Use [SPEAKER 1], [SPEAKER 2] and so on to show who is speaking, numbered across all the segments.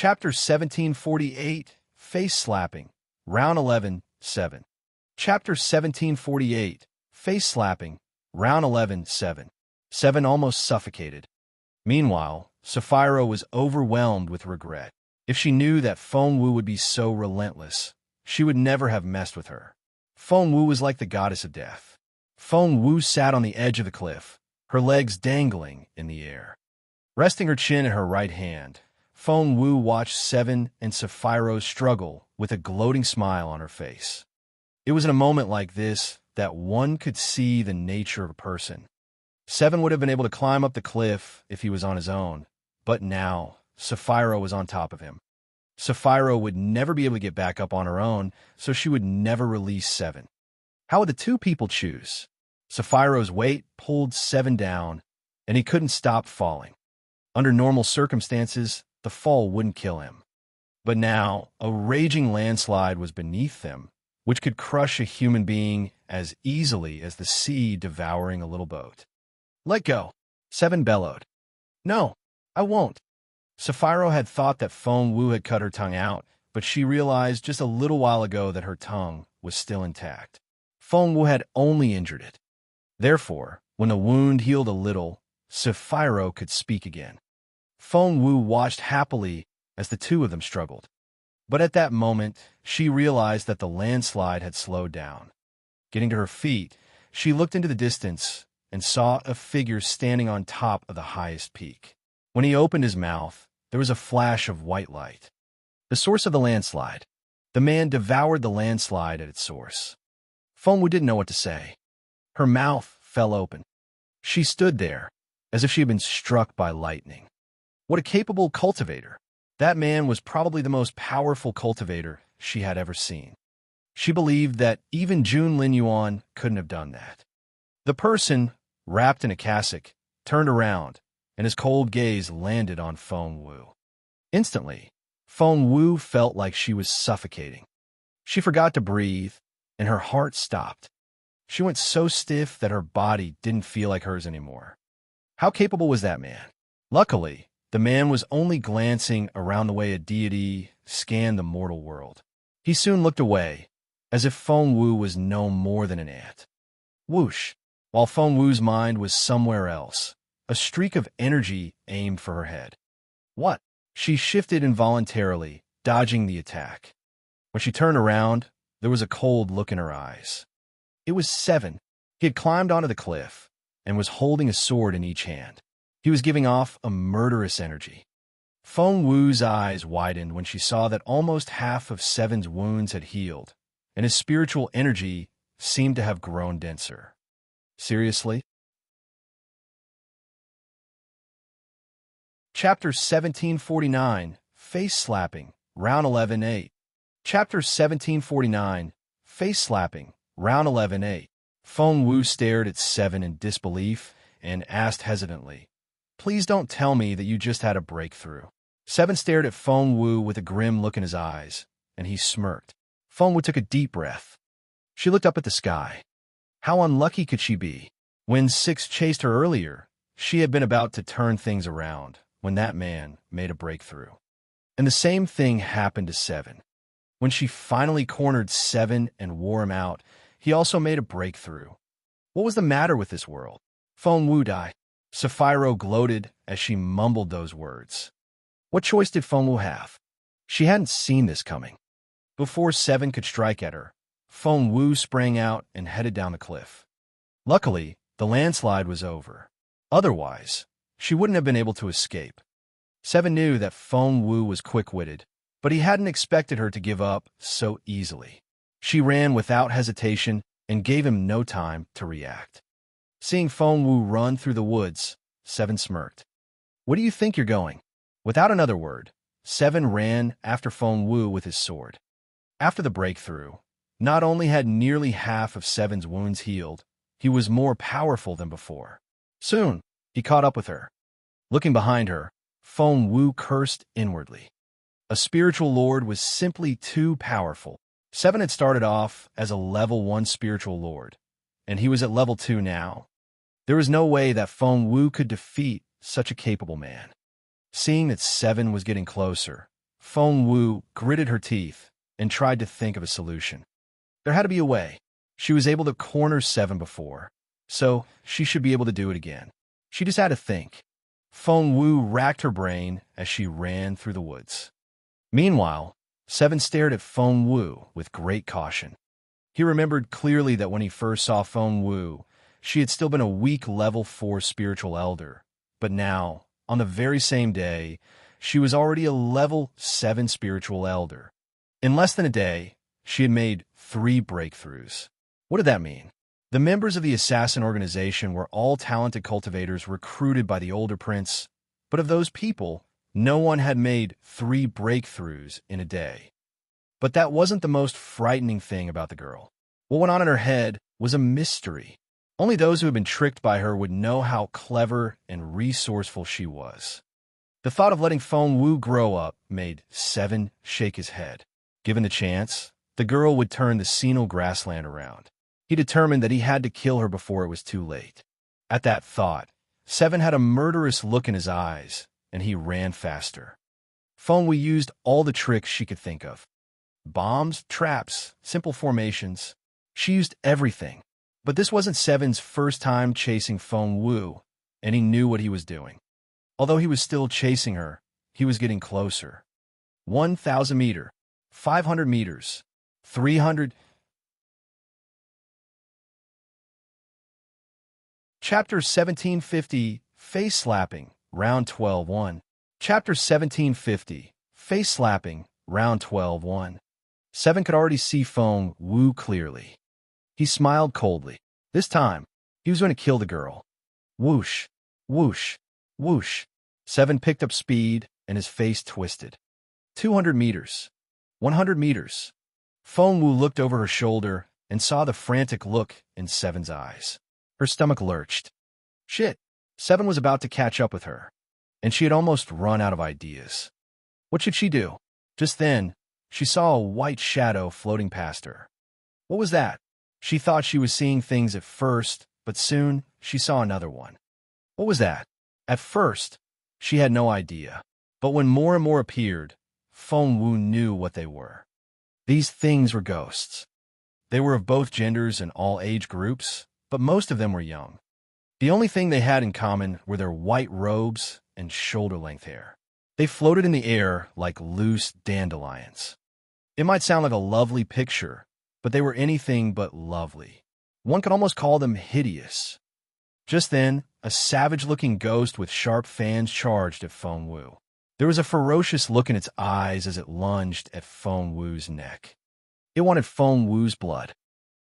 [SPEAKER 1] Chapter 1748, Face Slapping, Round 11, 7. Chapter 1748, Face Slapping, Round 11, 7. 7 almost suffocated. Meanwhile, Sapphira was overwhelmed with regret. If she knew that Feng Wu would be so relentless, she would never have messed with her. Feng Wu was like the goddess of death. Feng Wu sat on the edge of the cliff, her legs dangling in the air. Resting her chin in her right hand, Feng Wu watched Seven and Sapphira struggle with a gloating smile on her face. It was in a moment like this that one could see the nature of a person. Seven would have been able to climb up the cliff if he was on his own, but now Sapphira was on top of him. Sapphira would never be able to get back up on her own, so she would never release Seven. How would the two people choose? Sapphira's weight pulled Seven down, and he couldn't stop falling. Under normal circumstances, the fall wouldn't kill him. But now, a raging landslide was beneath them, which could crush a human being as easily as the sea devouring a little boat. "Let go," Seven bellowed. "No, I won't." Sapphira had thought that Feng Wu had cut her tongue out, but she realized just a little while ago that her tongue was still intact. Feng Wu had only injured it. Therefore, when the wound healed a little, Sapphira could speak again. Feng Wu watched happily as the two of them struggled. But at that moment, she realized that the landslide had slowed down. Getting to her feet, she looked into the distance and saw a figure standing on top of the highest peak. When he opened his mouth, there was a flash of white light. The source of the landslide. The man devoured the landslide at its source. Feng Wu didn't know what to say. Her mouth fell open. She stood there, as if she had been struck by lightning. What a capable cultivator! That man was probably the most powerful cultivator she had ever seen. She believed that even Jun Linyuan couldn't have done that. The person, wrapped in a cassock, turned around, and his cold gaze landed on Feng Wu. Instantly, Feng Wu felt like she was suffocating. She forgot to breathe, and her heart stopped. She went so stiff that her body didn't feel like hers anymore. How capable was that man? Luckily, the man was only glancing around the way a deity scanned the mortal world. He soon looked away, as if Feng Wu was no more than an ant. Whoosh! While Feng Wu's mind was somewhere else, a streak of energy aimed for her head. What? She shifted involuntarily, dodging the attack. When she turned around, there was a cold look in her eyes. It was Seven. He had climbed onto the cliff and was holding a sword in each hand. He was giving off a murderous energy. Feng Wu's eyes widened when she saw that almost half of Seven's wounds had healed, and his spiritual energy seemed to have grown denser. Seriously? Chapter 1749, Face Slapping, Round 11, 8. Chapter 1749, Face Slapping, Round 11, 8. Feng Wu stared at Seven in disbelief and asked hesitantly, "Please don't tell me that you just had a breakthrough." Seven stared at Feng Wu with a grim look in his eyes, and he smirked. Feng Wu took a deep breath. She looked up at the sky. How unlucky could she be? When Six chased her earlier, she had been about to turn things around when that man made a breakthrough. And the same thing happened to Seven. When she finally cornered Seven and wore him out, he also made a breakthrough. What was the matter with this world? Feng Wu died. Sapphira gloated as she mumbled those words. What choice did Feng Wu have? She hadn't seen this coming. Before Seven could strike at her, Feng Wu sprang out and headed down the cliff. Luckily, the landslide was over. Otherwise, she wouldn't have been able to escape. Seven knew that Feng Wu was quick-witted, but he hadn't expected her to give up so easily. She ran without hesitation and gave him no time to react. Seeing Feng Wu run through the woods, Seven smirked. "Where do you think you're going?" Without another word, Seven ran after Feng Wu with his sword. After the breakthrough, not only had nearly half of Seven's wounds healed, he was more powerful than before. Soon, he caught up with her. Looking behind her, Feng Wu cursed inwardly. A spiritual lord was simply too powerful. Seven had started off as a level 1 spiritual lord, and he was at level 2 now. There was no way that Feng Wu could defeat such a capable man. Seeing that Seven was getting closer, Feng Wu gritted her teeth and tried to think of a solution. There had to be a way. She was able to corner 7 before, so she should be able to do it again. She just had to think. Feng Wu racked her brain as she ran through the woods. Meanwhile, 7 stared at Feng Wu with great caution. He remembered clearly that when he first saw Feng Wu, she had still been a weak level 4 spiritual elder, but now, on the very same day, she was already a level 7 spiritual elder. In less than a day, she had made 3 breakthroughs. What did that mean? The members of the assassin organization were all talented cultivators recruited by the older prince, but of those people, no one had made 3 breakthroughs in a day. But that wasn't the most frightening thing about the girl. What went on in her head was a mystery. Only those who had been tricked by her would know how clever and resourceful she was. The thought of letting Feng Wu grow up made 7 shake his head. Given the chance, the girl would turn the senile grassland around. He determined that he had to kill her before it was too late. At that thought, 7 had a murderous look in his eyes, and he ran faster. Feng Wu used all the tricks she could think of. Bombs, traps, simple formations. She used everything. But this wasn't 7's first time chasing Feng Wu, and he knew what he was doing. Although he was still chasing her, he was getting closer. 1,000 meters, 500 meters, 300... Chapter 1750, Face Slapping, Round 12-1. Chapter 1750, Face Slapping, Round 12-1. 7 could already see Feng Wu clearly. He smiled coldly. This time, he was going to kill the girl. Whoosh, whoosh, whoosh. 7 picked up speed, and his face twisted. 200 meters. 100 meters. Feng Wu looked over her shoulder and saw the frantic look in 7's eyes. Her stomach lurched. Shit. 7 was about to catch up with her, and she had almost run out of ideas. What should she do? Just then, she saw a white shadow floating past her. What was that? She thought she was seeing things at first, but soon she saw another one. What was that? At first, she had no idea, but when more and more appeared, Feng Wu knew what they were. These things were ghosts. They were of both genders and all age groups, but most of them were young. The only thing they had in common were their white robes and shoulder-length hair. They floated in the air like loose dandelions. It might sound like a lovely picture, but they were anything but lovely. One could almost call them hideous. Just then, a savage-looking ghost with sharp fangs charged at Feng Wu. There was a ferocious look in its eyes as it lunged at Feng Wu's neck. It wanted Feng Wu's blood.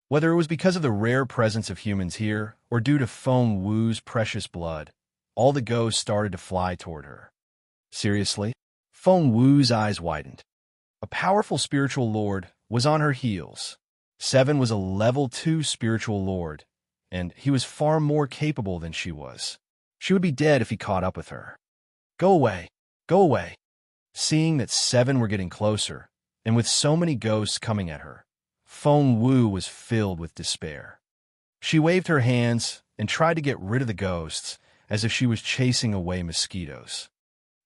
[SPEAKER 1] Whether it was because of the rare presence of humans here or due to Feng Wu's precious blood, all the ghosts started to fly toward her. Seriously? Feng Wu's eyes widened. A powerful spiritual lord was on her heels. 7 was a level 2 spiritual lord, and he was far more capable than she was. She would be dead if he caught up with her. Go away. Go away. Seeing that 7 were getting closer, and with so many ghosts coming at her, Feng Wu was filled with despair. She waved her hands and tried to get rid of the ghosts as if she was chasing away mosquitoes.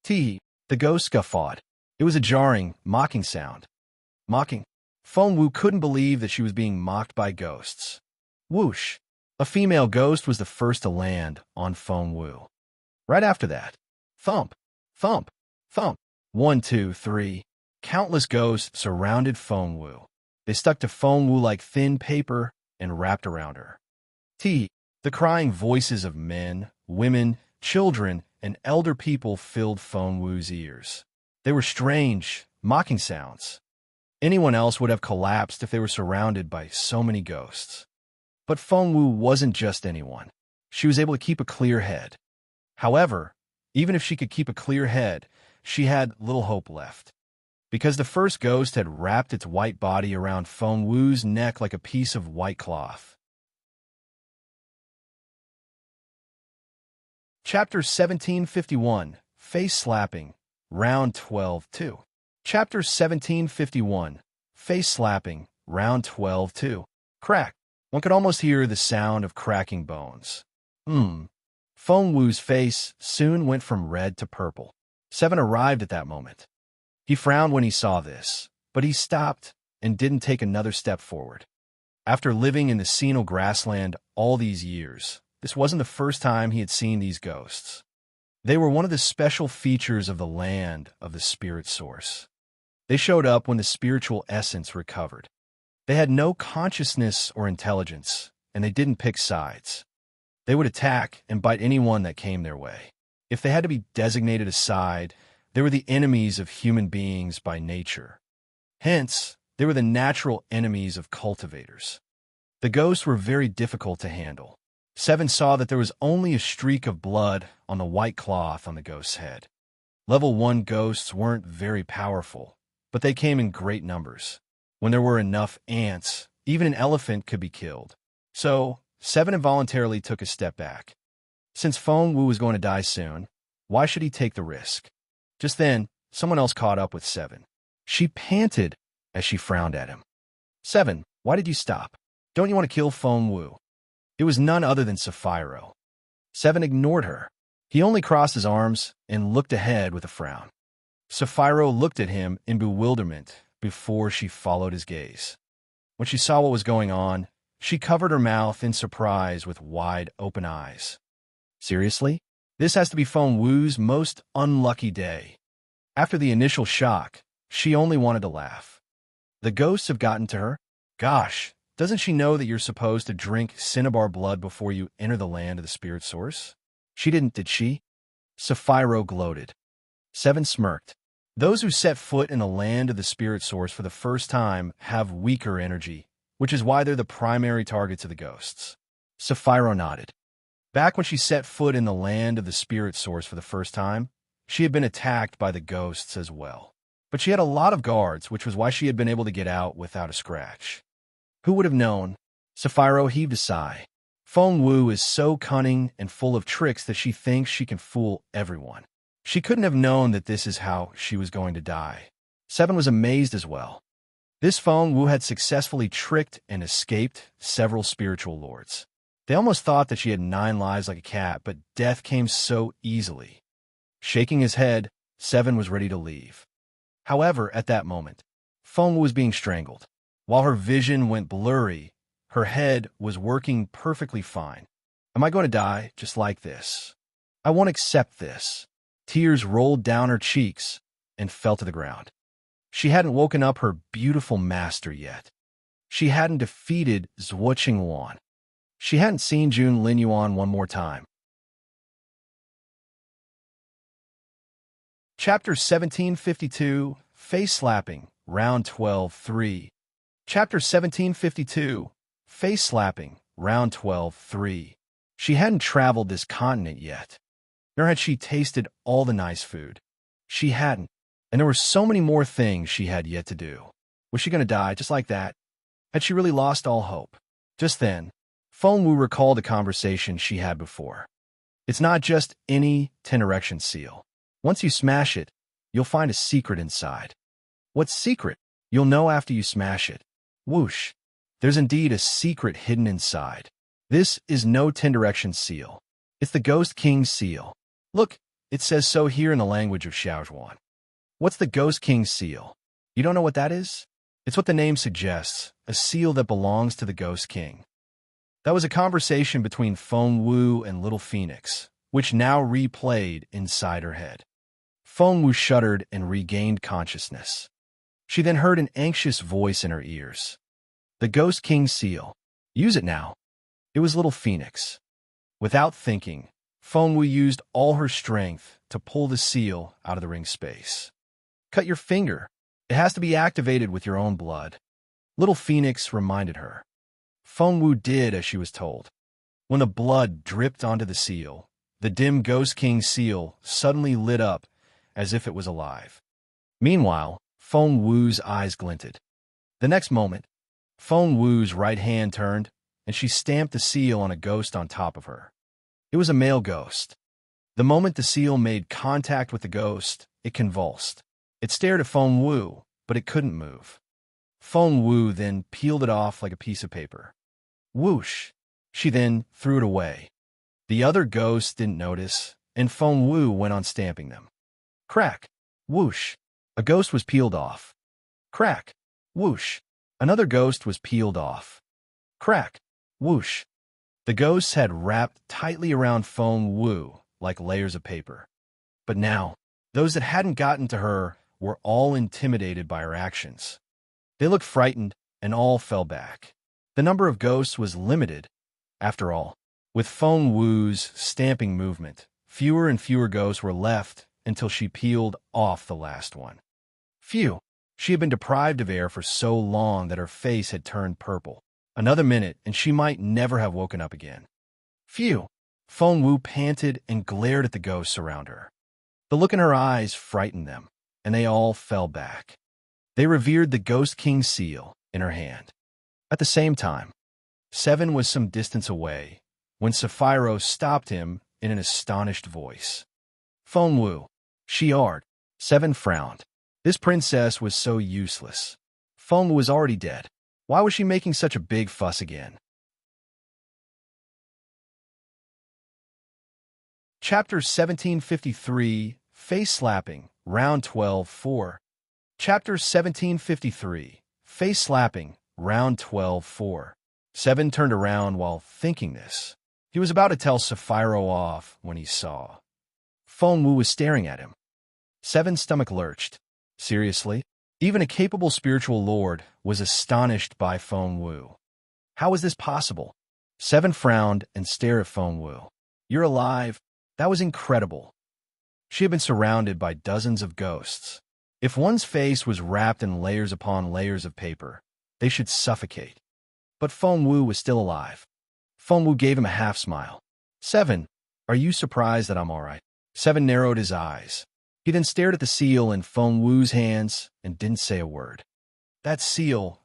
[SPEAKER 1] Tee, the ghost guffawed. It was a jarring, mocking sound. Mocking. Feng Wu couldn't believe that she was being mocked by ghosts. Whoosh. A female ghost was the first to land on Feng Wu. Right after that, thump, thump, thump. 1, 2, 3. Countless ghosts surrounded Feng Wu. They stuck to Feng Wu like thin paper and wrapped around her. Tee. The crying voices of men, women, children, and elder people filled Feng Wu's ears. They were strange, mocking sounds. Anyone else would have collapsed if they were surrounded by so many ghosts. But Feng Wu wasn't just anyone. She was able to keep a clear head. However, even if she could keep a clear head, she had little hope left. Because the first ghost had wrapped its white body around Feng Wu's neck like a piece of white cloth. Chapter 1751, Face Slapping, Round 12-2. Chapter 1751, Face Slapping, Round 12-2. Crack. One could almost hear the sound of cracking bones. Feng Wu's face soon went from red to purple. 7 arrived at that moment. He frowned when he saw this, but he stopped and didn't take another step forward. After living in the senile grassland all these years, this wasn't the first time he had seen these ghosts. They were one of the special features of the land of the spirit source. They showed up when the spiritual essence recovered. They had no consciousness or intelligence, and they didn't pick sides. They would attack and bite anyone that came their way. If they had to be designated a side, they were the enemies of human beings by nature. Hence, they were the natural enemies of cultivators. The ghosts were very difficult to handle. Seven saw that there was only a streak of blood on the white cloth on the ghost's head. Level 1 ghosts weren't very powerful, but they came in great numbers. When there were enough ants, even an elephant could be killed. So, Seven involuntarily took a step back. Since Feng Wu was going to die soon, why should he take the risk? Just then, someone else caught up with Seven. She panted as she frowned at him. Seven, why did you stop? Don't you want to kill Feng Wu? It was none other than Sapphiro. Seven ignored her. He only crossed his arms and looked ahead with a frown. Sapphiro looked at him in bewilderment before she followed his gaze. When she saw what was going on, she covered her mouth in surprise with wide open eyes. Seriously? This has to be Feng Wu's most unlucky day. After the initial shock, she only wanted to laugh. The ghosts have gotten to her? Gosh, doesn't she know that you're supposed to drink cinnabar blood before you enter the land of the spirit source? She didn't, did she? Sapphiro gloated. Seven smirked. Those who set foot in the land of the spirit source for the first time have weaker energy, which is why they're the primary targets of the ghosts. Sapphiro nodded. Back when she set foot in the land of the spirit source for the first time, she had been attacked by the ghosts as well. But she had a lot of guards, which was why she had been able to get out without a scratch. Who would have known? Sapphiro heaved a sigh. Feng Wu is so cunning and full of tricks that she thinks she can fool everyone. She couldn't have known that this is how she was going to die. Seven was amazed as well. This Feng Wu had successfully tricked and escaped several spiritual lords. They almost thought that she had 9 lives like a cat, but death came so easily. Shaking his head, Seven was ready to leave. However, at that moment, Feng Wu was being strangled. While her vision went blurry, her head was working perfectly fine. Am I going to die just like this? I won't accept this. Tears rolled down her cheeks and fell to the ground. She hadn't woken up her beautiful master yet. She hadn't defeated Zhuo Qingluan. She hadn't seen Jun Linyuan one more time. Chapter 1752, Face Slapping, Round 12-3. Chapter 1752, Face Slapping, Round 12-3. She hadn't traveled this continent yet, nor had she tasted all the nice food. She hadn't, and there were so many more things she had yet to do. Was she going to die just like that? Had she really lost all hope? Just then, Feng Wu recalled a conversation she had before. It's not just any 10-direction seal. Once you smash it, you'll find a secret inside. What's secret? You'll know after you smash it. Whoosh. There's indeed a secret hidden inside. This is no 10-direction seal. It's the Ghost King seal. Look, it says so here in the language of Xiaozhuan. What's the Ghost King seal? You don't know what that is? It's what the name suggests, a seal that belongs to the Ghost King. That was a conversation between Feng Wu and Little Phoenix, which now replayed inside her head. Feng Wu shuddered and regained consciousness. She then heard an anxious voice in her ears. The Ghost King seal. Use it now. It was Little Phoenix. Without thinking, Feng Wu used all her strength to pull the seal out of the ring space. Cut your finger. It has to be activated with your own blood. Little Phoenix reminded her. Feng Wu did as she was told. When the blood dripped onto the seal, the dim Ghost King seal suddenly lit up as if it was alive. Meanwhile, Feng Wu's eyes glinted. The next moment, Feng Wu's right hand turned, and she stamped the seal on a ghost on top of her. It was a male ghost. The moment the seal made contact with the ghost, it convulsed. It stared at Feng Wu, but it couldn't move. Feng Wu then peeled it off like a piece of paper. Whoosh! She then threw it away. The other ghosts didn't notice, and Feng Wu went on stamping them. Crack! Whoosh! A ghost was peeled off. Crack. Whoosh. Another ghost was peeled off. Crack. Whoosh. The ghosts had wrapped tightly around Feng Wu like layers of paper. But now, those that hadn't gotten to her were all intimidated by her actions. They looked frightened and all fell back. The number of ghosts was limited. After all, with Feng Wu's stamping movement, fewer and fewer ghosts were left until she peeled off the last one. Phew! She had been deprived of air for so long that her face had turned purple. Another minute, and she might never have woken up again. Phew! Feng Wu panted and glared at the ghosts around her. The look in her eyes frightened them, and they all fell back. They revered the Ghost King's seal in her hand. At the same time, Seven was some distance away when Sapphiro stopped him in an astonished voice. Feng Wu, she yelled. Seven frowned. This princess was so useless. Feng Wu was already dead. Why was she making such a big fuss again? Chapter 1753, Face Slapping, Round 12-4. Chapter 1753, Face Slapping, Round 12-4. Seven turned around while thinking this. He was about to tell Sapphiro off when he saw Feng Wu was staring at him. Seven's stomach lurched. Seriously? Even a capable spiritual lord was astonished by Feng Wu. How was this possible? Seven frowned and stared at Feng Wu. You're alive? That was incredible. She had been surrounded by dozens of ghosts. If one's face was wrapped in layers upon layers of paper, they should suffocate. But Feng Wu was still alive. Feng Wu gave him a half-smile. Seven, are you surprised that I'm all right? Seven narrowed his eyes. He then stared at the seal in Feng Wu's hands and didn't say a word. That seal,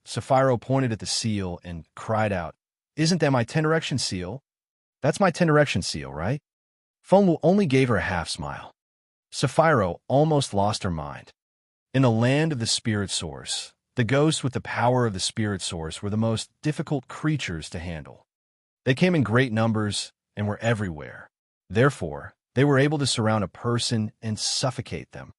[SPEAKER 1] Sapphiro pointed at the seal and cried out, Isn't that my 10-direction seal? That's my 10-direction seal, right? Feng Wu only gave her a half-smile. Sapphiro almost lost her mind. In the land of the spirit source, the ghosts with the power of the spirit source were the most difficult creatures to handle. They came in great numbers and were everywhere. Therefore, they were able to surround a person and suffocate them.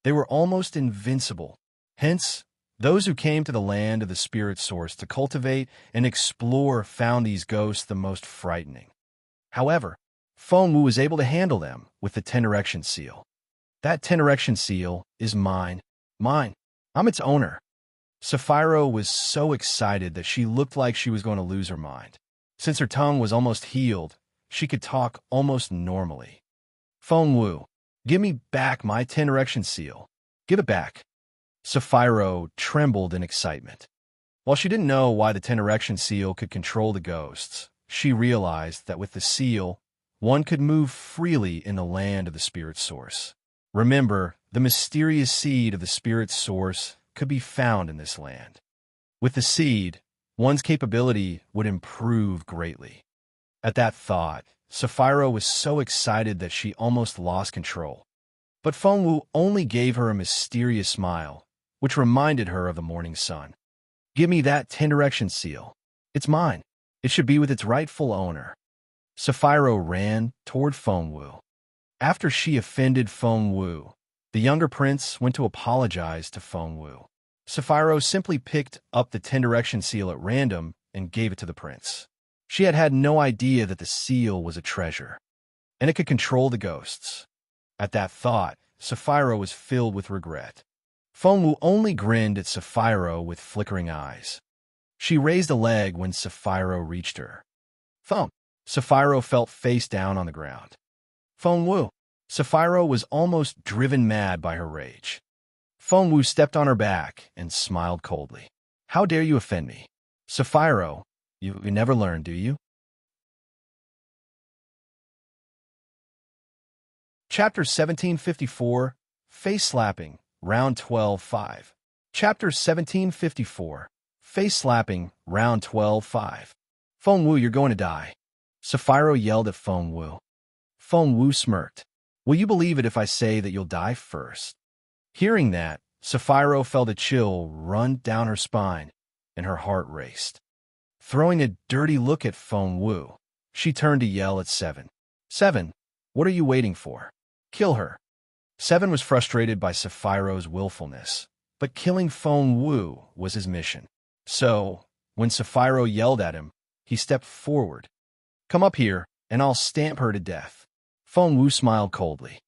[SPEAKER 1] They were almost invincible. Hence, those who came to the land of the spirit source to cultivate and explore found these ghosts the most frightening. However, Feng Wu was able to handle them with the 10-direction seal. That 10-direction seal is mine. Mine. I'm its owner. Sapphiro was so excited that she looked like she was going to lose her mind. Since her tongue was almost healed, she could talk almost normally. Feng Wu, give me back my 10-direction seal. Give it back. Sapphiro trembled in excitement. While she didn't know why the 10-direction seal could control the ghosts, she realized that with the seal, one could move freely in the land of the spirit source. Remember, the mysterious seed of the spirit source could be found in this land. With the seed, one's capability would improve greatly. At that thought, Sapphiro was so excited that she almost lost control. But Feng Wu only gave her a mysterious smile, which reminded her of the morning sun. Give me that 10-direction seal. It's mine. It should be with its rightful owner. Sapphiro ran toward Feng Wu. After she offended Feng Wu, the younger prince went to apologize to Feng Wu. Sapphiro simply picked up the 10-direction seal at random and gave it to the prince. She had had no idea that the seal was a treasure, and it could control the ghosts. At that thought, Sapphiro was filled with regret. Feng Wu only grinned at Sapphiro with flickering eyes. She raised a leg when Sapphiro reached her. Thump! Sapphiro felt face down on the ground. Feng Wu! Sapphiro was almost driven mad by her rage. Feng Wu stepped on her back and smiled coldly. How dare you offend me? Sapphiro, you never learn, do you? Chapter 1754, Face Slapping, Round 12-5. Chapter 1754, Face Slapping, Round 12-5. Feng Wu, you're going to die. Sapphiro yelled at Feng Wu. Feng Wu smirked. Will you believe it if I say that you'll die first? Hearing that, Sapphiro felt a chill run down her spine, and her heart raced. Throwing a dirty look at Feng Wu, she turned to yell at Seven. Seven, what are you waiting for? Kill her. 7 was frustrated by Sapphiro's willfulness, but killing Feng Wu was his mission. So, when Sapphiro yelled at him, he stepped forward. "Come up here, and I'll stamp her to death." Feng Wu smiled coldly.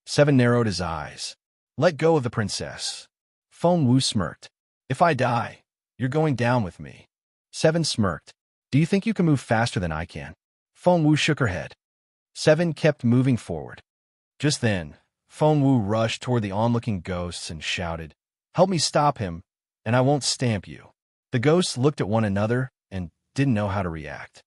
[SPEAKER 1] 7 narrowed his eyes. "Let go of the princess." Feng Wu smirked. "If I die, you're going down with me." 7 smirked. "Do you think you can move faster than I can?" Feng Wu shook her head. 7 kept moving forward. Just then, Feng Wu rushed toward the onlooking ghosts and shouted, "Help me stop him, and I won't stamp you." The ghosts looked at one another and didn't know how to react.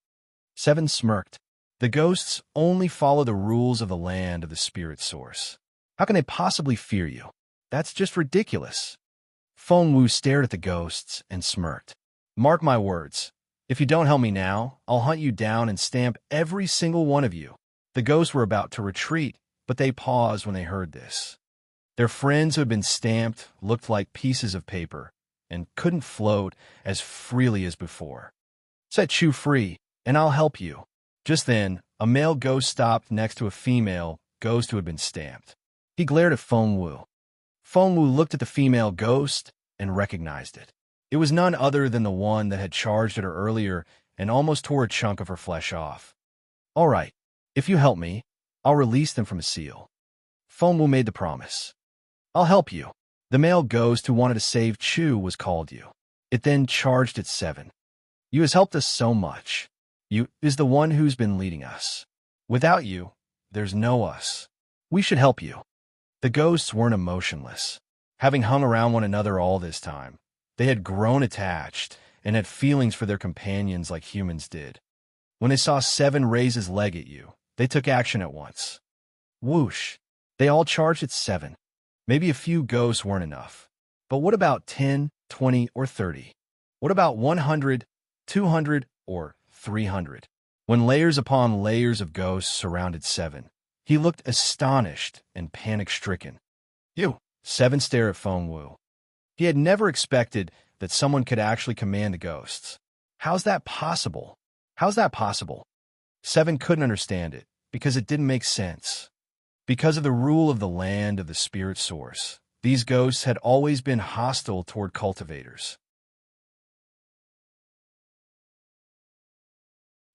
[SPEAKER 1] 7 smirked. The ghosts only follow the rules of the land of the spirit source. How can they possibly fear you? That's just ridiculous. Feng Wu stared at the ghosts and smirked. "Mark my words. If you don't help me now, I'll hunt you down and stamp every single one of you." The ghosts were about to retreat, but they paused when they heard this. Their friends who had been stamped looked like pieces of paper and couldn't float as freely as before. "Set you free, and I'll help you." Just then, a male ghost stopped next to a female ghost who had been stamped. He glared at Feng Wu. Feng Wu looked at the female ghost and recognized it. It was none other than the one that had charged at her earlier and almost tore a chunk of her flesh off. "All right, if you help me, I'll release them from a seal." Feng Wu made the promise. "I'll help you." The male ghost who wanted to save Chu was called you. It then charged at 7. "You has helped us so much. You is the one who's been leading us. Without you, there's no us. We should help you." The ghosts weren't emotionless. Having hung around one another all this time, they had grown attached and had feelings for their companions like humans did. When they saw 7 raise his leg at you, they took action at once. Whoosh! They all charged at 7. Maybe a few ghosts weren't enough. But what about 10, 20, or 30? What about 100, 200, or 300? When layers upon layers of ghosts surrounded 7, he looked astonished and panic-stricken. "You!" 7 stared at Feng Wu. He had never expected that someone could actually command the ghosts. How's that possible? How's that possible? 7 couldn't understand it, because it didn't make sense. Because of the rule of the land of the spirit source, these ghosts had always been hostile toward cultivators.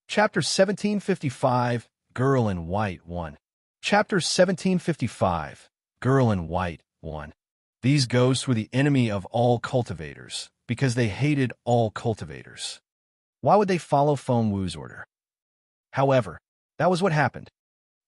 [SPEAKER 1] Chapter 1755, Girl in White 1. Chapter 1755, Girl in White 1. These ghosts were the enemy of all cultivators, because they hated all cultivators. Why would they follow Feng Wu's order? However, that was what happened.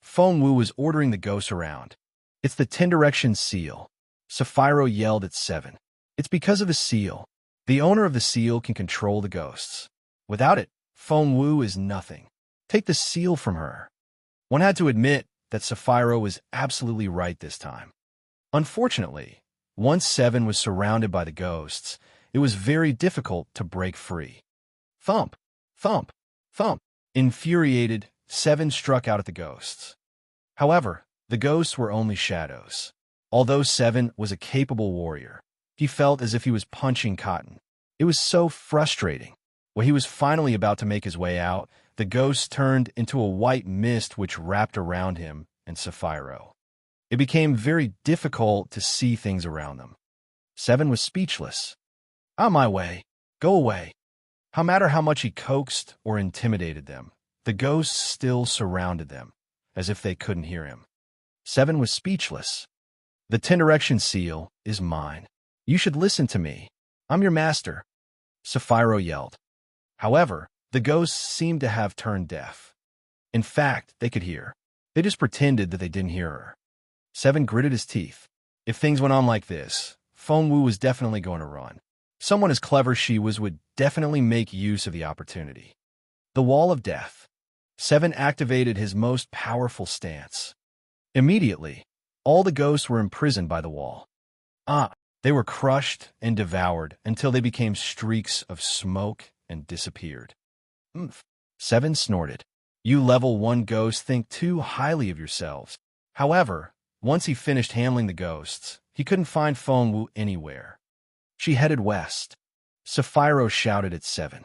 [SPEAKER 1] Feng Wu was ordering the ghosts around. "It's the 10 direction seal." Sapphiro yelled at 7. "It's because of the seal. The owner of the seal can control the ghosts. Without it, Feng Wu is nothing. Take the seal from her." One had to admit that Sapphiro was absolutely right this time. Unfortunately, once 7 was surrounded by the ghosts, it was very difficult to break free. Thump! Thump! Thump! Infuriated, 7 struck out at the ghosts. However, the ghosts were only shadows. Although 7 was a capable warrior, he felt as if he was punching cotton. It was so frustrating. When he was finally about to make his way out, the ghosts turned into a white mist which wrapped around him and Sapphiro. It became very difficult to see things around them. 7 was speechless. "On my way. Go away." No matter how much he coaxed or intimidated them, the ghosts still surrounded them, as if they couldn't hear him. 7 was speechless. "The 10 direction seal is mine. You should listen to me. I'm your master," Sapphiro yelled. However, the ghosts seemed to have turned deaf. In fact, they could hear. They just pretended that they didn't hear her. 7 gritted his teeth. If things went on like this, Feng Wu was definitely going to run. Someone as clever as she was would definitely make use of the opportunity. The Wall of Death. 7 activated his most powerful stance. Immediately, all the ghosts were imprisoned by the wall. They were crushed and devoured until they became streaks of smoke and disappeared. 7 snorted. "You level 1 ghosts think too highly of yourselves." However, once he finished handling the ghosts, he couldn't find Feng Wu anywhere. She headed west. Sapphiro shouted at 7.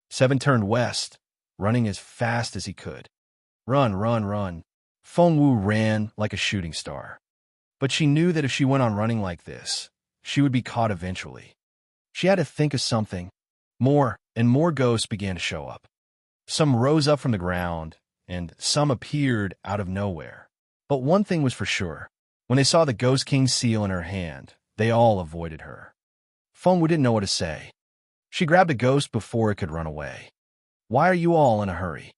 [SPEAKER 1] 7 turned west, running as fast as he could. "Run, run, run." Feng Wu ran like a shooting star. But she knew that if she went on running like this, she would be caught eventually. She had to think of something. More and more ghosts began to show up. Some rose up from the ground, and some appeared out of nowhere. But one thing was for sure. When they saw the Ghost King's seal in her hand, they all avoided her. Fengwu didn't know what to say. She grabbed a ghost before it could run away. Why are you all in a hurry?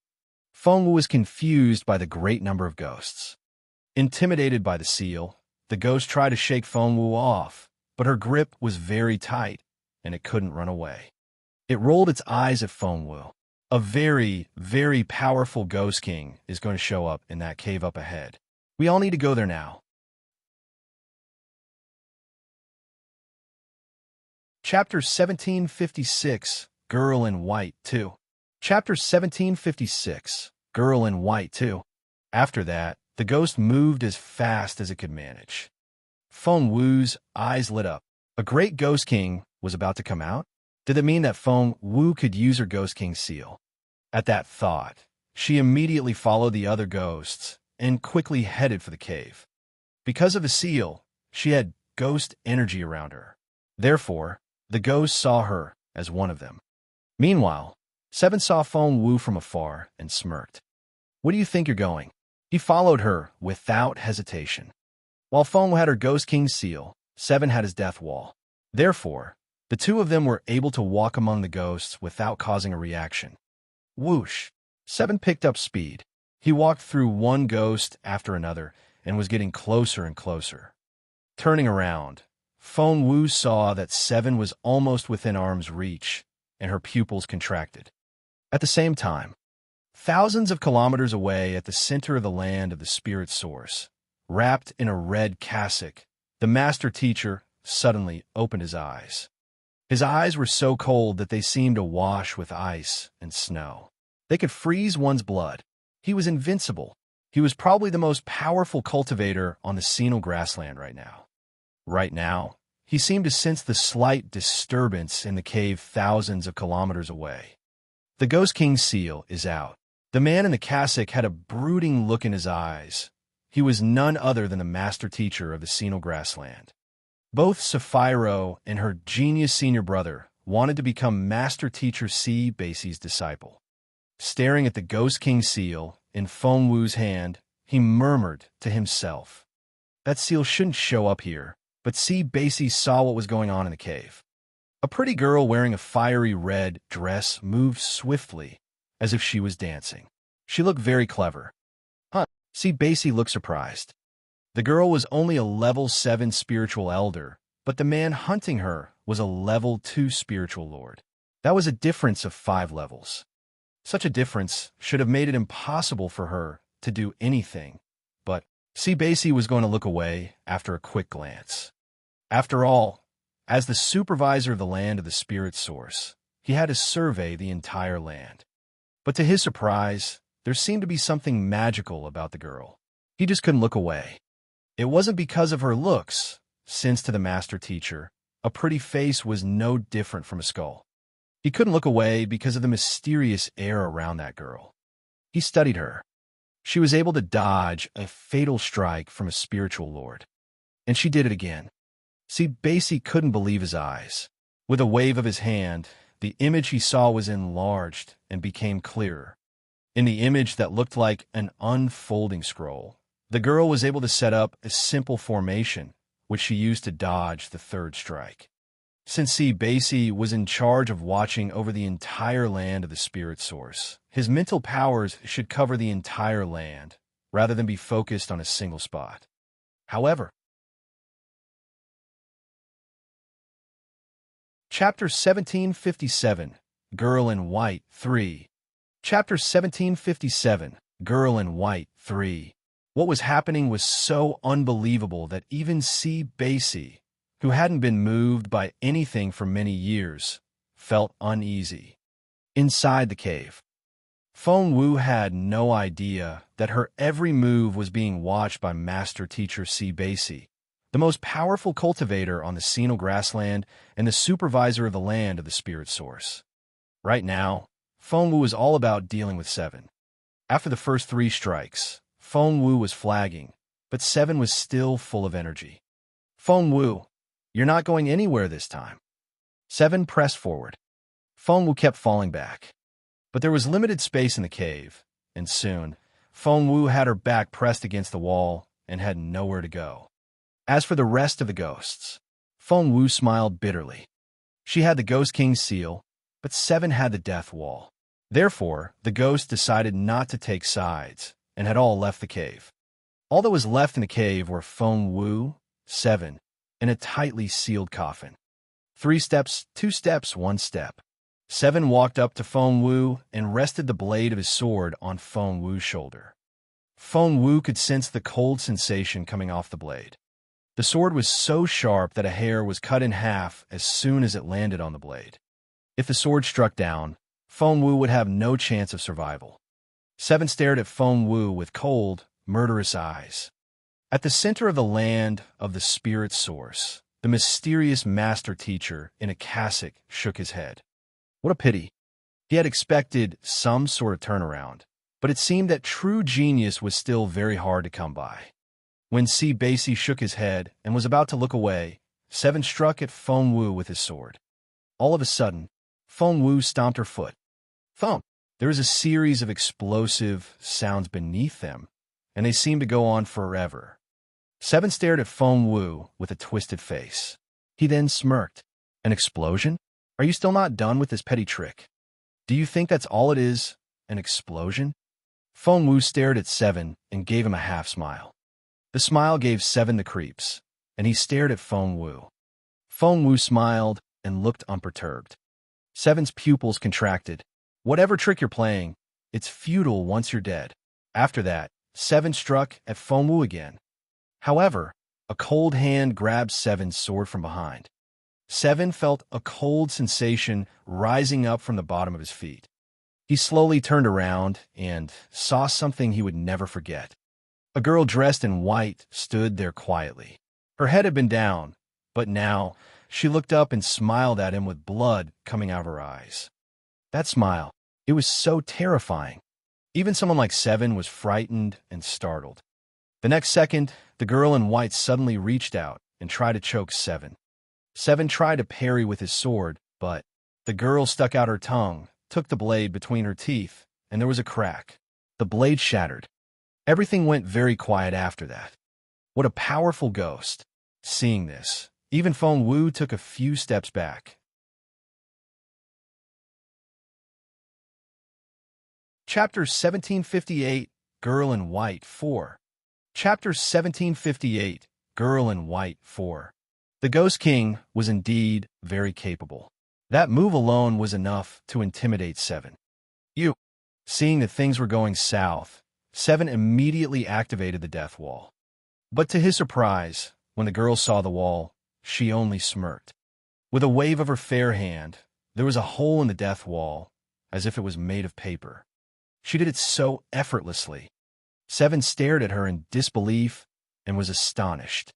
[SPEAKER 1] Fengwu was confused by the great number of ghosts. Intimidated by the seal, the ghost tried to shake Fengwu off, but her grip was very tight, and it couldn't run away. It rolled its eyes at Fengwu. A very, very powerful Ghost King is going to show up in that cave up ahead. We all need to go there now. Chapter 1756, Girl in White 2. Chapter 1756, Girl in White 2. After that, the ghost moved as fast as it could manage. Fengwu's eyes lit up. A great Ghost King was about to come out? Did it mean that Fengwu could use her Ghost King seal? At that thought, she immediately followed the other ghosts and quickly headed for the cave. Because of the seal, she had ghost energy around her. Therefore, the ghosts saw her as one of them. Meanwhile, Seven saw Fengwu from afar and smirked. Where do you think you're going? He followed her without hesitation. While Fengwu had her Ghost King seal, Seven had his death wall. Therefore, the two of them were able to walk among the ghosts without causing a reaction. Whoosh! Seven picked up speed. He walked through one ghost after another and was getting closer and closer. Turning around, Fengwu saw that Seven was almost within arm's reach, and her pupils contracted. At the same time, thousands of kilometers away at the center of the land of the spirit source, wrapped in a red cassock, the master teacher suddenly opened his eyes. His eyes were so cold that they seemed to wash with ice and snow. They could freeze one's blood. He was invincible. He was probably the most powerful cultivator on the senile grassland right now. Right now, he seemed to sense the slight disturbance in the cave thousands of kilometers away. The Ghost King's seal is out. The man in the cassock had a brooding look in his eyes. He was none other than the master teacher of the senile grassland. Both Sapphiro and her genius senior brother wanted to become Master Teacher C. Basie's disciple. Staring at the Ghost King seal in Fengwu's hand, he murmured to himself, "That seal shouldn't show up here," but C. Basie saw what was going on in the cave. A pretty girl wearing a fiery red dress moved swiftly, as if she was dancing. She looked very clever. C. Basie looked surprised. The girl was only a level 7 spiritual elder, but the man hunting her was a level 2 spiritual lord. That was a difference of 5 levels. Such a difference should have made it impossible for her to do anything, but C. Basie was going to look away after a quick glance. After all, as the supervisor of the land of the spirit source, he had to survey the entire land. But to his surprise, there seemed to be something magical about the girl. He just couldn't look away. It wasn't because of her looks, since to the master teacher, a pretty face was no different from a skull. He couldn't look away because of the mysterious air around that girl. He studied her. She was able to dodge a fatal strike from a spiritual lord. And she did it again. See, Basie couldn't believe his eyes. With a wave of his hand, the image he saw was enlarged and became clearer. In the image that looked like an unfolding scroll, the girl was able to set up a simple formation, which she used to dodge the third strike. Since C. Basie was in charge of watching over the entire land of the spirit source, his mental powers should cover the entire land, rather than be focused on a single spot. However, Chapter 1757, Girl in White 3. Chapter 1757, Girl in White 3. What was happening was so unbelievable that even C. Basie, who hadn't been moved by anything for many years, felt uneasy. Inside the cave, Fengwu had no idea that her every move was being watched by Master Teacher C. Basie, the most powerful cultivator on the senile grassland and the supervisor of the land of the spirit source. Right now, Fengwu was all about dealing with Seven. After the first 3 strikes, Fengwu was flagging, but 7 was still full of energy. Feng Wu, you're not going anywhere this time. 7 pressed forward. Feng Wu kept falling back. But there was limited space in the cave, and soon, Feng Wu had her back pressed against the wall and had nowhere to go. As for the rest of the ghosts, Feng Wu smiled bitterly. She had the Ghost King's seal, but 7 had the death wall. Therefore, the ghosts decided not to take sides and had all left the cave. All that was left in the cave were Feng Wu, 7, and a tightly sealed coffin. 3 steps, 2 steps, 1 step. 7 walked up to Feng Wu and rested the blade of his sword on Feng Wu's shoulder. Feng Wu could sense the cold sensation coming off the blade. The sword was so sharp that a hair was cut in half as soon as it landed on the blade. If the sword struck down, Feng Wu would have no chance of survival. 7 stared at Feng Wu with cold, murderous eyes. At the center of the land of the spirit source, the mysterious master teacher in a cassock shook his head. What a pity. He had expected some sort of turnaround, but it seemed that true genius was still very hard to come by. When Si Basie shook his head and was about to look away, 7 struck at Feng Wu with his sword. All of a sudden, Feng Wu stomped her foot. Thump! There was a series of explosive sounds beneath them, and they seemed to go on forever. 7 stared at Feng Wu with a twisted face. He then smirked. An explosion? Are you still not done with this petty trick? Do you think that's all it is, an explosion? Feng Wu stared at 7 and gave him a half-smile. The smile gave 7 the creeps, and he stared at Feng Wu. Feng Wu smiled and looked unperturbed. 7's pupils contracted. Whatever trick you're playing, it's futile once you're dead. After that, 7 struck at Feng Wu again. However, a cold hand grabbed 7's sword from behind. 7 felt a cold sensation rising up from the bottom of his feet. He slowly turned around and saw something he would never forget. A girl dressed in white stood there quietly. Her head had been down, but now she looked up and smiled at him with blood coming out of her eyes. That smile, it was so terrifying. Even someone like 7 was frightened and startled. The next second, the girl in white suddenly reached out and tried to choke 7. 7 tried to parry with his sword, but the girl stuck out her tongue, took the blade between her teeth, and there was a crack. The blade shattered. Everything went very quiet after that. What a powerful ghost. Seeing this, even Feng Wu took a few steps back. Chapter 1758, Girl in White 4. Chapter 1758, Girl in White 4. The Ghost King was indeed very capable. That move alone was enough to intimidate 7. Seeing that things were going south, 7 immediately activated the death wall. But to his surprise, when the girl saw the wall, she only smirked. With a wave of her fair hand, there was a hole in the death wall, as if it was made of paper. She did it so effortlessly. 7 stared at her in disbelief and was astonished.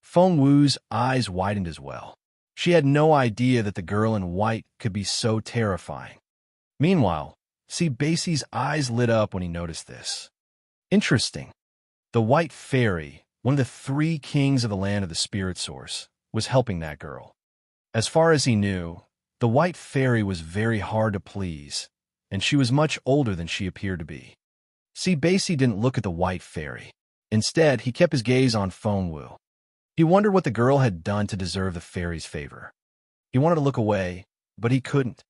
[SPEAKER 1] Feng Wu's eyes widened as well. She had no idea that the girl in white could be so terrifying. Meanwhile, Si Basie's eyes lit up when he noticed this. Interesting. The White Fairy, one of the 3 kings of the land of the spirit source, was helping that girl. As far as he knew, the White Fairy was very hard to please, and she was much older than she appeared to be. Si Basie didn't look at the White Fairy. Instead, he kept his gaze on Feng Wu. He wondered what the girl had done to deserve the fairy's favor. He wanted to look away, but he couldn't.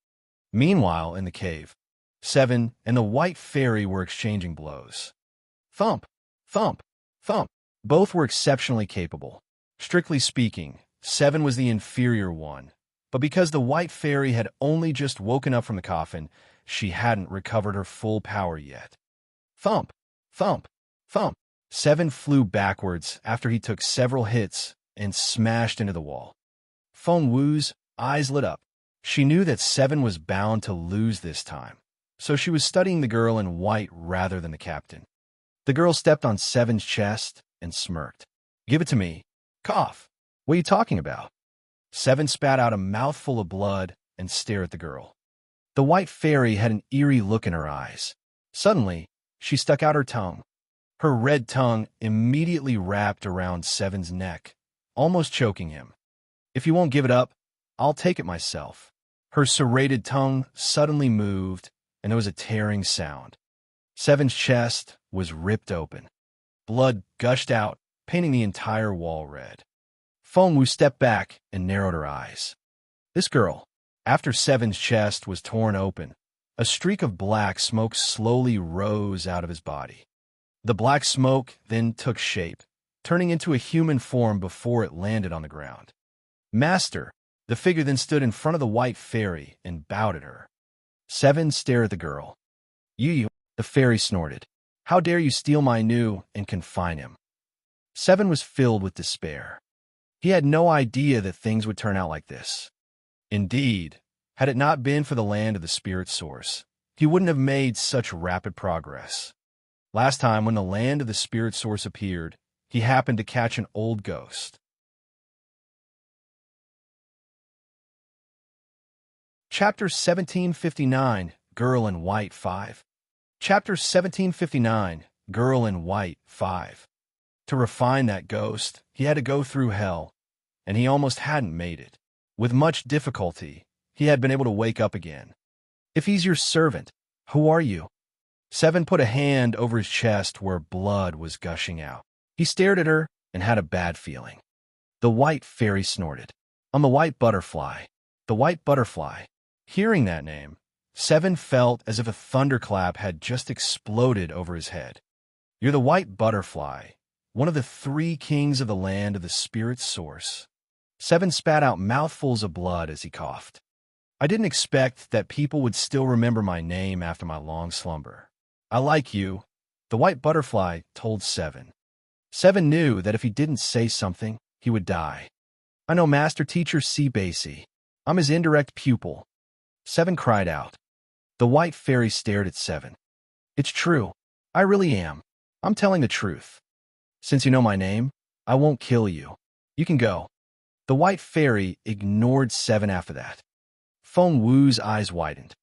[SPEAKER 1] Meanwhile, in the cave, 7 and the White Fairy were exchanging blows. Thump, thump, thump. Both were exceptionally capable. Strictly speaking, 7 was the inferior one, but because the White Fairy had only just woken up from the coffin, she hadn't recovered her full power yet. Thump, thump, thump. 7 flew backwards after he took several hits and smashed into the wall. Feng Wu's eyes lit up. She knew that 7 was bound to lose this time, so she was studying the girl in white rather than the captain. The girl stepped on 7's chest and smirked. Give it to me. Cough. What are you talking about? 7 spat out a mouthful of blood and stared at the girl. The White Fairy had an eerie look in her eyes. Suddenly, she stuck out her tongue. Her red tongue immediately wrapped around Seven's neck, almost choking him. "If you won't give it up, I'll take it myself." Her serrated tongue suddenly moved, and there was a tearing sound. Seven's chest was ripped open. Blood gushed out, painting the entire wall red. Fengwu stepped back and narrowed her eyes. This girl. After Seven's chest was torn open, a streak of black smoke slowly rose out of his body. The black smoke then took shape, turning into a human form before it landed on the ground. "Master!" The figure then stood in front of the white fairy and bowed at her. Seven stared at the girl. You, the fairy snorted. "How dare you steal my new and confine him?" Seven was filled with despair. He had no idea that things would turn out like this. Indeed, had it not been for the land of the spirit source, he wouldn't have made such rapid progress. Last time when the land of the spirit source appeared, he happened to catch an old ghost. Chapter 1759, Girl in White 5. Chapter 1759, Girl in White 5. To refine that ghost, he had to go through hell, and he almost hadn't made it. With much difficulty, he had been able to wake up again. "If he's your servant, who are you?" Seven put a hand over his chest where blood was gushing out. He stared at her and had a bad feeling. The white fairy snorted. "I'm the white butterfly. The white butterfly." Hearing that name, Seven felt as if a thunderclap had just exploded over his head. "You're the white butterfly, one of the 3 kings of the land of the spirit source." Seven spat out mouthfuls of blood as he coughed. "I didn't expect that people would still remember my name after my long slumber." "I like you," the white butterfly told Seven. Seven knew that if he didn't say something, he would die. "I know Master Teacher C. Basie. I'm his indirect pupil." Seven cried out. The white fairy stared at Seven. "It's true. I really am. I'm telling the truth. Since you know my name, I won't kill you. You can go." The white fairy ignored Seven after that. Fengwu's eyes widened.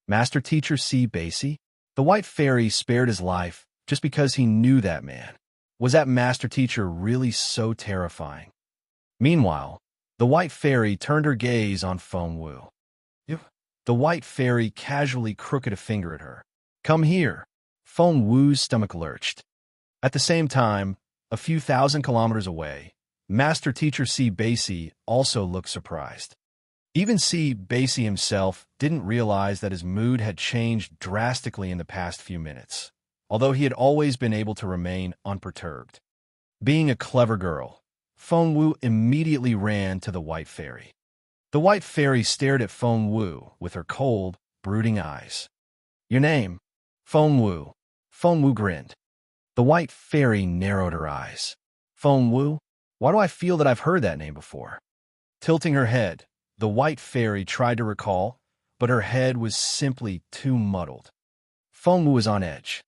[SPEAKER 1] "Master Teacher C. Basie?" The white fairy spared his life just because he knew that man. Was that master teacher really so terrifying? Meanwhile, the white fairy turned her gaze on Fengwu. The white fairy casually crooked a finger at her. "Come here." Fengwu's stomach lurched. At the same time, a few thousand kilometers away, Master Teacher C. Basie also looked surprised. Even C. Basie himself didn't realize that his mood had changed drastically in the past few minutes, although he had always been able to remain unperturbed. Being a clever girl, Fengwu immediately ran to the white fairy. The white fairy stared at Fengwu with her cold, brooding eyes. "Your name?" "Fengwu." Fengwu grinned. The white fairy narrowed her eyes. "Fengwu? Why do I feel that I've heard that name before?" Tilting her head, the white fairy tried to recall, but her head was simply too muddled. Fengwu was on edge.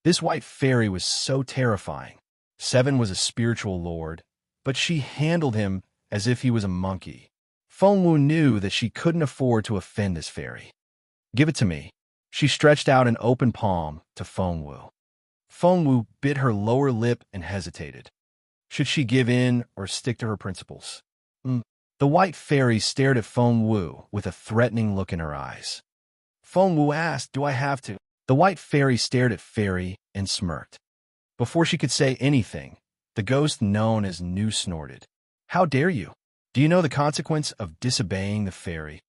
[SPEAKER 1] This white fairy was so terrifying. Seven was a spiritual lord, but she handled him as if he was a monkey. Fengwu knew that she couldn't afford to offend this fairy. "Give it to me." She stretched out an open palm to Fengwu. Fengwu bit her lower lip and hesitated. Should she give in or stick to her principles? The white fairy stared at Fengwu with a threatening look in her eyes. Fengwu asked, "Do I have to?" The white fairy stared at Fairy and smirked. Before she could say anything, the ghost known as Nu snorted. "How dare you? Do you know the consequence of disobeying the fairy?"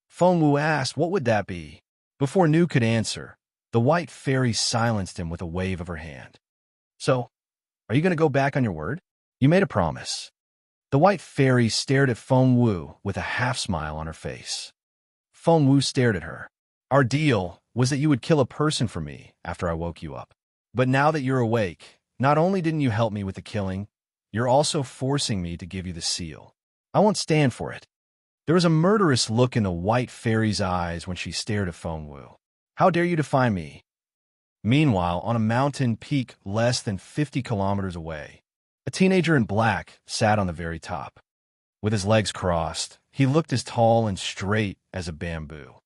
[SPEAKER 1] Fengwu asked, "What would that be?" Before Nu could answer, the white fairy silenced him with a wave of her hand. "So, are you going to go back on your word? You made a promise." The white fairy stared at Fengwu with a half-smile on her face. Fengwu stared at her. "Our deal was that you would kill a person for me after I woke you up. But now that you're awake, not only didn't you help me with the killing, you're also forcing me to give you the seal. I won't stand for it." There was a murderous look in the white fairy's eyes when she stared at Fengwu. "How dare you defy me?" Meanwhile, on a mountain peak less than 50 kilometers away, a teenager in black sat on the very top. With his legs crossed, he looked as tall and straight as a bamboo.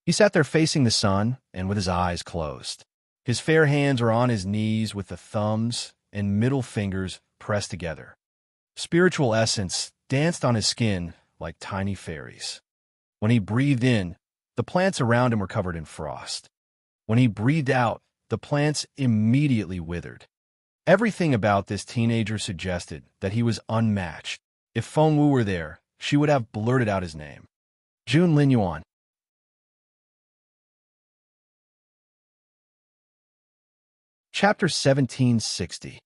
[SPEAKER 1] He sat there facing the sun and with his eyes closed. His fair hands were on his knees with the thumbs and middle fingers pressed together. Spiritual essence danced on his skin like tiny fairies. When he breathed in, the plants around him were covered in frost. When he breathed out, the plants immediately withered. Everything about this teenager suggested that he was unmatched. If Feng Wu were there, she would have blurted out his name. Jun Linyuan. Chapter 1760.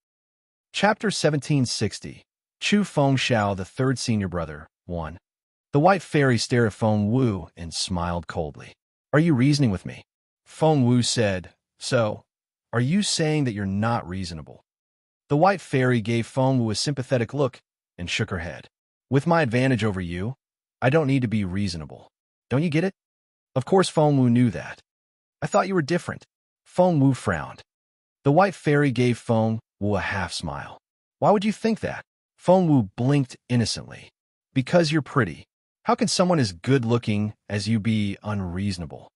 [SPEAKER 1] Chapter 1760. Chu Fengxiao, the third senior brother, 1. The white fairy stared at Feng Wu and smiled coldly. Are you reasoning with me? Feng Wu said, So, are you saying that you're not reasonable? The white fairy gave Feng Wu a sympathetic look and shook her head. With my advantage over you, I don't need to be reasonable. Don't you get it? Of course Feng Wu knew that. I thought you were different. Feng Wu frowned. The white fairy gave Feng Wu a half-smile. Why would you think that? Feng Wu blinked innocently. Because you're pretty. How can someone as good-looking as you be unreasonable?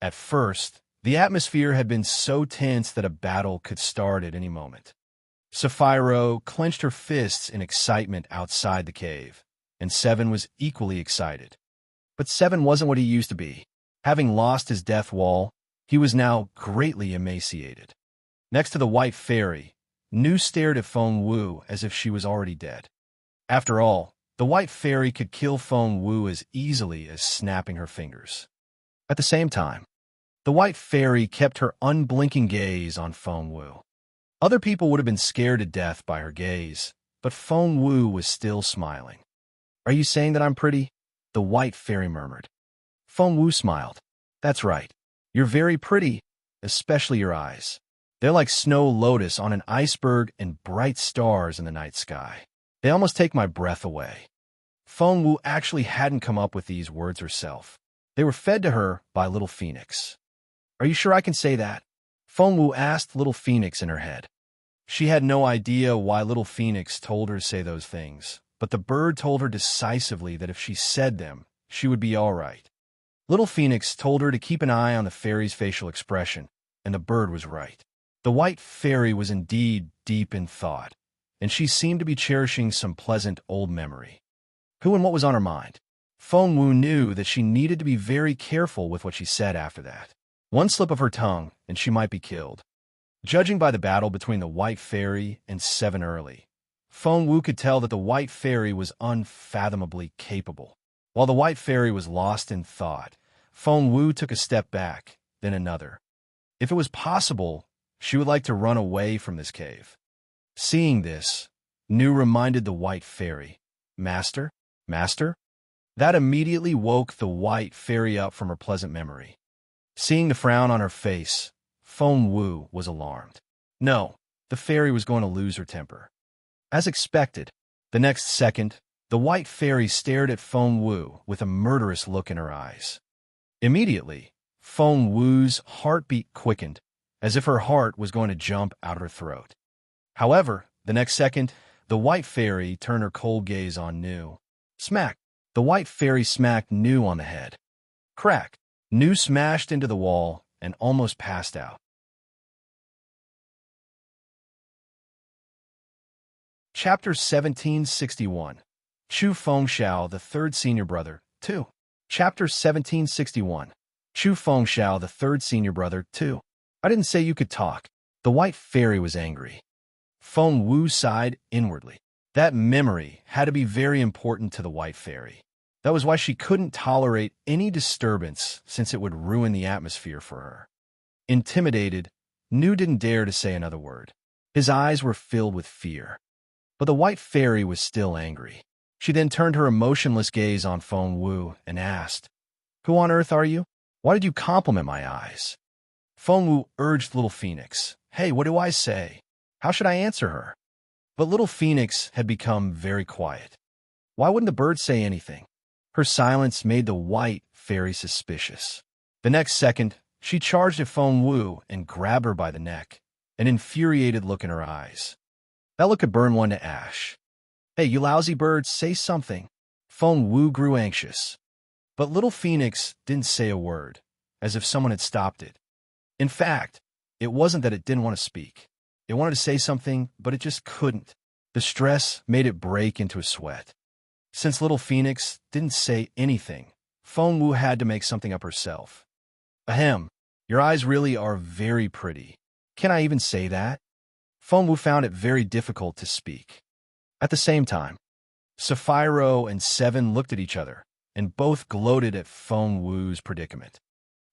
[SPEAKER 1] At first, the atmosphere had been so tense that a battle could start at any moment. Sapphiro clenched her fists in excitement outside the cave, and Seven was equally excited. But Seven wasn't what he used to be. Having lost his death wall, he was now greatly emaciated. Next to the white fairy, Nu stared at Feng Wu as if she was already dead. After all, the white fairy could kill Feng Wu as easily as snapping her fingers. At the same time, the white fairy kept her unblinking gaze on Feng Wu. Other people would have been scared to death by her gaze, but Feng Wu was still smiling. Are you saying that I'm pretty? The white fairy murmured. Feng Wu smiled. That's right. You're very pretty, especially your eyes. They're like snow lotus on an iceberg and bright stars in the night sky. They almost take my breath away. Feng Wu actually hadn't come up with these words herself. They were fed to her by Little Phoenix. Are you sure I can say that? Feng Wu asked Little Phoenix in her head. She had no idea why Little Phoenix told her to say those things, but the bird told her decisively that if she said them, she would be all right. Little Phoenix told her to keep an eye on the fairy's facial expression, and the bird was right. The white fairy was indeed deep in thought, and she seemed to be cherishing some pleasant old memory. Who and what was on her mind? Feng Wu knew that she needed to be very careful with what she said after that. One slip of her tongue, and she might be killed. Judging by the battle between the white fairy and Seven Early, Feng Wu could tell that the white fairy was unfathomably capable. While the white fairy was lost in thought, Feng Wu took a step back, then another. If it was possible, she would like to run away from this cave. Seeing this, Nu reminded the white fairy, Master? Master? That immediately woke the white fairy up from her pleasant memory. Seeing the frown on her face, Feng Wu was alarmed. No, the fairy was going to lose her temper. As expected, the next second, the white fairy stared at Feng Wu with a murderous look in her eyes. Immediately, Feng Wu's heartbeat quickened, as if her heart was going to jump out her throat. However, the next second, the white fairy turned her cold gaze on Nu. Smack! The white fairy smacked Nu on the head. Crack! Nu smashed into the wall and almost passed out. Chapter 1761. Chu Fengxiao, the third senior brother, 2. Chapter 1761. Chu Fengxiao, the third senior brother, 2. I didn't say you could talk. The white fairy was angry. Feng Wu sighed inwardly. That memory had to be very important to the white fairy. That was why she couldn't tolerate any disturbance, since it would ruin the atmosphere for her. Intimidated, Nu didn't dare to say another word. His eyes were filled with fear. But the white fairy was still angry. She then turned her emotionless gaze on Feng Wu and asked, Who on earth are you? Why did you compliment my eyes? Feng Wu urged Little Phoenix, Hey, what do I say? How should I answer her? But Little Phoenix had become very quiet. Why wouldn't the bird say anything? Her silence made the white fairy suspicious. The next second, she charged at Feng Wu and grabbed her by the neck, an infuriated look in her eyes. That look could burn one to ash. Hey, you lousy bird, say something. Feng Wu grew anxious. But Little Phoenix didn't say a word, as if someone had stopped it. In fact, It wasn't that it didn't want to speak. It wanted to say something, but it just couldn't. The stress made it break into a sweat. Since little Phoenix didn't say anything, Feng Wu had to make something up herself. Ahem, your eyes really are very pretty. Can I even say that? Feng Wu found it very difficult to speak. At the same time, Sapphiro and Seven looked at each other, and both gloated at Feng Wu's predicament.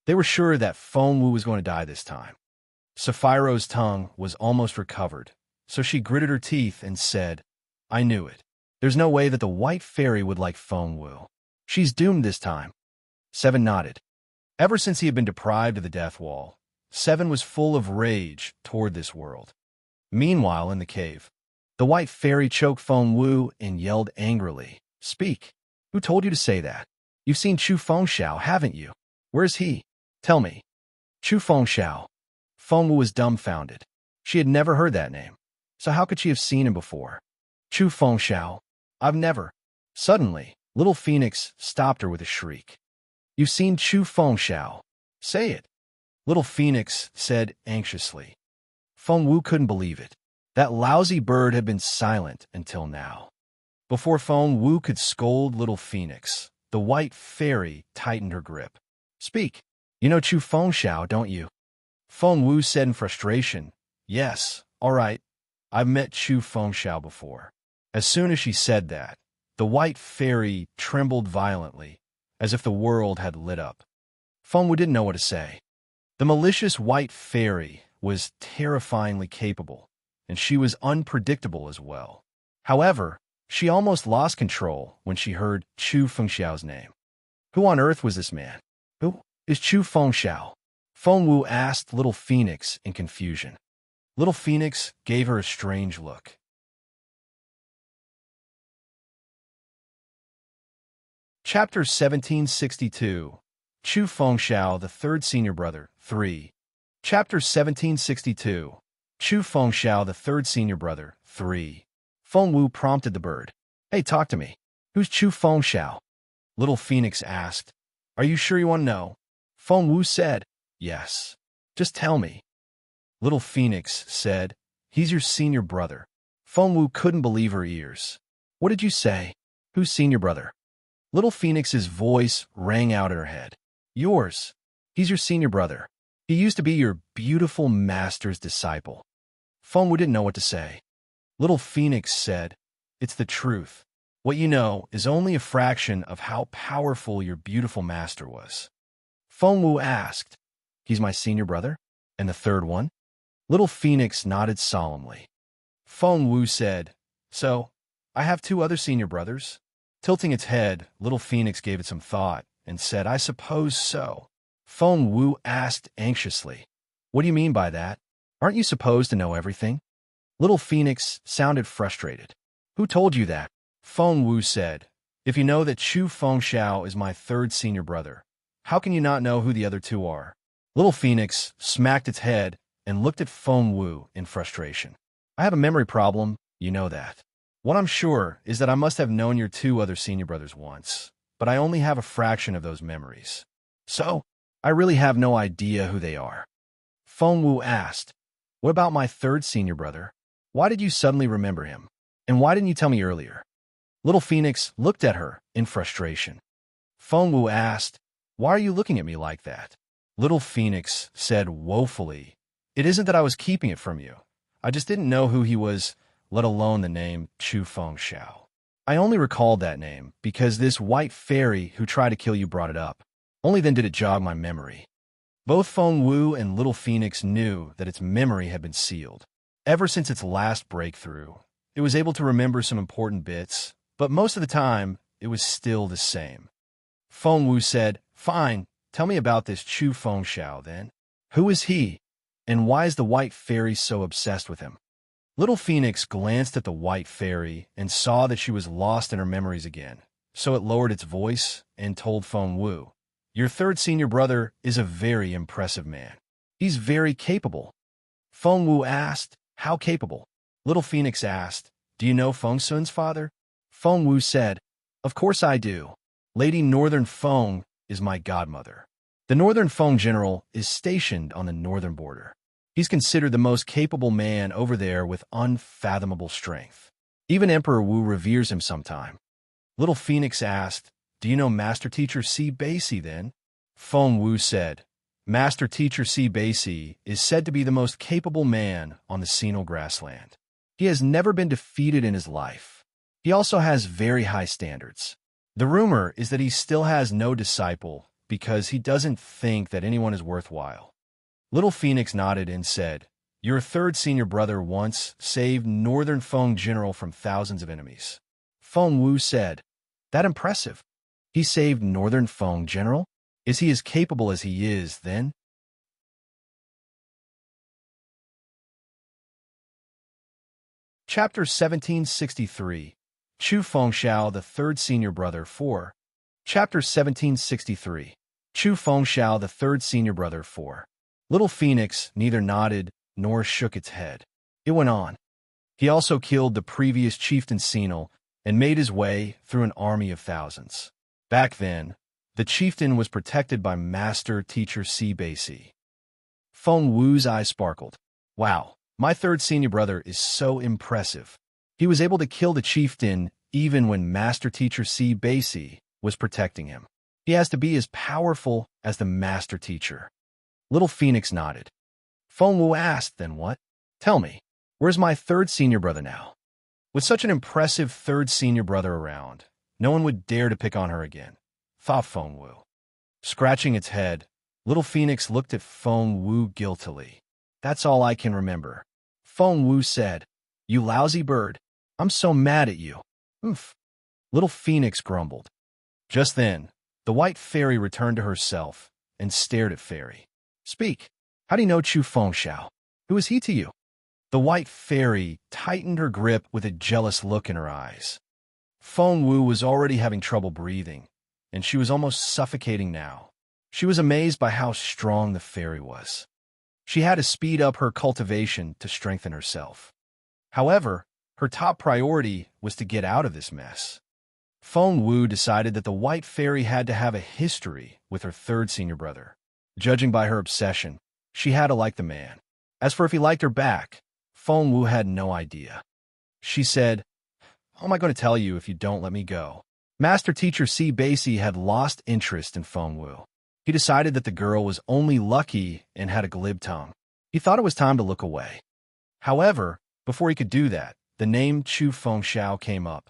[SPEAKER 1] They were sure that Feng Wu was going to die this time. Sapphiro's tongue was almost recovered, so she gritted her teeth and said, I knew it. There's no way that the white fairy would like Feng Wu. She's doomed this time. Seven nodded. Ever since he had been deprived of the death wall, Seven was full of rage toward this world. Meanwhile, in the cave, the white fairy choked Feng Wu and yelled angrily, Speak! Who told you to say that? You've seen Chu Fengxiao, haven't you? Where's he? Tell me. Chu Fengxiao. Feng Wu was dumbfounded. She had never heard that name. So how could she have seen him before? Chu Fengxiao. I've never. Suddenly, little Phoenix stopped her with a shriek. You've seen Chu Fengxiao. Say it. Little Phoenix said anxiously. Feng Wu couldn't believe it. That lousy bird had been silent until now. Before Feng Wu could scold little Phoenix, the white fairy tightened her grip. Speak. You know Chu Fengxiao, don't you? Feng Wu said in frustration, Yes, all right. I've met Chu Fengxiao before. As soon as she said that, the white fairy trembled violently, as if the world had lit up. Feng Wu didn't know what to say. The malicious white fairy was terrifyingly capable, and she was unpredictable as well. However, she almost lost control when she heard Chu Fengxiao's name. Who on earth was this man? Who is Chu Fengxiao? Feng Wu asked little Phoenix in confusion. Little Phoenix gave her a strange look. Chapter 1762. Chu Fengxiao, the Third Senior Brother, 3. Chapter 1762. Chu Fengxiao, the Third Senior Brother, 3. Feng Wu prompted the bird. Hey, talk to me. Who's Chu Fengxiao? Little Phoenix asked. Are you sure you want to know? Feng Wu said, Yes. Just tell me. Little Phoenix said, He's your senior brother. Feng Wu couldn't believe her ears. What did you say? Who's senior brother? Little Phoenix's voice rang out in her head. Yours. He's your senior brother. He used to be your beautiful master's disciple. Feng Wu didn't know what to say. Little Phoenix said, It's the truth. What you know is only a fraction of how powerful your beautiful master was. Feng Wu asked, He's my senior brother? And the third one? Little Phoenix nodded solemnly. Feng Wu said, So, I have two other senior brothers? Tilting its head, little Phoenix gave it some thought and said, I suppose so. Feng Wu asked anxiously, What do you mean by that? Aren't you supposed to know everything? Little Phoenix sounded frustrated. Who told you that? Feng Wu said, If you know that Chu Fengxiao is my third senior brother, how can you not know who the other two are? Little Phoenix smacked its head and looked at Feng Wu in frustration. I have a memory problem, you know that. What I'm sure is that I must have known your two other senior brothers once, but I only have a fraction of those memories. So, I really have no idea who they are. Feng Wu asked, What about my third senior brother? Why did you suddenly remember him? And why didn't you tell me earlier? Little Phoenix looked at her in frustration. Feng Wu asked, Why are you looking at me like that? Little Phoenix said woefully, It isn't that I was keeping it from you. I just didn't know who he was, let alone the name Chu Fengxiao. I only recalled that name because this white fairy who tried to kill you brought it up. Only then did it jog my memory. Both Feng Wu and Little Phoenix knew that its memory had been sealed. Ever since its last breakthrough, it was able to remember some important bits, but most of the time, it was still the same. Feng Wu said, Fine, tell me about this Chu Fengxiao then. Who is he? And why is the white fairy so obsessed with him? Little Phoenix glanced at the white fairy and saw that she was lost in her memories again, so it lowered its voice and told Feng Wu, Your third senior brother is a very impressive man. He's very capable. Feng Wu asked, How capable? Little Phoenix asked, Do you know Feng Sun's father? Feng Wu said, Of course I do. Lady Northern Feng is my godmother. The Northern Feng general is stationed on the northern border. He's considered the most capable man over there with unfathomable strength. Even Emperor Wu reveres him sometime. Little Phoenix asked, "Do you know Master Teacher Si Baisi then?" Feng Wu said, "Master Teacher Si Baisi is said to be the most capable man on the Sinal grassland. He has never been defeated in his life. He also has very high standards. The rumor is that he still has no disciple because he doesn't think that anyone is worthwhile." Little Phoenix nodded and said, "Your third senior brother once saved Northern Feng General from thousands of enemies." Feng Wu said, "That impressive. He saved Northern Feng General? Is he as capable as he is, then?" Chapter 1763. Chu Fengxiao, the third senior brother, 4. Chapter 1763. Chu Fengxiao, the third senior brother, 4. Little Phoenix neither nodded nor shook its head. It went on. He also killed the previous chieftain Sinal and made his way through an army of thousands. Back then, the chieftain was protected by Master Teacher Si Baisi. Feng Wu's eyes sparkled. "Wow, my third senior brother is so impressive. He was able to kill the chieftain even when Master Teacher Si Baisi was protecting him. He has to be as powerful as the Master Teacher." Little Phoenix nodded. Feng Wu asked, "Then what? Tell me, where's my third senior brother now?" With such an impressive third senior brother around, no one would dare to pick on her again, thought Feng Wu. Scratching its head, Little Phoenix looked at Feng Wu guiltily. "That's all I can remember." Feng Wu said, "You lousy bird. I'm so mad at you." "Oof." Little Phoenix grumbled. Just then, the white fairy returned to herself and stared at Fairy. "Speak. How do you know Chu Fengxiao? Who is he to you?" The white fairy tightened her grip with a jealous look in her eyes. Feng Wu was already having trouble breathing, and she was almost suffocating now. She was amazed by how strong the fairy was. She had to speed up her cultivation to strengthen herself. However, her top priority was to get out of this mess. Feng Wu decided that the white fairy had to have a history with her third senior brother. Judging by her obsession, she had to like the man. As for if he liked her back, Feng Wu had no idea. She said, "How am I going to tell you if you don't let me go?" Master Teacher Si Baisi had lost interest in Feng Wu. He decided that the girl was only lucky and had a glib tongue. He thought it was time to look away. However, before he could do that, the name Chu Fengxiao came up.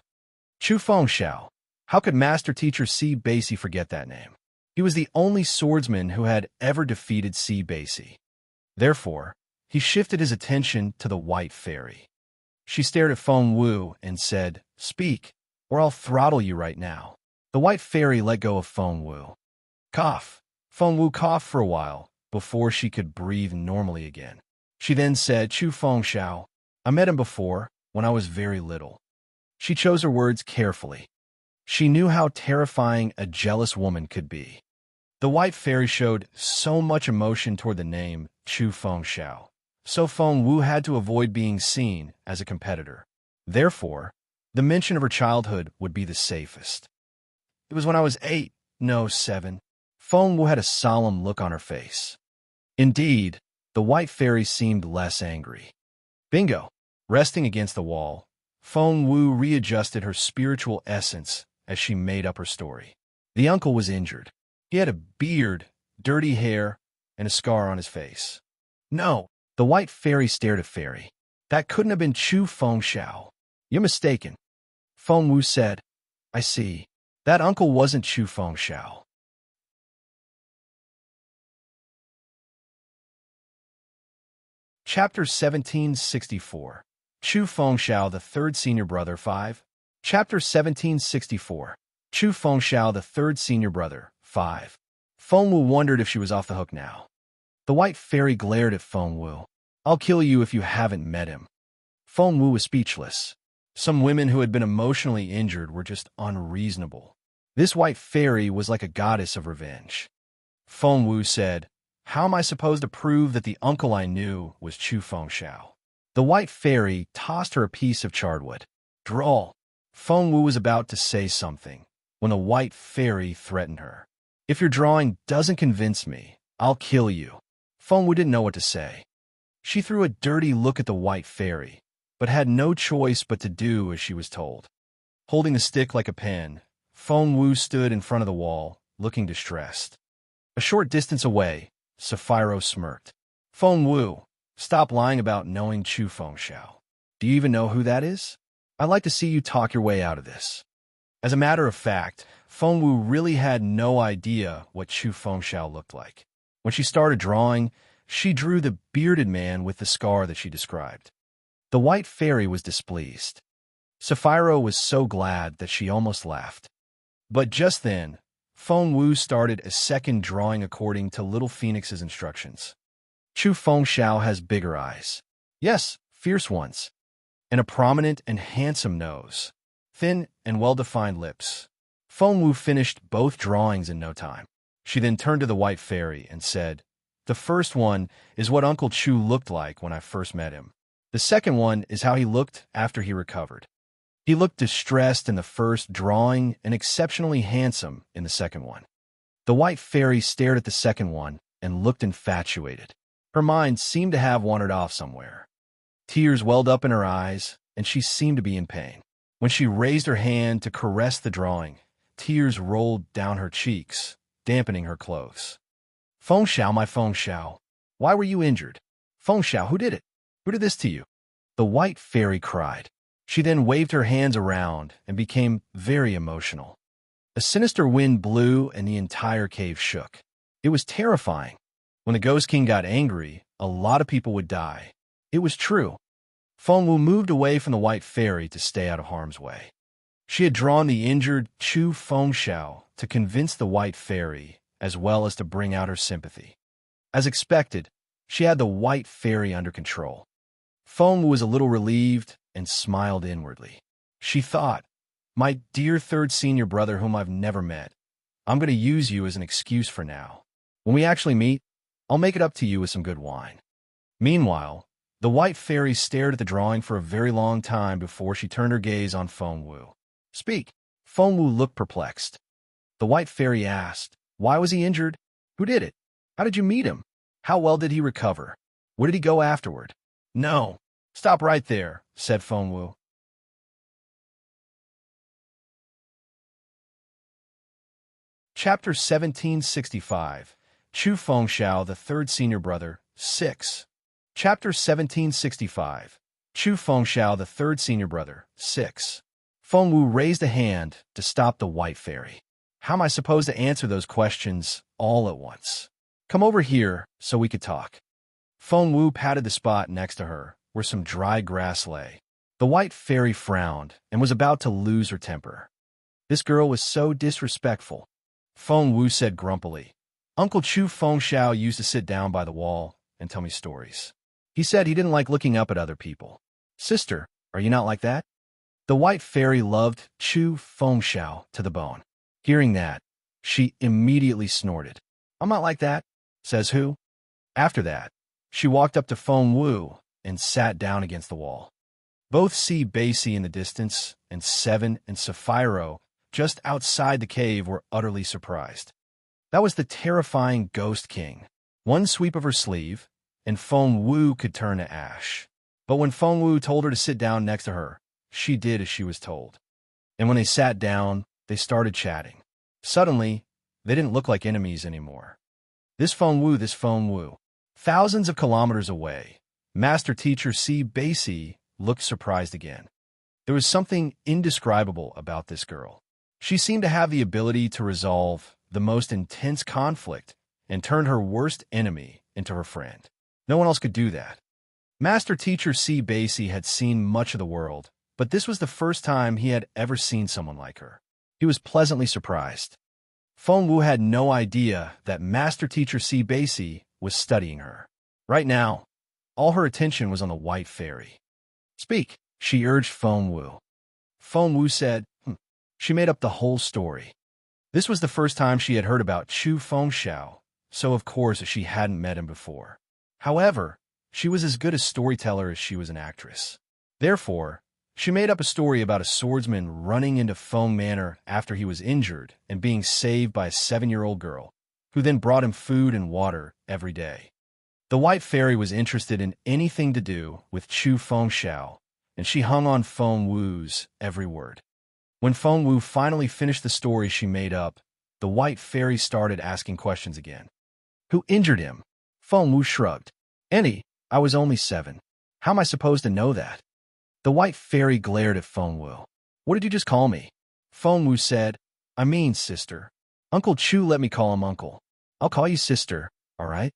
[SPEAKER 1] Chu Fengxiao. How could Master Teacher Si Baisi forget that name? He was the only swordsman who had ever defeated Si Baisi. Therefore, he shifted his attention to the white fairy. She stared at Feng Wu and said, "Speak, or I'll throttle you right now." The white fairy let go of Feng Wu. Cough. Feng Wu coughed for a while before she could breathe normally again. She then said, "Chu Fengxiao. I met him before, when I was very little." She chose her words carefully. She knew how terrifying a jealous woman could be. The white fairy showed so much emotion toward the name Chu Fengxiao, so Feng Wu had to avoid being seen as a competitor. Therefore, the mention of her childhood would be the safest. "It was when I was 8, no 7. Feng Wu had a solemn look on her face. Indeed, the white fairy seemed less angry. Bingo! Resting against the wall, Feng Wu readjusted her spiritual essence as she made up her story. The uncle was injured. He had a beard, dirty hair, and a scar on his face. "No," the white fairy stared at Fairy. "That couldn't have been Chu Fengxiao. You're mistaken." Feng Wu said, "I see. That uncle wasn't Chu Fengxiao." Chapter 1764. Chu Fengxiao, the third senior brother, 5. Chapter 1764. Chu Fengxiao, the third senior brother, 5. Feng Wu wondered if she was off the hook now. The white fairy glared at Feng Wu. "I'll kill you if you haven't met him." Feng Wu was speechless. Some women who had been emotionally injured were just unreasonable. This white fairy was like a goddess of revenge. Feng Wu said, "How am I supposed to prove that the uncle I knew was Chu Fengxiao?" The white fairy tossed her a piece of charred Drawl. Feng Wu was about to say something when the white fairy threatened her. "If your drawing doesn't convince me, I'll kill you." Feng Wu didn't know what to say. She threw a dirty look at the white fairy, but had no choice but to do as she was told. Holding the stick like a pen, Feng Wu stood in front of the wall, looking distressed. A short distance away, Sapphiro smirked. Feng Wu, stop lying about knowing Chu Fengxiao. Do you even know who that is? I'd like to see you talk your way out of this. As a matter of fact, Feng Wu really had no idea what Chu Fengxiao looked like. When she started drawing, she drew the bearded man with the scar that she described. The white fairy was displeased. Sapphiro was so glad that she almost laughed. But just then, Feng Wu started a second drawing according to Little Phoenix's instructions. Chu Fengxiao has bigger eyes. Yes, fierce ones. And a prominent and handsome nose. Thin and well-defined lips. Feng Wu finished both drawings in no time. She then turned to the white fairy and said, "The first one is what Uncle Chu looked like when I first met him. The second one is how he looked after he recovered. He looked distressed in the first drawing and exceptionally handsome in the second one." The white fairy stared at the second one and looked infatuated. Her mind seemed to have wandered off somewhere. Tears welled up in her eyes, and she seemed to be in pain. When she raised her hand to caress the drawing, tears rolled down her cheeks, dampening her clothes. "Fengxiao, my Fengxiao, why were you injured? Fengxiao, who did it? Who did this to you?" The white fairy cried. She then waved her hands around and became very emotional. A sinister wind blew and the entire cave shook. It was terrifying. When the Ghost King got angry, a lot of people would die. It was true. Feng Wu moved away from the white fairy to stay out of harm's way. She had drawn the injured Chu Fengxiao to convince the white fairy, as well as to bring out her sympathy. As expected, she had the white fairy under control. Feng Wu was a little relieved and smiled inwardly. She thought, "My dear third senior brother whom I've never met, I'm going to use you as an excuse for now. When we actually meet, I'll make it up to you with some good wine." Meanwhile, the white fairy stared at the drawing for a very long time before she turned her gaze on Feng Wu. "Speak." Feng Wu looked perplexed. The white fairy asked, "Why was he injured? Who did it? How did you meet him? How well did he recover? Where did he go afterward?" "No, stop right there," said Feng Wu. Chapter 1765. Chu Fengxiao, the third senior brother, 6. Chapter 1765. Chu Fengxiao, the third senior brother, 6. Feng Wu raised a hand to stop the white fairy. "How am I supposed to answer those questions all at once? Come over here so we could talk." Feng Wu patted the spot next to her, where some dry grass lay. The white fairy frowned and was about to lose her temper. This girl was so disrespectful. Feng Wu said grumpily, "Uncle Chu Fengxiao used to sit down by the wall and tell me stories. He said he didn't like looking up at other people. Sister, are you not like that?" The white fairy loved Chu Fengxiao to the bone. Hearing that, she immediately snorted. "I'm not like that. Says who?" After that, she walked up to Feng Wu and sat down against the wall. Both see Basie in the distance and Seven and Sapphiro just outside the cave were utterly surprised. That was the terrifying Ghost King. One sweep of her sleeve, and Feng Wu could turn to ash. But when Feng Wu told her to sit down next to her, she did as she was told. And when they sat down, they started chatting. Suddenly, they didn't look like enemies anymore. This Feng Wu. Thousands of kilometers away, Master Teacher C. Basie looked surprised again. There was something indescribable about this girl. She seemed to have the ability to resolve the most intense conflict and turn her worst enemy into her friend. No one else could do that. Master Teacher C. Basie had seen much of the world, but this was the first time he had ever seen someone like her. He was pleasantly surprised. Feng Wu had no idea that Master Teacher C. Basie was studying her. Right now, all her attention was on the white fairy. "Speak," she urged Feng Wu. Feng Wu said, She made up the whole story. This was the first time she had heard about Chu Fengxiao, so of course she hadn't met him before. However, she was as good a storyteller as she was an actress. Therefore, she made up a story about a swordsman running into Feng Manor after he was injured and being saved by a 7-year-old girl, who then brought him food and water every day. The white fairy was interested in anything to do with Chu Fengxiao, and she hung on Feng Wu's every word. When Feng Wu finally finished the story she made up, the white fairy started asking questions again. Who injured him? Feng Wu shrugged. I was only 7. How am I supposed to know that? The white fairy glared at Feng Wu. What did you just call me? Feng Wu said, I mean, sister. Uncle Chu let me call him uncle. I'll call you sister, all right?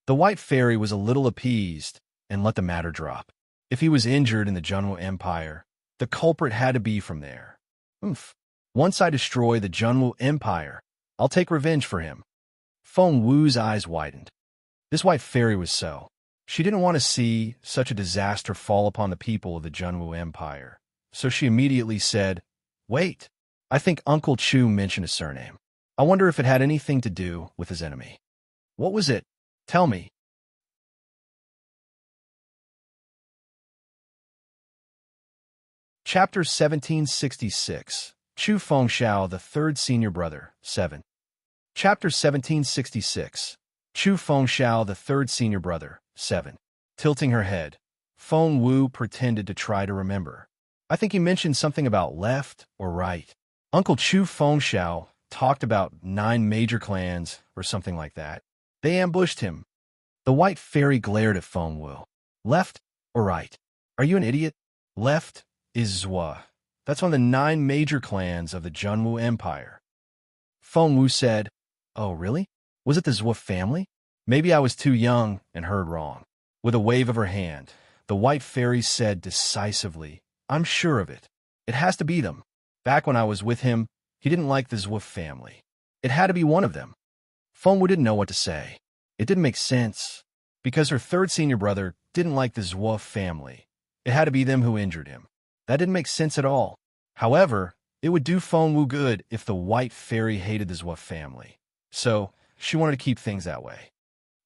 [SPEAKER 1] The white fairy was a little appeased and let the matter drop. If he was injured in the Junwu Empire, the culprit had to be from there. Once I destroy the Junwu Empire, I'll take revenge for him. Feng Wu's eyes widened. This white fairy was so. She didn't want to see such a disaster fall upon the people of the Junwu Empire. So she immediately said, Wait, I think Uncle Chu mentioned a surname. I wonder if it had anything to do with his enemy. What was it? Tell me. Chapter 1766. Chu Fengxiao, the third senior brother, 7. Chapter 1766. Chu Fengxiao, the third senior brother, 7. Tilting her head, Feng Wu pretended to try to remember. I think he mentioned something about left or right. Uncle Chu Fengxiao talked about 9 major clans or something like that. They ambushed him. The white fairy glared at Feng Wu. Left or right? Are you an idiot? Left is Zhua. That's one of the 9 major clans of the Junwu Empire. Feng Wu said, Oh, really? Was it the Zhua family? Maybe I was too young and heard wrong. With a wave of her hand, the white fairy said decisively, I'm sure of it. It has to be them. Back when I was with him, he didn't like the Zhua family. It had to be one of them. Feng Wu didn't know what to say. It didn't make sense. Because her third senior brother didn't like the Zhua family. It had to be them who injured him. That didn't make sense at all. However, it would do Feng Wu good if the white fairy hated the Zhua family. So, she wanted to keep things that way.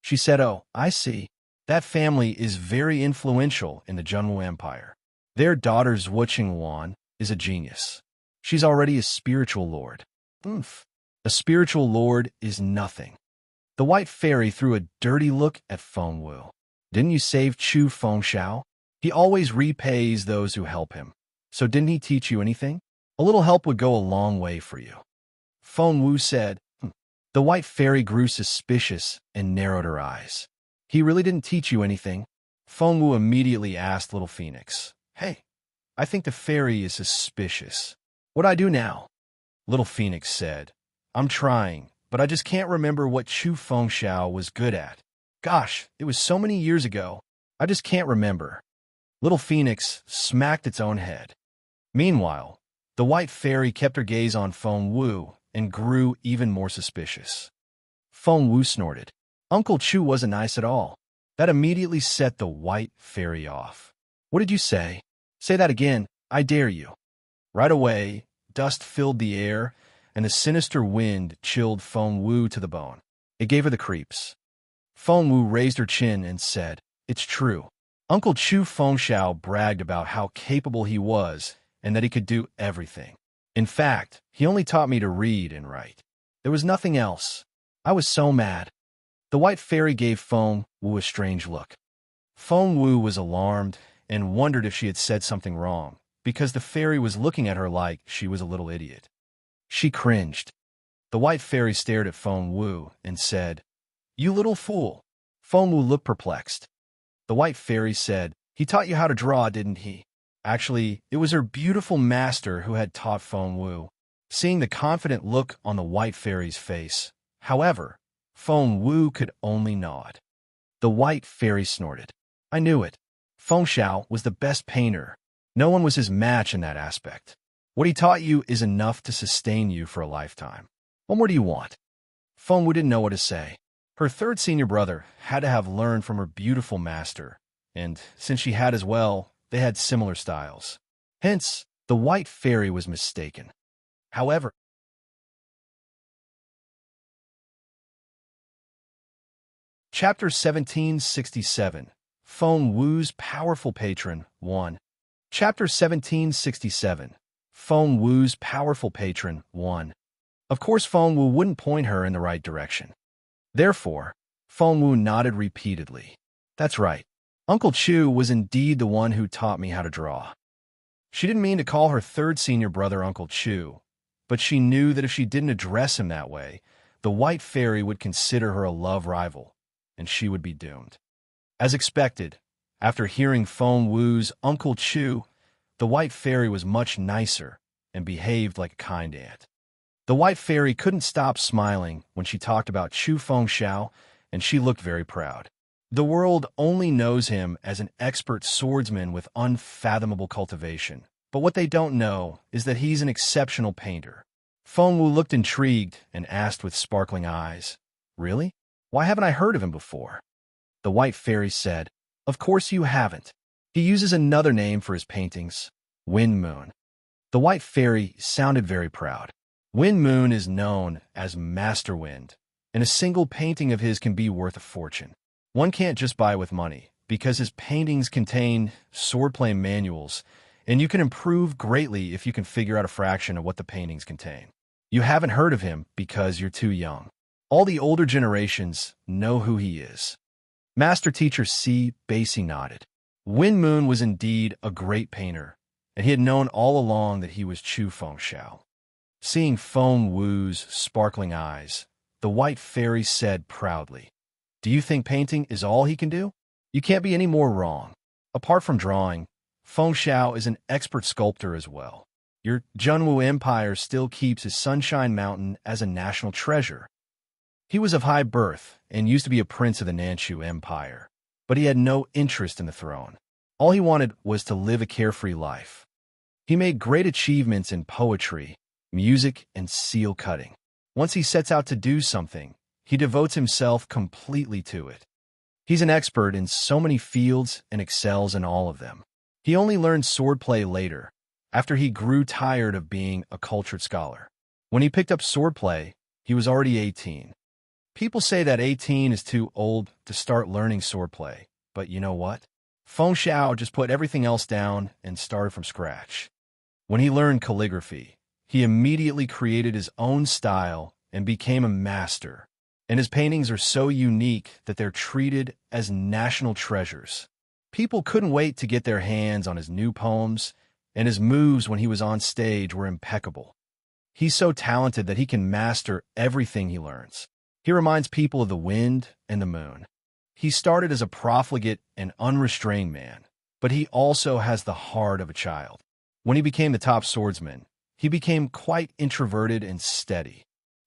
[SPEAKER 1] She said, Oh, I see. That family is very influential in the Junwu Empire. Their daughter Zhua Qingwan is a genius. She's already a spiritual lord. A spiritual lord is nothing. The white fairy threw a dirty look at Feng Wu. Didn't you save Chu Fengxiao? He always repays those who help him. So didn't he teach you anything? A little help would go a long way for you. Feng Wu said. The white fairy grew suspicious and narrowed her eyes. He really didn't teach you anything? Feng Wu immediately asked Little Phoenix. Hey, I think the fairy is suspicious. What'd I do now? Little Phoenix said. I'm trying, but I just can't remember what Chu Fengxiao was good at. Gosh, it was so many years ago. I just can't remember. Little Phoenix smacked its own head. Meanwhile, the white fairy kept her gaze on Feng Wu and grew even more suspicious. Feng Wu snorted. Uncle Chu wasn't nice at all. That immediately set the white fairy off. What did you say? Say that again, I dare you. Right away, dust filled the air, and the sinister wind chilled Feng Wu to the bone. It gave her the creeps. Feng Wu raised her chin and said, It's true. Uncle Chu Fengxiao bragged about how capable he was and that he could do everything. In fact, he only taught me to read and write. There was nothing else. I was so mad. The white fairy gave Feng Wu a strange look. Feng Wu was alarmed and wondered if she had said something wrong, because the fairy was looking at her like she was a little idiot. She cringed. The white fairy stared at Feng Wu and said, You little fool. Feng Wu looked perplexed. The white fairy said, He taught you how to draw, didn't he? Actually, it was her beautiful master who had taught Feng Wu. Seeing the confident look on the white fairy's face, however, Feng Wu could only nod. The white fairy snorted. I knew it. Fengxiao was the best painter. No one was his match in that aspect. What he taught you is enough to sustain you for a lifetime. What more do you want? Feng Wu didn't know what to say. Her third senior brother had to have learned from her beautiful master, and since she had as well, they had similar styles. Hence, the white fairy was mistaken. However, Chapter 1767. Feng Wu's Powerful Patron 1. Chapter 1767. Feng Wu's Powerful Patron 1. Of course, Feng Wu wouldn't point her in the right direction. Therefore, Feng Wu nodded repeatedly. That's right. Uncle Chu was indeed the one who taught me how to draw. She didn't mean to call her third senior brother Uncle Chu, but she knew that if she didn't address him that way, the White Fairy would consider her a love rival, and she would be doomed. As expected, after hearing Feng Wu's Uncle Chu, the White Fairy was much nicer and behaved like a kind aunt. The White Fairy couldn't stop smiling when she talked about Chu Fengxiao, and she looked very proud. The world only knows him as an expert swordsman with unfathomable cultivation, but what they don't know is that he's an exceptional painter. Feng Wu looked intrigued and asked with sparkling eyes, Really? Why haven't I heard of him before? The White Fairy said, Of course you haven't. He uses another name for his paintings, Wind Moon. The White Fairy sounded very proud. Wind Moon is known as Master Wind, and a single painting of his can be worth a fortune. One can't just buy with money, because his paintings contain swordplay manuals, and you can improve greatly if you can figure out a fraction of what the paintings contain. You haven't heard of him because you're too young. All the older generations know who he is. Master Teacher C. Basie nodded. Wind Moon was indeed a great painter, and he had known all along that he was Chu Fengxiao. Seeing Feng Wu's sparkling eyes, the White Fairy said proudly, Do you think painting is all he can do? You can't be any more wrong. Apart from drawing, Fengxiao is an expert sculptor as well. Your Junwu Empire still keeps his Sunshine Mountain as a national treasure. He was of high birth and used to be a prince of the Nanchu Empire, but he had no interest in the throne. All he wanted was to live a carefree life. He made great achievements in poetry, music, and seal cutting. Once he sets out to do something, he devotes himself completely to it. He's an expert in so many fields and excels in all of them. He only learned swordplay later, after he grew tired of being a cultured scholar. When he picked up swordplay, he was already 18. People say that 18 is too old to start learning swordplay, but you know what? Fengxiao just put everything else down and started from scratch. When he learned calligraphy, he immediately created his own style and became a master, and his paintings are so unique that they're treated as national treasures. People couldn't wait to get their hands on his new poems, and his moves when he was on stage were impeccable. He's so talented that he can master everything he learns. He reminds people of the wind and the moon. He started as a profligate and unrestrained man, but he also has the heart of a child. When he became the top swordsman, he became quite introverted and steady.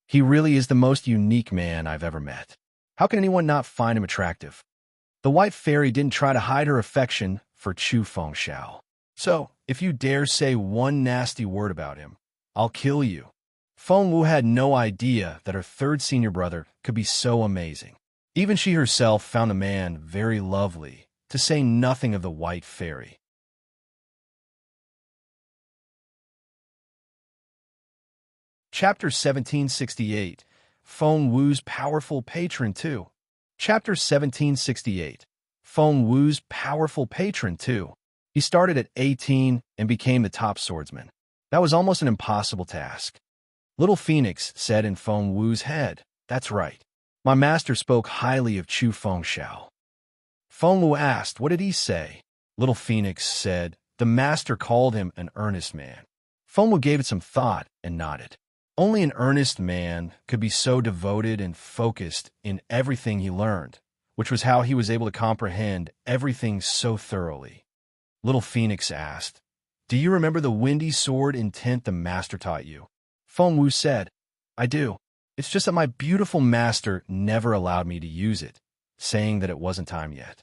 [SPEAKER 1] He really is the most unique man I've ever met. How can anyone not find him attractive? The White Fairy didn't try to hide her affection for Chu Fengxiao. So, if you dare say one nasty word about him, I'll kill you. Feng Wu had no idea that her third senior brother could be so amazing. Even she herself found the man very lovely, to say nothing of the White Fairy. Chapter 1768. Feng Wu's Powerful Patron 2. Chapter 1768. Feng Wu's Powerful Patron 2. He started at 18 and became the top swordsman. That was almost an impossible task. Little Phoenix said in Feng Wu's head, That's right. My master spoke highly of Chu Fengxiao. Feng Wu asked, What did he say? Little Phoenix said, The master called him an earnest man. Feng Wu gave it some thought and nodded. Only an earnest man could be so devoted and focused in everything he learned, which was how he was able to comprehend everything so thoroughly. Little Phoenix asked, Do you remember the windy sword intent the master taught you? Feng Wu said, I do. It's just that my beautiful master never allowed me to use it, saying that it wasn't time yet.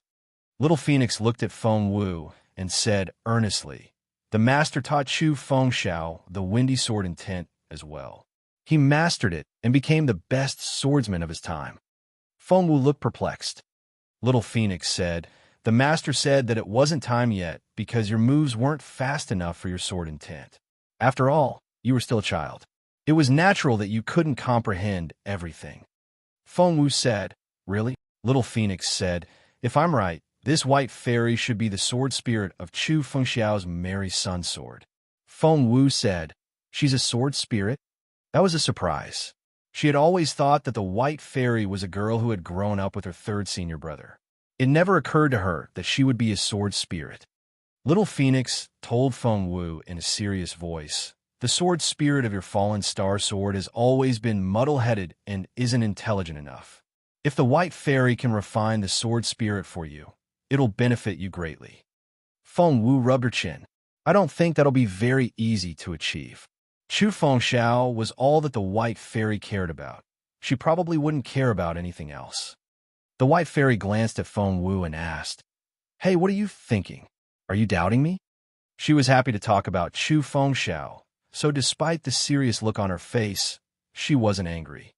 [SPEAKER 1] Little Phoenix looked at Feng Wu and said earnestly, The master taught Chu Fengxiao the windy sword intent as well. He mastered it and became the best swordsman of his time. Feng Wu looked perplexed. Little Phoenix said, The master said that it wasn't time yet because your moves weren't fast enough for your sword intent. After all, you were still a child. It was natural that you couldn't comprehend everything. Feng Wu said, Really? Little Phoenix said, If I'm right, this White Fairy should be the sword spirit of Chu Fengxiao's merry sun sword. Feng Wu said, She's a sword spirit? That was a surprise. She had always thought that the White Fairy was a girl who had grown up with her third senior brother. It never occurred to her that she would be a sword spirit. Little Phoenix told Feng Wu in a serious voice, "The sword spirit of your fallen star sword has always been muddle-headed and isn't intelligent enough. If the White Fairy can refine the sword spirit for you, it'll benefit you greatly." Feng Wu rubbed her chin. "I don't think that'll be very easy to achieve." Chu Fengxiao was all that the White Fairy cared about. She probably wouldn't care about anything else. The White Fairy glanced at Feng Wu and asked, "Hey, what are you thinking? Are you doubting me?" She was happy to talk about Chu Fengxiao, so despite the serious look on her face, she wasn't angry.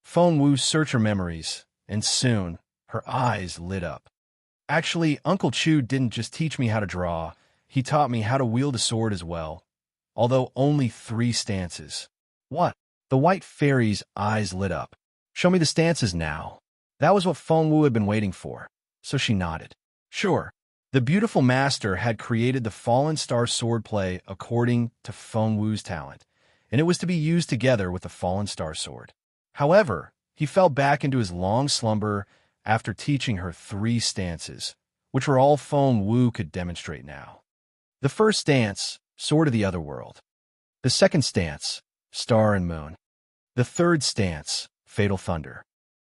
[SPEAKER 1] Feng Wu searched her memories, and soon her eyes lit up. "Actually, Uncle Chu didn't just teach me how to draw, he taught me how to wield a sword as well, although only 3 stances." "What?" The White Fairy's eyes lit up. "Show me the stances now." That was what Feng Wu had been waiting for, so she nodded. Sure. The beautiful master had created the Fallen Star swordplay according to Feng Wu's talent, and it was to be used together with the Fallen Star sword. However, he fell back into his long slumber after teaching her 3 stances, which were all Feng Wu could demonstrate now. The first stance, Sword of the Otherworld. The second stance, Star and Moon. The third stance, Fatal Thunder.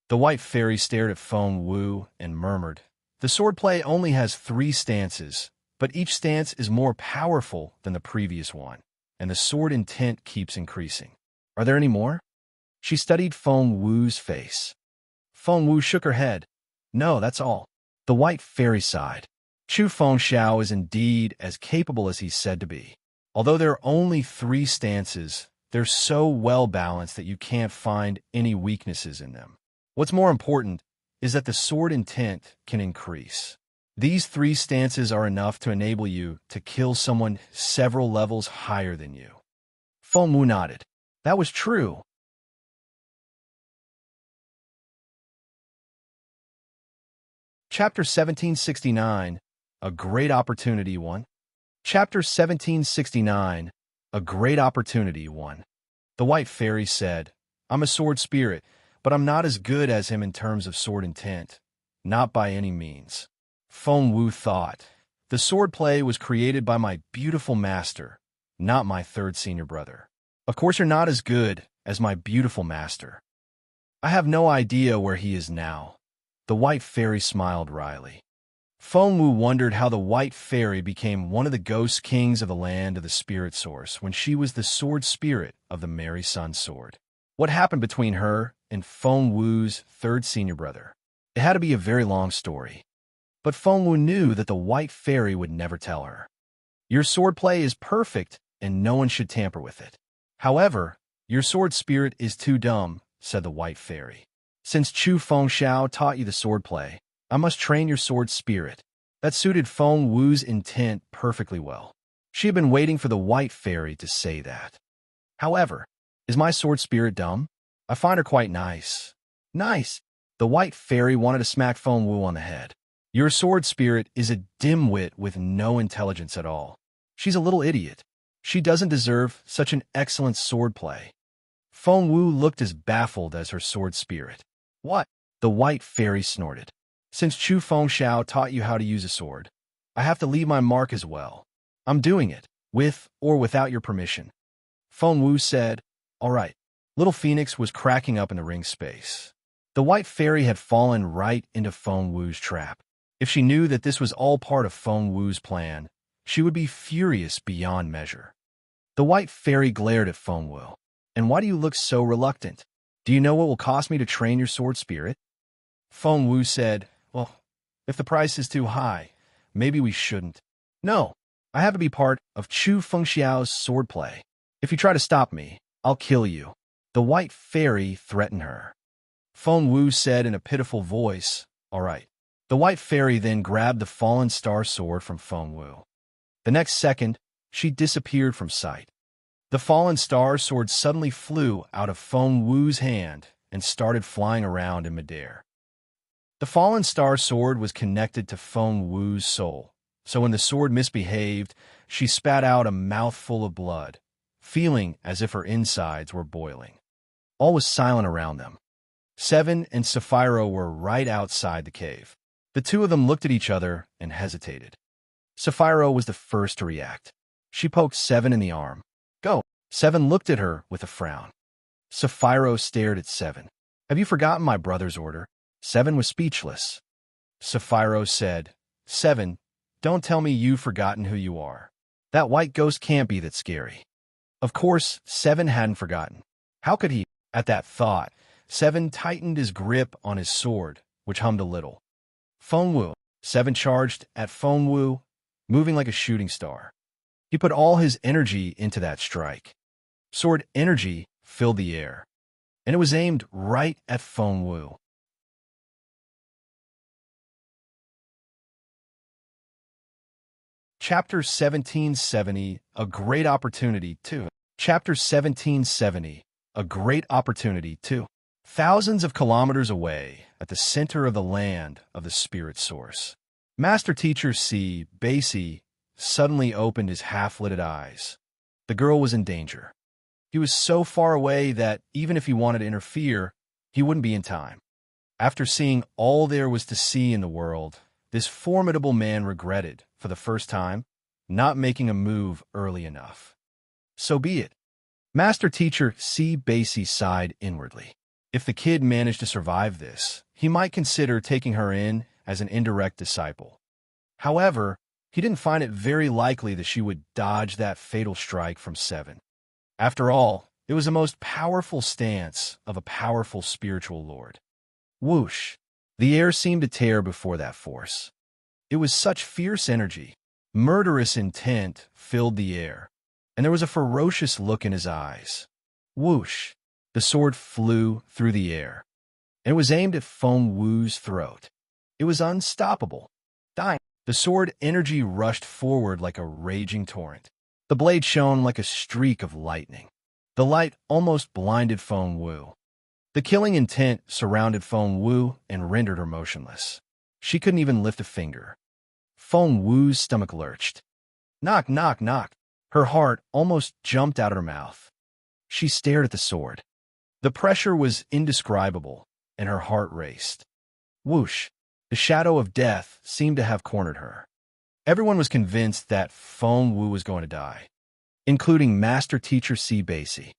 [SPEAKER 1] The White Fairy stared at Feng Wu and murmured, "The swordplay only has 3 stances, but each stance is more powerful than the previous one, and the sword intent keeps increasing. Are there any more?" She studied Feng Wu's face. Feng Wu shook her head. "No, that's all." The White Fairy sighed. Chu Fengxiao is indeed as capable as he's said to be. Although there are only 3 stances, they're so well-balanced that you can't find any weaknesses in them. What's more important is that the sword intent can increase. These 3 stances are enough to enable you to kill someone several levels higher than you. Feng Wu nodded. That was true. Chapter 1769, A Great Opportunity 1. Chapter 1769, A Great Opportunity 1. The White Fairy said, "I'm a sword spirit, but I'm not as good as him in terms of sword intent. Not by any means." Feng Wu thought, "The swordplay was created by my beautiful master, not my third senior brother. Of course you're not as good as my beautiful master. I have no idea where he is now." The White Fairy smiled wryly. Feng Wu wondered how the White Fairy became one of the ghost kings of the land of the spirit source when she was the sword spirit of the Merry Sun Sword. What happened between her and Feng Wu's third senior brother? It had to be a very long story. But Feng Wu knew that the White Fairy would never tell her. "Your swordplay is perfect, and no one should tamper with it. However, your sword spirit is too dumb," said the White Fairy. "Since Chu Fengxiao taught you the swordplay, I must train your sword spirit." That suited Feng Wu's intent perfectly well. She had been waiting for the White Fairy to say that. "However, is my sword spirit dumb? I find her quite nice." "Nice." The White Fairy wanted to smack Feng Wu on the head. "Your sword spirit is a dimwit with no intelligence at all. She's a little idiot. She doesn't deserve such an excellent swordplay." Feng Wu looked as baffled as her sword spirit. "What?" The White Fairy snorted. "Since Chu Fengxiao taught you how to use a sword, I have to leave my mark as well. I'm doing it, with or without your permission." Feng Wu said, "All right." Little Phoenix was cracking up in the ring space. The White Fairy had fallen right into Feng Wu's trap. If she knew that this was all part of Feng Wu's plan, she would be furious beyond measure. The White Fairy glared at Feng Wu. "And why do you look so reluctant? Do you know what will cost me to train your sword spirit?" Feng Wu said, "Well, if the price is too high, maybe we shouldn't." "No, I have to be part of Chu Fengxiao's swordplay. If you try to stop me, I'll kill you." The White Fairy threatened her. Feng Wu said in a pitiful voice, "All right." The White Fairy then grabbed the Fallen Star sword from Feng Wu. The next second, she disappeared from sight. The Fallen Star sword suddenly flew out of Feng Wu's hand and started flying around in midair. The Fallen Star sword was connected to Feng Wu's soul, so when the sword misbehaved, she spat out a mouthful of blood, feeling as if her insides were boiling. All was silent around them. Seven and Sapphiro were right outside the cave. The two of them looked at each other and hesitated. Sapphiro was the first to react. She poked Seven in the arm. Go. Seven looked at her with a frown. Sapphiro stared at Seven. Have you forgotten my brother's order? Seven was speechless. Sapphiro said, Seven, don't tell me you've forgotten who you are. That white ghost can't be that scary. Of course, Seven hadn't forgotten. How could he? At that thought, Seven tightened his grip on his sword, which hummed a little. Fengwu. Seven charged at Fengwu, moving like a shooting star. He put all his energy into that strike. Sword energy filled the air, and it was aimed right at Fengwu. Chapter 1770, A Great Opportunity 2. Chapter 1770, A Great Opportunity 2. Thousands of kilometers away, at the center of the land of the spirit source, Master Teacher C. Basie suddenly opened his half-lidded eyes. The girl was in danger. He was so far away that even if he wanted to interfere, he wouldn't be in time. After seeing all there was to see in the world, this formidable man regretted, for the first time, not making a move early enough. So be it. Master Teacher C. Basie sighed inwardly. If the kid managed to survive this, he might consider taking her in as an indirect disciple. However, he didn't find it very likely that she would dodge that fatal strike from Seven. After all, it was the most powerful stance of a powerful spiritual lord. Whoosh! The air seemed to tear before that force. It was such fierce energy. Murderous intent filled the air, and there was a ferocious look in his eyes. Whoosh! The sword flew through the air, and it was aimed at Fengwu's throat. It was unstoppable. Dying. The sword energy rushed forward like a raging torrent. The blade shone like a streak of lightning. The light almost blinded Fengwu. The killing intent surrounded Fengwu and rendered her motionless. She couldn't even lift a finger. Fengwu's stomach lurched. Knock, knock, knock. Her heart almost jumped out of her mouth. She stared at the sword. The pressure was indescribable, and her heart raced. Whoosh! The shadow of death seemed to have cornered her. Everyone was convinced that Fengwu was going to die, including Master Teacher C. Basie.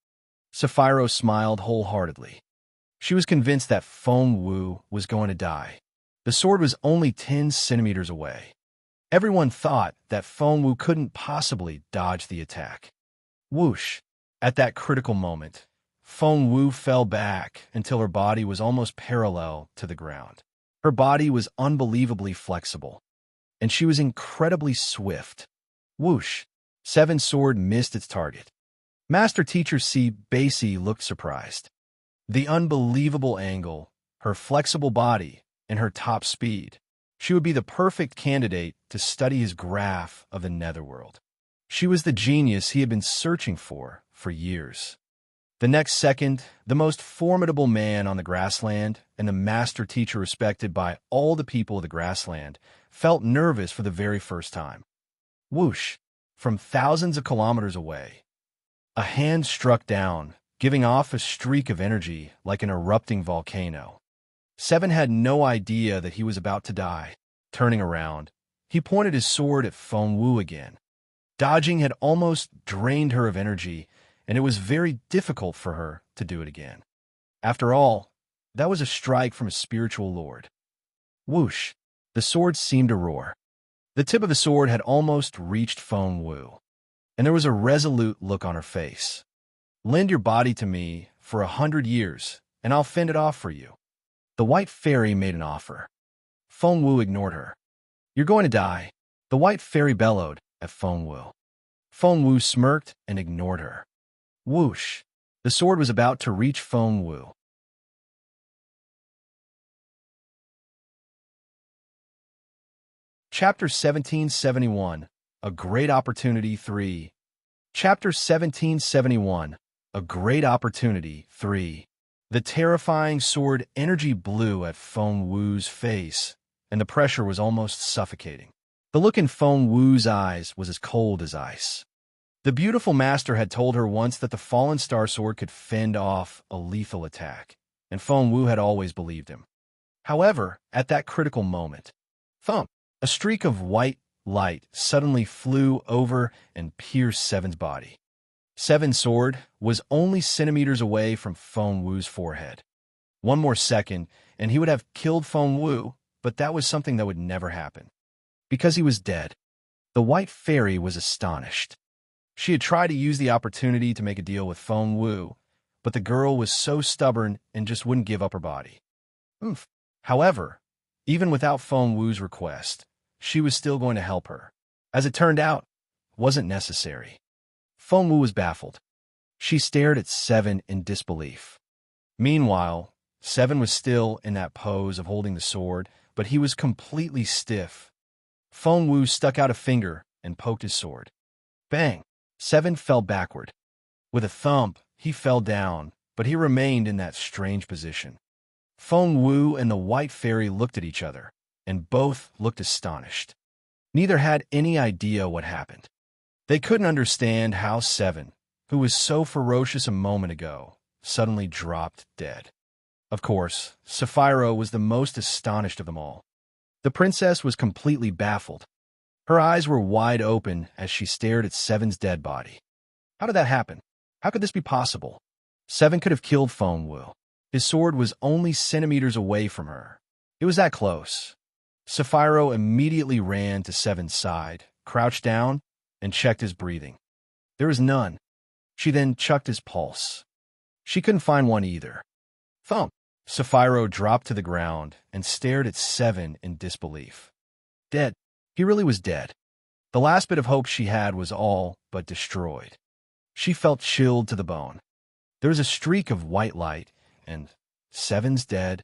[SPEAKER 1] Sapphiro smiled wholeheartedly. She was convinced that Fengwu was going to die. The sword was only 10 centimeters away. Everyone thought that Fengwu couldn't possibly dodge the attack. Whoosh! At that critical moment, Fengwu fell back until her body was almost parallel to the ground. Her body was unbelievably flexible, and she was incredibly swift. Whoosh! Seven's sword missed its target. Master Teacher C. Basie looked surprised. The unbelievable angle, her flexible body, and her top speed. She would be the perfect candidate to study his graph of the netherworld. She was the genius he had been searching for years. The next second, the most formidable man on the grassland and the master teacher respected by all the people of the grassland felt nervous for the very first time. Whoosh! From thousands of kilometers away, a hand struck down, giving off a streak of energy like an erupting volcano. Seven had no idea that he was about to die. Turning around, he pointed his sword at Fengwu again. Dodging had almost drained her of energy, and it was very difficult for her to do it again. After all, that was a strike from a spiritual lord. Whoosh! The sword seemed to roar. The tip of the sword had almost reached Fengwu, and there was a resolute look on her face. Lend your body to me for 100 years, and I'll fend it off for you. The white fairy made an offer. Fengwu ignored her. You're going to die, the white fairy bellowed at Fengwu. Fengwu smirked and ignored her. Whoosh! The sword was about to reach Fengwu. Chapter 1771, A Great Opportunity 3. Chapter 1771, A Great Opportunity 3. The terrifying sword energy blew at Fengwu's face, and the pressure was almost suffocating. The look in Fengwu's eyes was as cold as ice. The beautiful master had told her once that the fallen star sword could fend off a lethal attack, and Feng Wu had always believed him. However, at that critical moment, thump, a streak of white light suddenly flew over and pierced Seven's body. Seven's sword was only centimeters away from Feng Wu's forehead. One more second, and he would have killed Feng Wu, but that was something that would never happen. Because he was dead. The White Fairy was astonished. She had tried to use the opportunity to make a deal with Feng Wu, but the girl was so stubborn and just wouldn't give up her body. Oof. However, even without Feng Wu's request, she was still going to help her. As it turned out, it wasn't necessary. Feng Wu was baffled. She stared at Seven in disbelief. Meanwhile, Seven was still in that pose of holding the sword, but he was completely stiff. Feng Wu stuck out a finger and poked his sword. Bang! Seven fell backward. With a thump, he fell down, but he remained in that strange position. Feng Wu and the White Fairy looked at each other, and both looked astonished. Neither had any idea what happened. They couldn't understand how Seven, who was so ferocious a moment ago, suddenly dropped dead. Of course, Sapphira was the most astonished of them all. The princess was completely baffled. Her eyes were wide open as she stared at Seven's dead body. How did that happen? How could this be possible? Seven could have killed Feng Wu. His sword was only centimeters away from her. It was that close. Sapphira immediately ran to Seven's side, crouched down, and checked his breathing. There was none. She then checked his pulse. She couldn't find one either. Thump! Sapphira dropped to the ground and stared at Seven in disbelief. Dead. He really was dead. The last bit of hope she had was all but destroyed. She felt chilled to the bone. There was a streak of white light, and Seven's dead.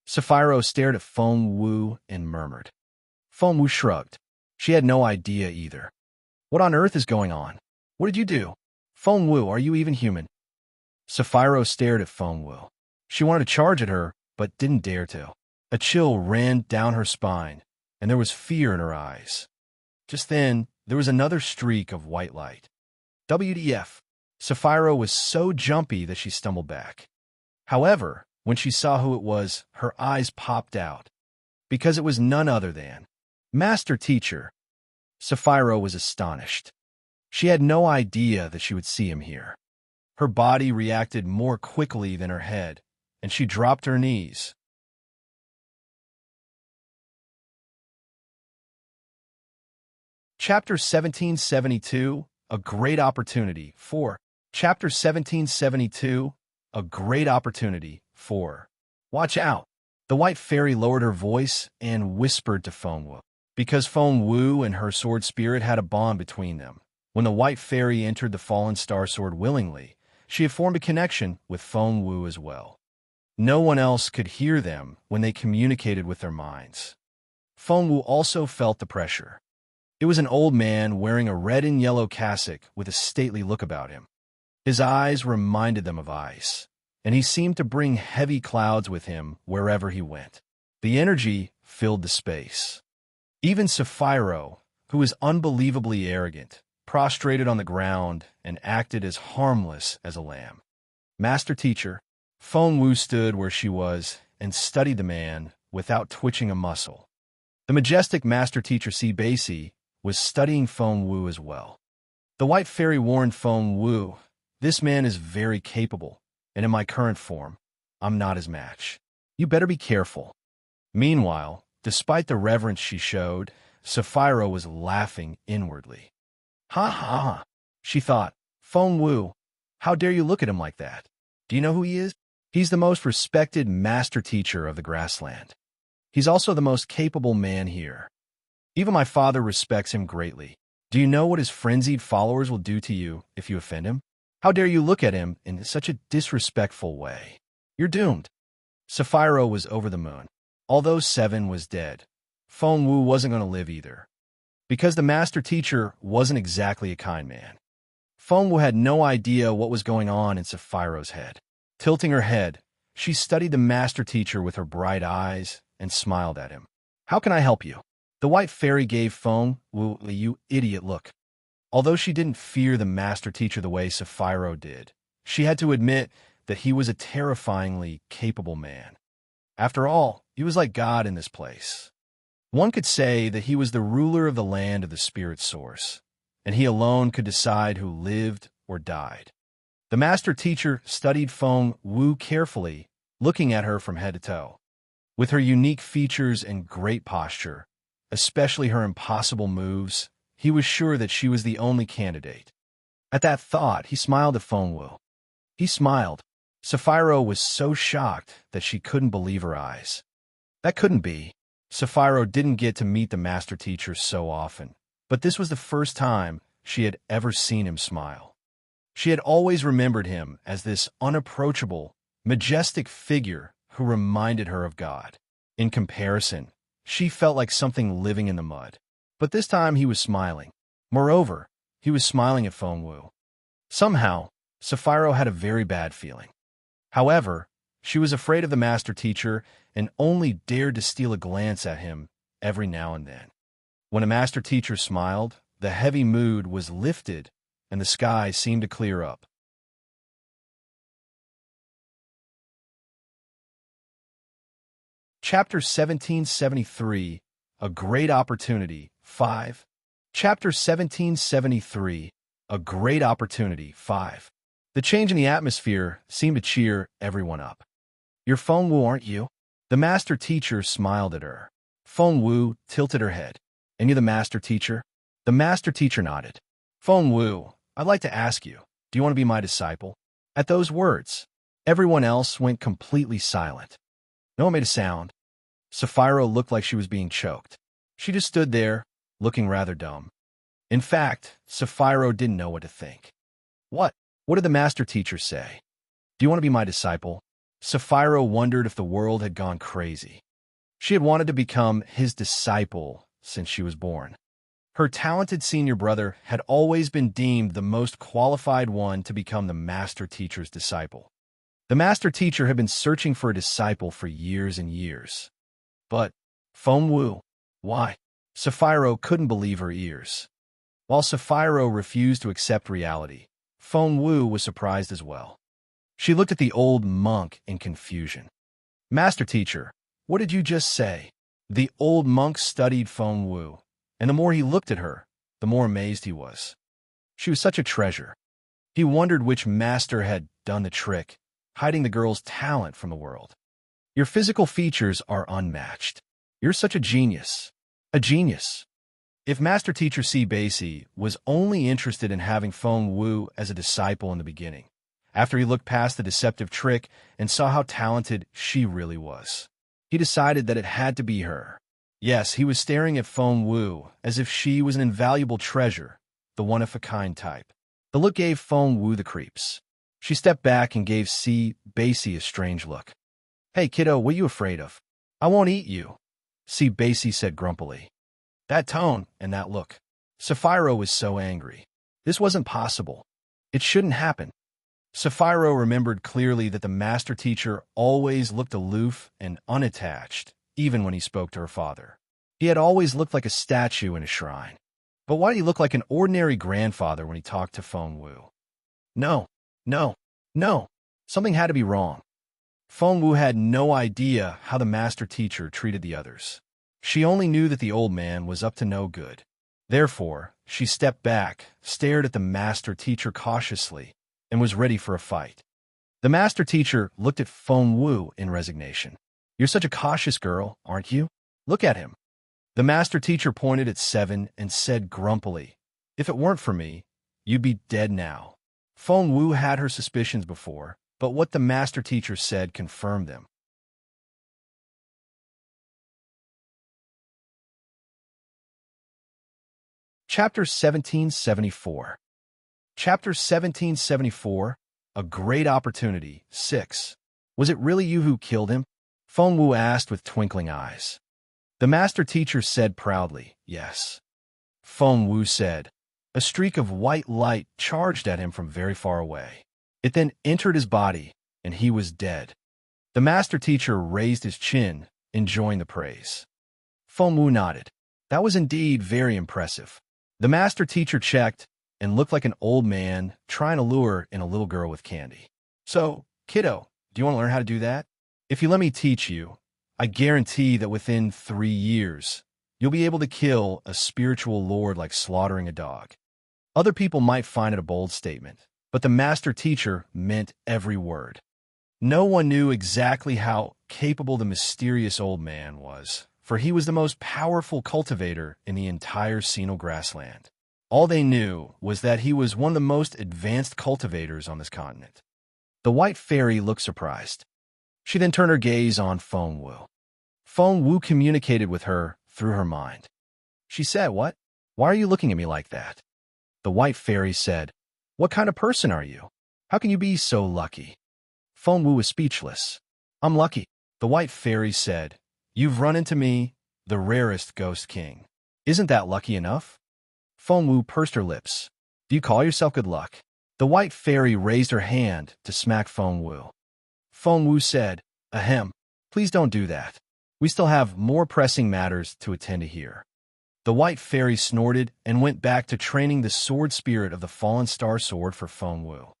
[SPEAKER 1] Sapphira stared at Feng Wu and murmured. Feng Wu shrugged. She had no idea either. What on earth is going on? What did you do? Feng Wu, are you even human? Sapphira stared at Feng Wu. She wanted to charge at her, but didn't dare to. A chill ran down her spine, and there was fear in her eyes. Just then, there was another streak of white light. WTF! Sapphira was so jumpy that she stumbled back. However, when she saw who it was, her eyes popped out. Because it was none other than Master Teacher. Sapphira was astonished. She had no idea that she would see him here. Her body reacted more quickly than her head, and she dropped her knees. Chapter 1772, A Great Opportunity. 4. Chapter 1772, A Great Opportunity. 4. Watch out! The White Fairy lowered her voice and whispered to Feng Wu. Because Feng Wu and her sword spirit had a bond between them. When the White Fairy entered the fallen star sword willingly, she had formed a connection with Feng Wu as well. No one else could hear them when they communicated with their minds. Feng Wu also felt the pressure. It was an old man wearing a red and yellow cassock with a stately look about him. His eyes reminded them of ice, and he seemed to bring heavy clouds with him wherever he went. The energy filled the space. Even Sapphira, who was unbelievably arrogant, prostrated on the ground and acted as harmless as a lamb. Master Teacher, Feng Wu stood where she was and studied the man without twitching a muscle. The majestic Master Teacher Baisi was studying Feng Wu as well. The White Fairy warned Feng Wu, "This man is very capable, and in my current form, I'm not his match. You better be careful." Meanwhile, despite the reverence she showed, Sapphira was laughing inwardly. Ha ha ha, she thought. Feng Wu, how dare you look at him like that? Do you know who he is? He's the most respected master teacher of the grassland. He's also the most capable man here. Even my father respects him greatly. Do you know what his frenzied followers will do to you if you offend him? How dare you look at him in such a disrespectful way? You're doomed. Sapphira was over the moon. Although Seven was dead, Feng Wu wasn't going to live either. Because the master teacher wasn't exactly a kind man. Feng Wu had no idea what was going on in Sapphira's head. Tilting her head, she studied the master teacher with her bright eyes and smiled at him. How can I help you? The White Fairy gave Feng Wu a "you idiot" look. Although she didn't fear the master teacher the way Sapphiro did, she had to admit that he was a terrifyingly capable man. After all, he was like God in this place. One could say that he was the ruler of the land of the spirit source, and he alone could decide who lived or died. The master teacher studied Feng Wu carefully, looking at her from head to toe. With her unique features and great posture, especially her impossible moves, he was sure that she was the only candidate. At that thought, he smiled at Feng Wu. He smiled. Sapphiro was so shocked that she couldn't believe her eyes. That couldn't be. Sapphiro didn't get to meet the master teacher so often, but this was the first time she had ever seen him smile. She had always remembered him as this unapproachable, majestic figure who reminded her of God. In comparison, she felt like something living in the mud. But this time he was smiling. Moreover, he was smiling at Feng Wu. Somehow, Sapphiro had a very bad feeling. However, she was afraid of the master teacher and only dared to steal a glance at him every now and then. When a master teacher smiled, the heavy mood was lifted and the sky seemed to clear up. Chapter 1773, A Great Opportunity, 5. Chapter 1773, A Great Opportunity, 5. The change in the atmosphere seemed to cheer everyone up. "You're Feng Wu, aren't you?" The master teacher smiled at her. Feng Wu tilted her head. "And you're the master teacher?" The master teacher nodded. "Feng Wu, I'd like to ask you, do you want to be my disciple?" At those words, everyone else went completely silent. No one made a sound. Sapphiro looked like she was being choked. She just stood there, looking rather dumb. In fact, Sapphiro didn't know what to think. What did the master teacher say? "Do you want to be my disciple?" Sapphiro wondered if the world had gone crazy. She had wanted to become his disciple since she was born. Her talented senior brother had always been deemed the most qualified one to become the master teacher's disciple. The master teacher had been searching for a disciple for years and years. But, Feng Wu, why? Sapphiro couldn't believe her ears. While Sapphiro refused to accept reality, Feng Wu was surprised as well. She looked at the old monk in confusion. "Master teacher, what did you just say?" The old monk studied Feng Wu, and the more he looked at her, the more amazed he was. She was such a treasure. He wondered which master had done the trick, hiding the girl's talent from the world. "Your physical features are unmatched. You're such a genius. A genius." If Master Teacher C. Basie was only interested in having Feng Wu as a disciple in the beginning, after he looked past the deceptive trick and saw how talented she really was, he decided that it had to be her. Yes, he was staring at Feng Wu as if she was an invaluable treasure, the one-of-a-kind type. The look gave Feng Wu the creeps. She stepped back and gave C. Basie a strange look. "Hey, kiddo, what are you afraid of?" "I won't eat you," C. Basie said grumpily. That tone and that look. Sapphiro was so angry. This wasn't possible. It shouldn't happen. Sapphiro remembered clearly that the master teacher always looked aloof and unattached, even when he spoke to her father. He had always looked like a statue in a shrine. But why did he look like an ordinary grandfather when he talked to Feng Wu? No. Something had to be wrong. Feng Wu had no idea how the master teacher treated the others. She only knew that the old man was up to no good. Therefore, she stepped back, stared at the master teacher cautiously, and was ready for a fight. The master teacher looked at Feng Wu in resignation. "You're such a cautious girl, aren't you? Look at him." The master teacher pointed at Seven and said grumpily, "If it weren't for me, you'd be dead now." Feng Wu had her suspicions before, but what the master teacher said confirmed them. Chapter 1774. Chapter 1774, A Great Opportunity, 6. "Was it really you who killed him?" Feng Wu asked with twinkling eyes. The master teacher said proudly, "Yes." Feng Wu said. A streak of white light charged at him from very far away. It then entered his body, and he was dead. The master teacher raised his chin, enjoying the praise. Feng Wu nodded. That was indeed very impressive. The master teacher checked, and looked like an old man trying to lure in a little girl with candy. So, kiddo, do you want to learn how to do that? If you let me teach you, I guarantee that within 3 years, you'll be able to kill a spiritual lord like slaughtering a dog. Other people might find it a bold statement, but the master teacher meant every word. No one knew exactly how capable the mysterious old man was, for he was the most powerful cultivator in the entire Senal grassland. All they knew was that he was one of the most advanced cultivators on this continent. The white fairy looked surprised. She then turned her gaze on Feng Wu. Feng Wu communicated with her through her mind. She said, "What? Why are you looking at me like that?" The white fairy said, "What kind of person are you? How can you be so lucky?" Feng Wu was speechless. "I'm lucky," the white fairy said. "You've run into me, the rarest ghost king. Isn't that lucky enough?" Feng Wu pursed her lips. "Do you call yourself good luck?" The white fairy raised her hand to smack Feng Wu. Feng Wu said, "Ahem, please don't do that. We still have more pressing matters to attend to here." The white fairy snorted and went back to training the sword spirit of the fallen star sword for Feng Wu.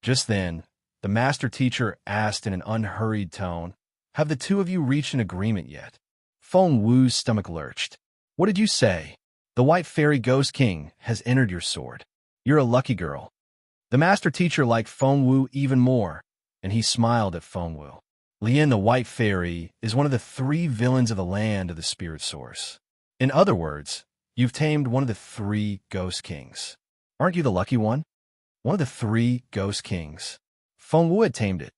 [SPEAKER 1] Just then, the master teacher asked in an unhurried tone, "Have the two of you reached an agreement yet?" Feng Wu's stomach lurched. "What did you say?" "The white fairy ghost king has entered your sword. You're a lucky girl." The master teacher liked Feng Wu even more, and he smiled at Feng Wu. Lian the white fairy is one of the 3 villains of the land of the spirit source. In other words, you've tamed one of the 3 ghost kings. Aren't you the lucky one? One of the 3 ghost kings. Feng Wu had tamed it.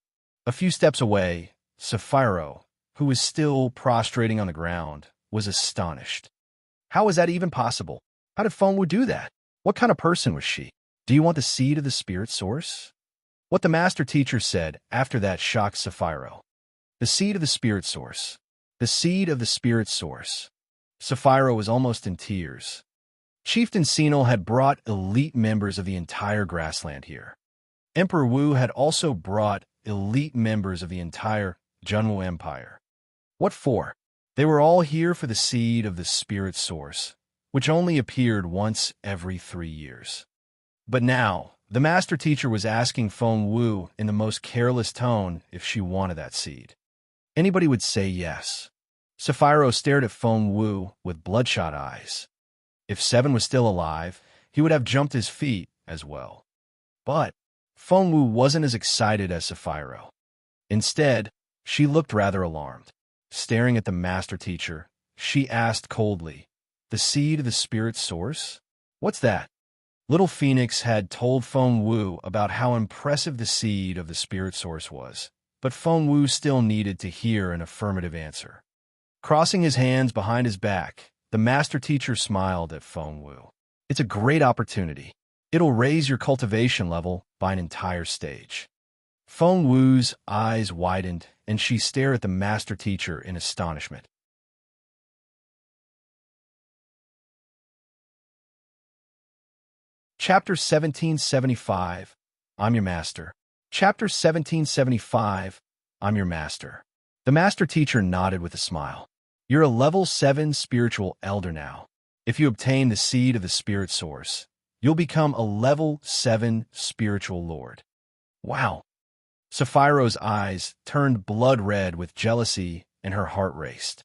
[SPEAKER 1] A few steps away, Sapphiro, who was still prostrating on the ground, was astonished. How was that even possible? How did Feng Wu do that? What kind of person was she? Do you want the seed of the spirit source? What the master teacher said after that shocked Sapphiro. The seed of the spirit source. The seed of the spirit source. Sapphiro was almost in tears. Chieftain Senal had brought elite members of the entire grassland here. Emperor Wu had also brought elite members of the entire Junwu Empire. What for? They were all here for the seed of the spirit source, which only appeared once every 3 years. But now, the master teacher was asking Feng Wu in the most careless tone if she wanted that seed. Anybody would say yes. Sapphiro stared at Feng Wu with bloodshot eyes. If Seven was still alive, he would have jumped his feet as well. But Feng Wu wasn't as excited as Sapphiro. Instead, she looked rather alarmed. Staring at the master teacher, she asked coldly, "The seed of the spirit source? What's that?" Little Phoenix had told Feng Wu about how impressive the seed of the spirit source was, but Feng Wu still needed to hear an affirmative answer. Crossing his hands behind his back, the master teacher smiled at Feng Wu. "It's a great opportunity. It'll raise your cultivation level by an entire stage." Feng Wu's eyes widened, and she stared at the master teacher in astonishment. Chapter 1775, I'm Your Master. Chapter 1775, I'm Your Master. The master teacher nodded with a smile. "You're a level 7 spiritual elder now. If you obtain the seed of the spirit source, you'll become a level 7 spiritual lord." Wow. Sapphiro's eyes turned blood red with jealousy and her heart raced.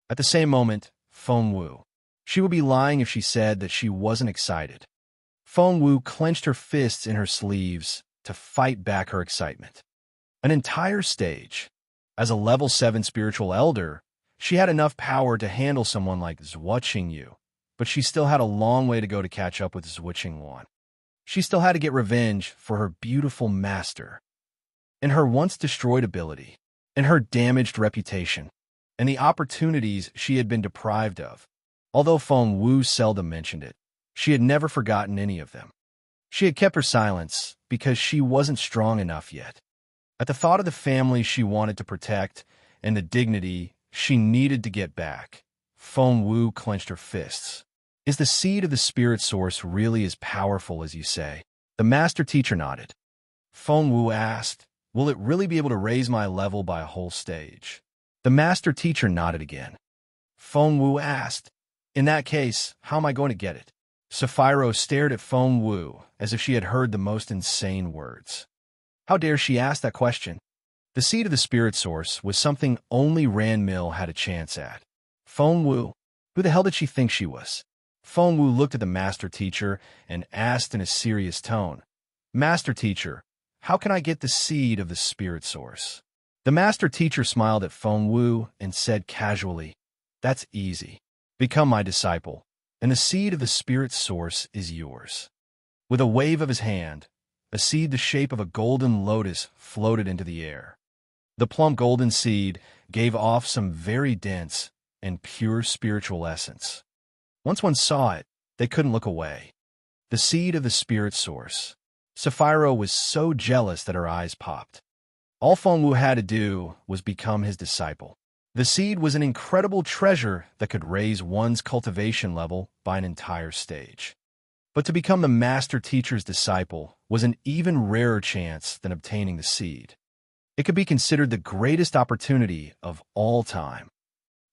[SPEAKER 1] At the same moment, Feng Wu. She would be lying if she said that she wasn't excited. Feng Wu clenched her fists in her sleeves to fight back her excitement. An entire stage. As a level 7 spiritual elder, she had enough power to handle someone like Zhuo Qingyu, but she still had a long way to go to catch up with Zhuo Qingwan. She still had to get revenge for her beautiful master, and her once destroyed ability, and her damaged reputation, and the opportunities she had been deprived of. Although Feng Wu seldom mentioned it, she had never forgotten any of them. She had kept her silence because she wasn't strong enough yet. At the thought of the family she wanted to protect and the dignity she needed to get back, Feng Wu clenched her fists. "Is the seed of the spirit source really as powerful as you say?" The master teacher nodded. Feng Wu asked, "Will it really be able to raise my level by a whole stage?" The master teacher nodded again. Feng Wu asked, "In that case, how am I going to get it?" Sapphiro stared at Feng Wu as if she had heard the most insane words. How dare she ask that question? The seed of the spirit source was something only Ran Mill had a chance at. Feng Wu? Who the hell did she think she was? Feng Wu looked at the master teacher and asked in a serious tone, "Master teacher, how can I get the seed of the spirit source?" The master teacher smiled at Feng Wu and said casually, "That's easy. Become my disciple, and the seed of the spirit source is yours." With a wave of his hand, a seed the shape of a golden lotus floated into the air. The plump golden seed gave off some very dense and pure spiritual essence. Once one saw it, they couldn't look away. The seed of the spirit source. Sapphiro was so jealous that her eyes popped. All Feng Wu had to do was become his disciple. The seed was an incredible treasure that could raise one's cultivation level by an entire stage. But to become the master teacher's disciple was an even rarer chance than obtaining the seed. It could be considered the greatest opportunity of all time.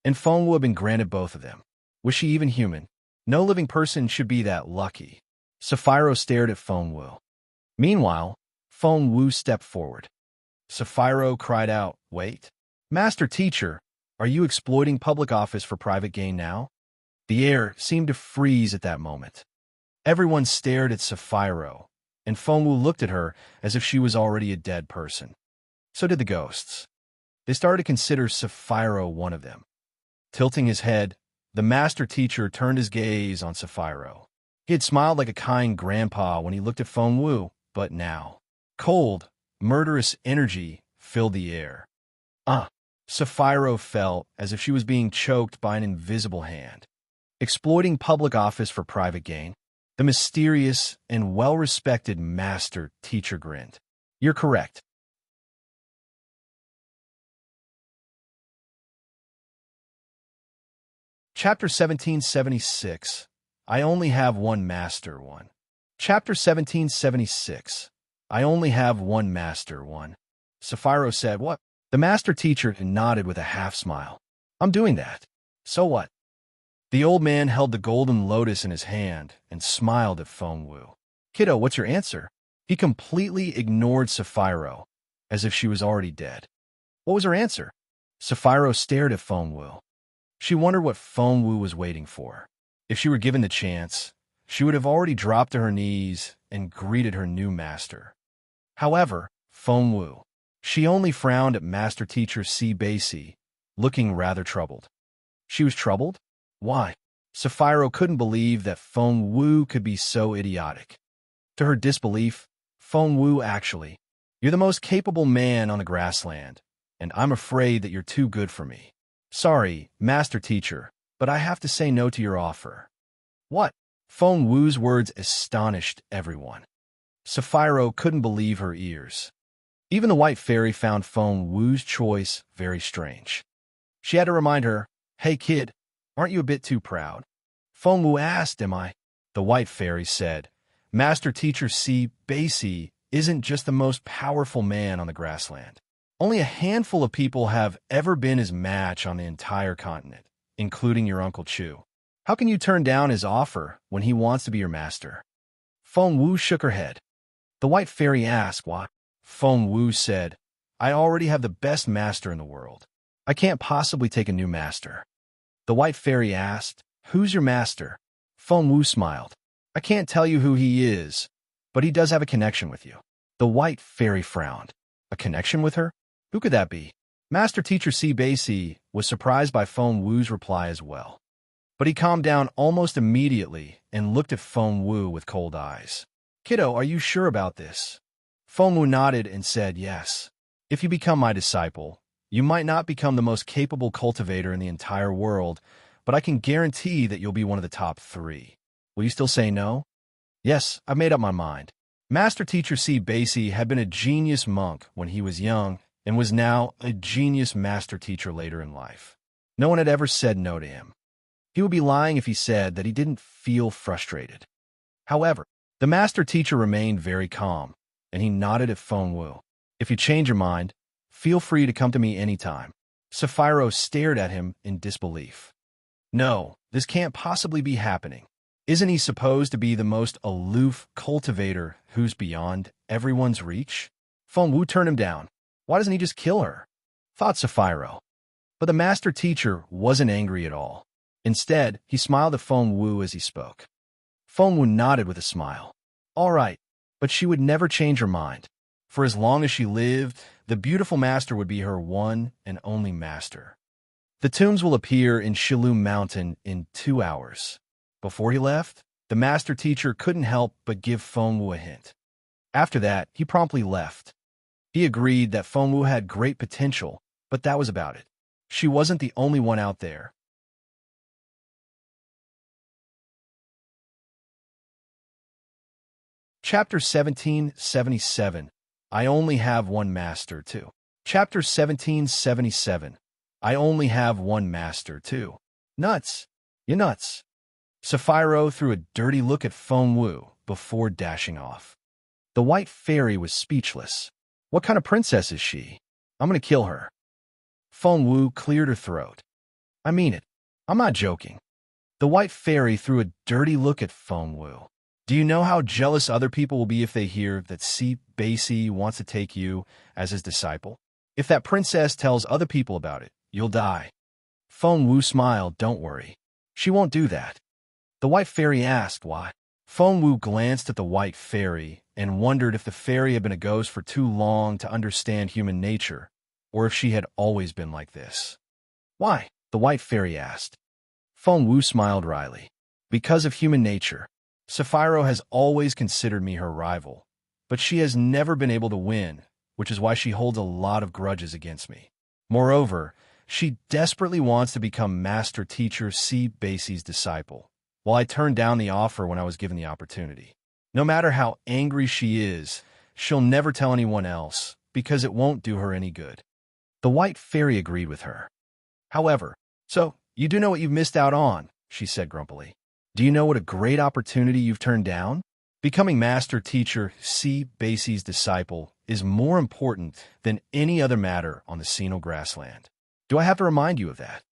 [SPEAKER 1] And Feng Wu had been granted both of them. Was she even human? No living person should be that lucky. Sapphiro stared at Feng Wu. Meanwhile, Feng Wu stepped forward. Sapphiro cried out, "Wait. Master teacher, are you exploiting public office for private gain now?" The air seemed to freeze at that moment. Everyone stared at Sapphiro, and Feng Wu looked at her as if she was already a dead person. So did the ghosts. They started to consider Sapphiro one of them. Tilting his head, the master teacher turned his gaze on Sapphiro. He had smiled like a kind grandpa when he looked at Feng Wu, but now, cold, murderous energy filled the air. Sapphiro felt as if she was being choked by an invisible hand. Exploiting public office for private gain? The mysterious and well-respected master teacher grinned. "You're correct." Chapter 1776. I only have one master, one. Chapter 1776. I only have one master, one. Sapphiro said, "What?" The master teacher nodded with a half-smile. "I'm doing that. So what?" The old man held the golden lotus in his hand and smiled at Feng Wu. "Kiddo, what's your answer?" He completely ignored Sapphiro, as if she was already dead. What was her answer? Sapphiro stared at Feng Wu. She wondered what Feng Wu was waiting for. If she were given the chance, she would have already dropped to her knees and greeted her new master. However, Feng Wu. She only frowned at Master Teacher C. Basie, looking rather troubled. She was troubled? Why? Sapphiro couldn't believe that Feng Wu could be so idiotic. To her disbelief, Feng Wu actually, "You're the most capable man on the grassland, and I'm afraid that you're too good for me. Sorry, Master Teacher, but I have to say no to your offer." What? Feng Wu's words astonished everyone. Sapphiro couldn't believe her ears. Even the White Fairy found Feng Wu's choice very strange. She had to remind her, "Hey kid, aren't you a bit too proud?" Feng Wu asked, "Am I?" The White Fairy said, "Master Teacher C. Basie isn't just the most powerful man on the grassland. Only a handful of people have ever been his match on the entire continent, including your Uncle Chu. How can you turn down his offer when he wants to be your master?" Feng Wu shook her head. The White Fairy asked, "Why?" Feng Wu said, "I already have the best master in the world. I can't possibly take a new master." The White Fairy asked, "Who's your master?" Feng Wu smiled. "I can't tell you who he is, but he does have a connection with you." The White Fairy frowned. A connection with her? Who could that be? Master Teacher C. Basie was surprised by Feng Wu's reply as well. But he calmed down almost immediately and looked at Feng Wu with cold eyes. "Kiddo, are you sure about this?" Feng Wu nodded and said, "Yes. If you become my disciple, you might not become the most capable cultivator in the entire world, but I can guarantee that you'll be one of the top 3. Will you still say no?" "Yes, I've made up my mind." Master Teacher C. Basie had been a genius monk when he was young and was now a genius master teacher later in life. No one had ever said no to him. He would be lying if he said that he didn't feel frustrated. However, the master teacher remained very calm, and he nodded at Feng Wu. "If you change your mind, feel free to come to me anytime." Sapphiro stared at him in disbelief. "No, this can't possibly be happening. Isn't he supposed to be the most aloof cultivator who's beyond everyone's reach? Feng Wu turned him down. Why doesn't he just kill her? Thought Sapphiro. But the master teacher wasn't angry at all. Instead, he smiled at Feng Wu as he spoke. Feng Wu nodded with a smile. All right, but she would never change her mind. For as long as she lived, the beautiful master would be her one and only master. The tombs will appear in Shilu Mountain in 2 hours. Before he left, the master teacher couldn't help but give Feng Wu a hint. After that, he promptly left. He agreed that Feng Wu had great potential, but that was about it. She wasn't the only one out there. Chapter 1777. I only have one master, too. Chapter 1777. I only have one master, too. Nuts. You nuts. Sapphiro threw a dirty look at Feng Wu before dashing off. The white fairy was speechless. What kind of princess is she? I'm gonna kill her. Feng Wu cleared her throat. I mean it. I'm not joking. The white fairy threw a dirty look at Feng Wu. Do you know how jealous other people will be if they hear that Si Baisi wants to take you as his disciple? If that princess tells other people about it, you'll die. Feng Wu smiled. Don't worry. She won't do that. The white fairy asked why. Feng Wu glanced at the white fairy and wondered if the fairy had been a ghost for too long to understand human nature, or if she had always been like this. Why? The white fairy asked. Feng Wu smiled wryly. Because of human nature. Sapphiro has always considered me her rival, but she has never been able to win, which is why she holds a lot of grudges against me. Moreover, she desperately wants to become Master Teacher Si Baisi's disciple, while I turned down the offer when I was given the opportunity. No matter how angry she is, she'll never tell anyone else, because it won't do her any good. The white fairy agreed with her. However, so, you do know what you've missed out on, she said grumpily. Do you know what a great opportunity you've turned down? Becoming Master Teacher Si Baisi's disciple is more important than any other matter on the Sino grassland. Do I have to remind you of that?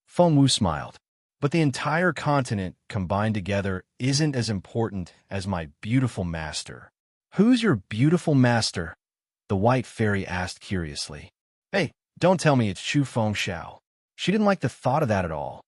[SPEAKER 1] Feng Wu smiled. But the entire continent combined together isn't as important as my beautiful master. Who's your beautiful master? The white fairy asked curiously. Hey, don't tell me it's Chu Feng Xiao. She didn't like the thought of that at all.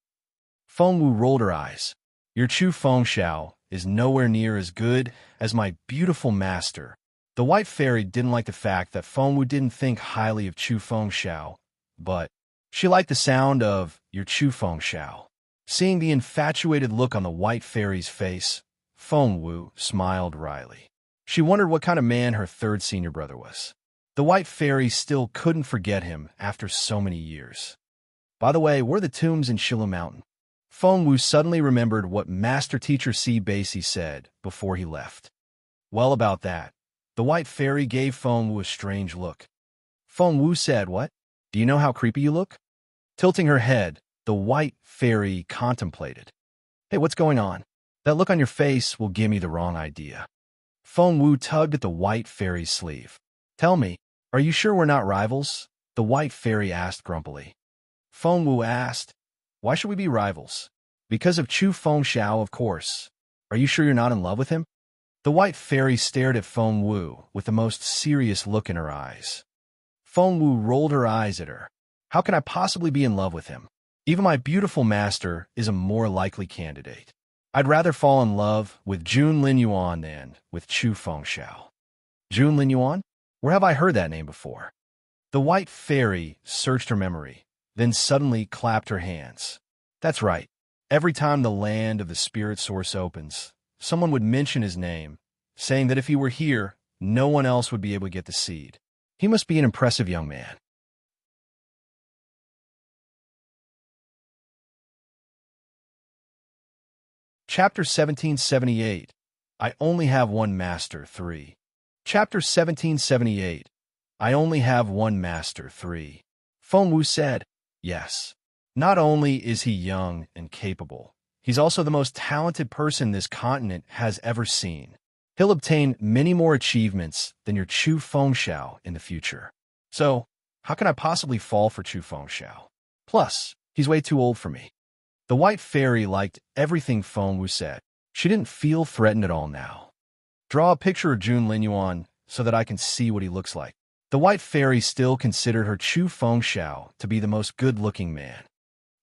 [SPEAKER 1] Feng Wu rolled her eyes. Your Chu Feng Xiao is nowhere near as good as my beautiful master. The white fairy didn't like the fact that Feng Wu didn't think highly of Chu Feng Xiao, but she liked the sound of your Chu Feng Xiao. Seeing the infatuated look on the white fairy's face, Feng Wu smiled wryly. She wondered what kind of man her third senior brother was. The white fairy still couldn't forget him after so many years. By the way, where are the tombs in Shilu Mountain? Feng Wu suddenly remembered what Master Teacher Si Baisi said before he left. Well, about that, the white fairy gave Feng Wu a strange look. Feng Wu said, what? Do you know how creepy you look? Tilting her head, the white fairy contemplated. Hey, what's going on? That look on your face will give me the wrong idea. Feng Wu tugged at the white fairy's sleeve. Tell me, are you sure we're not rivals? The white fairy asked grumpily. Feng Wu asked, why should we be rivals? Because of Chu Feng Xiao, of course. Are you sure you're not in love with him? The white fairy stared at Feng Wu with the most serious look in her eyes. Feng Wu rolled her eyes at her. How can I possibly be in love with him? Even my beautiful master is a more likely candidate. I'd rather fall in love with Jun Lin Yuan than with Chu Feng Xiao. Jun Lin Yuan? Where have I heard that name before? The white fairy searched her memory, then suddenly clapped her hands. That's right. Every time the land of the spirit source opens, someone would mention his name, saying that if he were here, no one else would be able to get the seed. He must be an impressive young man. Chapter 1778. I only have one master, 3. Chapter 1778. I only have one master, 3. Feng Wu said, yes. Not only is he young and capable, he's also the most talented person this continent has ever seen. He'll obtain many more achievements than your Chu Feng Xiao in the future. So, how can I possibly fall for Chu Feng Xiao? Plus, he's way too old for me. The white fairy liked everything Feng Wu said. She didn't feel threatened at all now. Draw a picture of Jun Linyuan so that I can see what he looks like. The white fairy still considered her Chu Fengxiao to be the most good-looking man.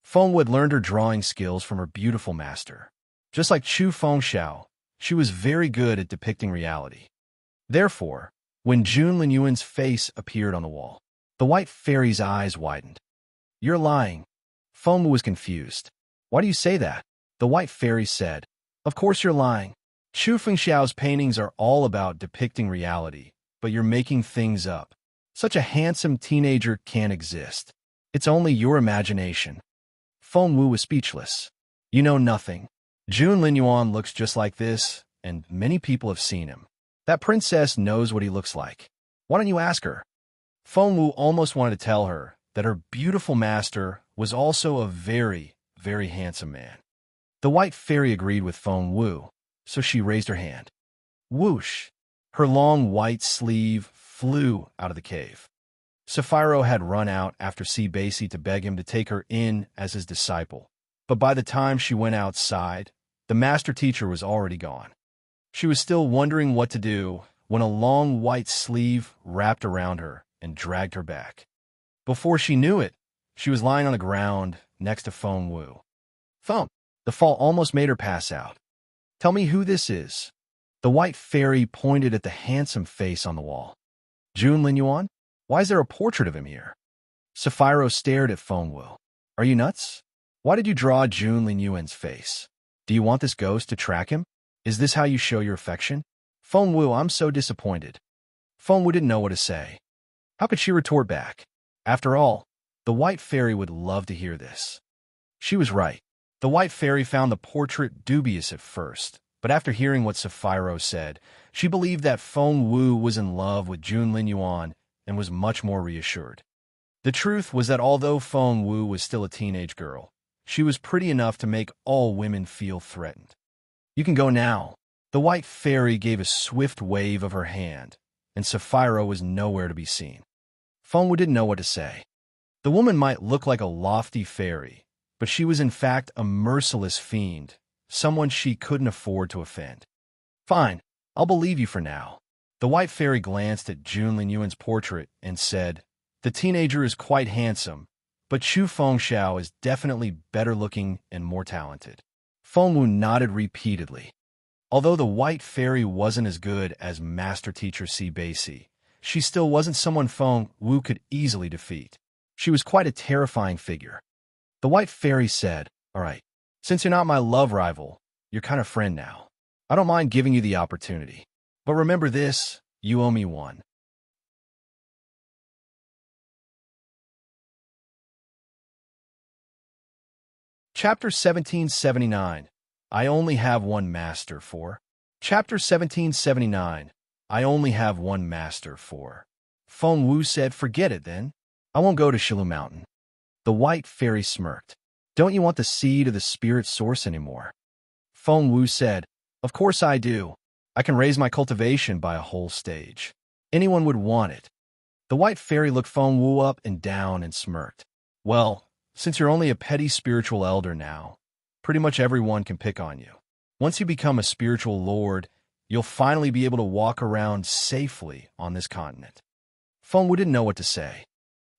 [SPEAKER 1] Fengwu had learned her drawing skills from her beautiful master. Just like Chu Fengxiao, she was very good at depicting reality. Therefore, when Jun Linyuan's face appeared on the wall, the white fairy's eyes widened. "You're lying." Fengwu was confused. "Why do you say that?" The white fairy said, "Of course you're lying. Chu Fengxiao's paintings are all about depicting reality, but you're making things up. Such a handsome teenager can't exist. It's only your imagination." Fengwu was speechless. "You know nothing. Jun Linyuan looks just like this, and many people have seen him. That princess knows what he looks like. Why don't you ask her?" Fengwu almost wanted to tell her that her beautiful master was also a very, very handsome man. The white fairy agreed with Fengwu, so she raised her hand. Whoosh! Her long white sleeve flew out of the cave. Sapphiro had run out after Basi to beg him to take her in as his disciple, but by the time she went outside, the master teacher was already gone. She was still wondering what to do when a long white sleeve wrapped around her and dragged her back. Before she knew it, she was lying on the ground next to Fengwu. Thump! The fall almost made her pass out. "Tell me who this is." The white fairy pointed at the handsome face on the wall. "Jun Linyuan? Why is there a portrait of him here?" Sapphiro stared at Fengwu. "Are you nuts? Why did you draw Jun Linyuan's face? Do you want this ghost to track him? Is this how you show your affection?" "Fengwu, I'm so disappointed." Fengwu didn't know what to say. How could she retort back? After all, the white fairy would love to hear this. She was right. The white fairy found the portrait dubious at first, but after hearing what Sapphiro said, she believed that Fengwu was in love with Jun Linyuan and was much more reassured. The truth was that although Fengwu was still a teenage girl, she was pretty enough to make all women feel threatened. "You can go now." The white fairy gave a swift wave of her hand, and Sapphiro was nowhere to be seen. Fengwu didn't know what to say. The woman might look like a lofty fairy, but she was in fact a merciless fiend, someone she couldn't afford to offend. "Fine, I'll believe you for now." The white fairy glanced at Jun Linyuan's portrait and said, "The teenager is quite handsome, but Chu Fengxiao is definitely better looking and more talented." Fengwu nodded repeatedly. Although the white fairy wasn't as good as master teacher Basi, she still wasn't someone Fengwu could easily defeat. She was quite a terrifying figure. The white fairy said, "All right, since you're not my love rival, you're kind of friend now. I don't mind giving you the opportunity. But remember this, you owe me one." Chapter 1779. I only have one master for. Chapter 1779. I only have one master for. Fengwu said, "Forget it then. I won't go to Shilu Mountain." The white fairy smirked. "Don't you want the seed of the spirit source anymore?" Fengwu said, "Of course I do. I can raise my cultivation by a whole stage. Anyone would want it." The white fairy looked Fengwu up and down and smirked. "Well, since you're only a petty spiritual elder now, pretty much everyone can pick on you. Once you become a spiritual lord, you'll finally be able to walk around safely on this continent." Fengwu didn't know what to say.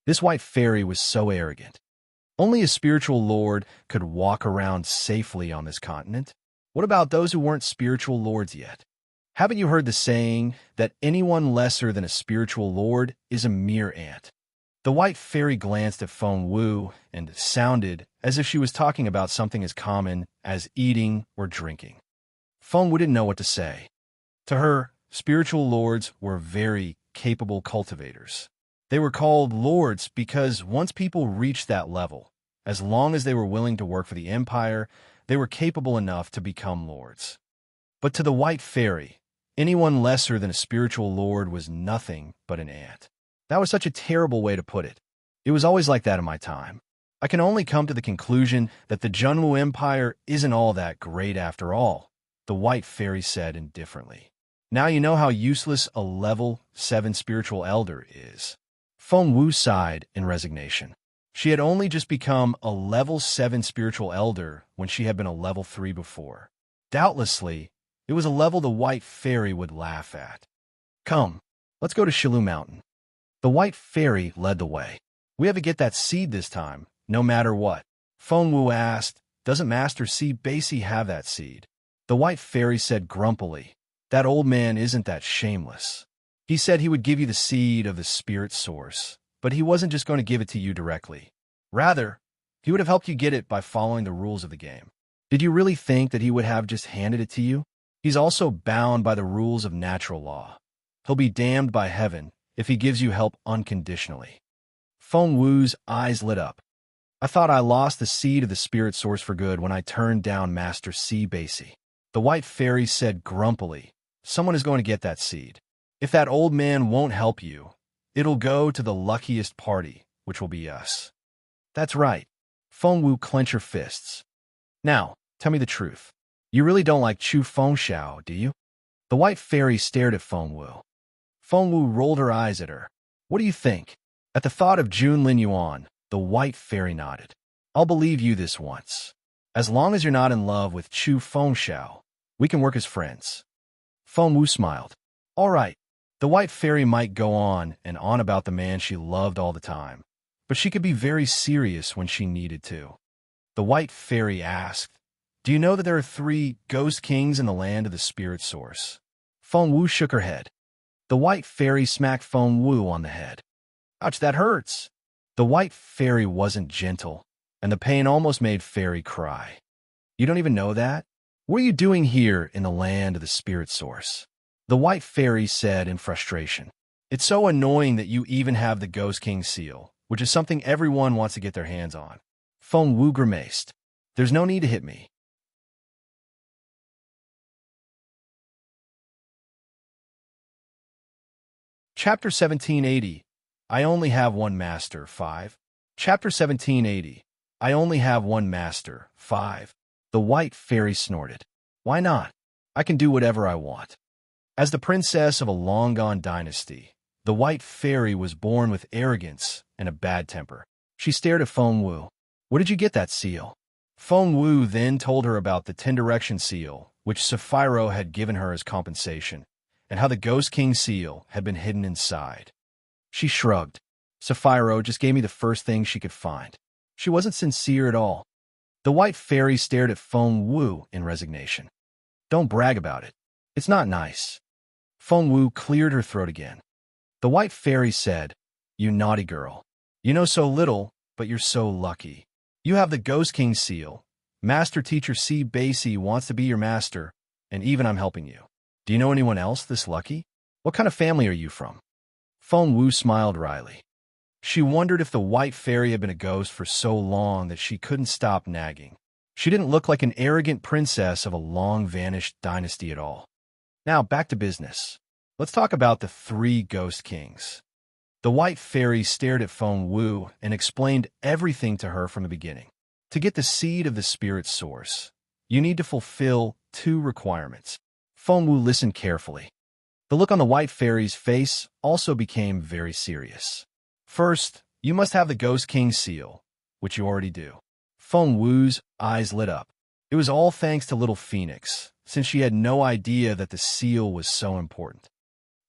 [SPEAKER 1] This white fairy was so arrogant. Only a spiritual lord could walk around safely on this continent. What about those who weren't spiritual lords yet? Haven't you heard the saying that anyone lesser than a spiritual lord is a mere ant? The white fairy glanced at Fengwu and sounded as if she was talking about something as common as eating or drinking. Fengwu didn't know what to say. To her, spiritual lords were very capable cultivators. They were called lords because once people reached that level, as long as they were willing to work for the empire, they were capable enough to become lords. But to the white fairy, anyone lesser than a spiritual lord was nothing but an ant. That was such a terrible way to put it. It was always like that in my time. I can only come to the conclusion that the Junwu Empire isn't all that great after all, the white fairy said indifferently. Now you know how useless a level 7 spiritual elder is. Fengwu sighed in resignation. She had only just become a level 7 spiritual elder when she had been a level 3 before. Doubtlessly, it was a level the white fairy would laugh at. Come, let's go to Shilu Mountain. The white fairy led the way. We have to get that seed this time, no matter what. Feng Wu asked, doesn't Master C. Basie have that seed? The white fairy said grumpily, that old man isn't that shameless. He said he would give you the seed of the spirit source, but he wasn't just going to give it to you directly. Rather, he would have helped you get it by following the rules of the game. Did you really think that he would have just handed it to you? He's also bound by the rules of natural law. He'll be damned by heaven if he gives you help unconditionally. Feng Wu's eyes lit up. I thought I lost the seed of the spirit source for good when I turned down Master C. Basie. The white fairy said grumpily, someone is going to get that seed. If that old man won't help you, it'll go to the luckiest party, which will be us. That's right. Feng Wu clenched her fists. Now, tell me the truth. You really don't like Chu Fengxiao, do you? The white fairy stared at Feng Wu. Feng Wu rolled her eyes at her. What do you think? At the thought of Jun Lin Yuan, the white fairy nodded. I'll believe you this once. As long as you're not in love with Chu Fengxiao, we can work as friends. Feng Wu smiled. All right. The white fairy might go on and on about the man she loved all the time, but she could be very serious when she needed to. The white fairy asked, do you know that there are 3 ghost kings in the land of the spirit source? Feng Wu shook her head. The white fairy smacked Feng Wu on the head. Ouch, that hurts. The white fairy wasn't gentle, and the pain almost made Fairy cry. You don't even know that? What are you doing here in the land of the spirit source? The white fairy said in frustration. It's so annoying that you even have the Ghost King seal, which is something everyone wants to get their hands on. Feng Wu grimaced. There's no need to hit me. Chapter 1780. I only have one master. 5. Chapter 1780. I only have one master. 5. The white fairy snorted. Why not? I can do whatever I want. As the princess of a long-gone dynasty, the white fairy was born with arrogance and a bad temper. She stared at Feng Wu. Where did you get that seal? Feng Wu then told her about the 10 Direction seal, which Sapphiro had given her as compensation, and how the Ghost King seal had been hidden inside. She shrugged. Sapphiro just gave me the first thing she could find. She wasn't sincere at all. The white fairy stared at Feng Wu in resignation. Don't brag about it. It's not nice. Feng Wu cleared her throat again. The white fairy said, you naughty girl. You know so little, but you're so lucky. You have the Ghost King seal. Master Teacher C. Basie wants to be your master, and even I'm helping you. Do you know anyone else this lucky? What kind of family are you from? Feng Wu smiled wryly. She wondered if the white fairy had been a ghost for so long that she couldn't stop nagging. She didn't look like an arrogant princess of a long-vanished dynasty at all. Now, back to business. Let's talk about the 3 Ghost Kings. The white fairy stared at Feng Wu and explained everything to her from the beginning. To get the seed of the spirit source, you need to fulfill 2 requirements. Feng Wu listened carefully. The look on the white fairy's face also became very serious. First, you must have the Ghost King seal, which you already do. Feng Wu's eyes lit up. It was all thanks to Little Phoenix, since she had no idea that the seal was so important.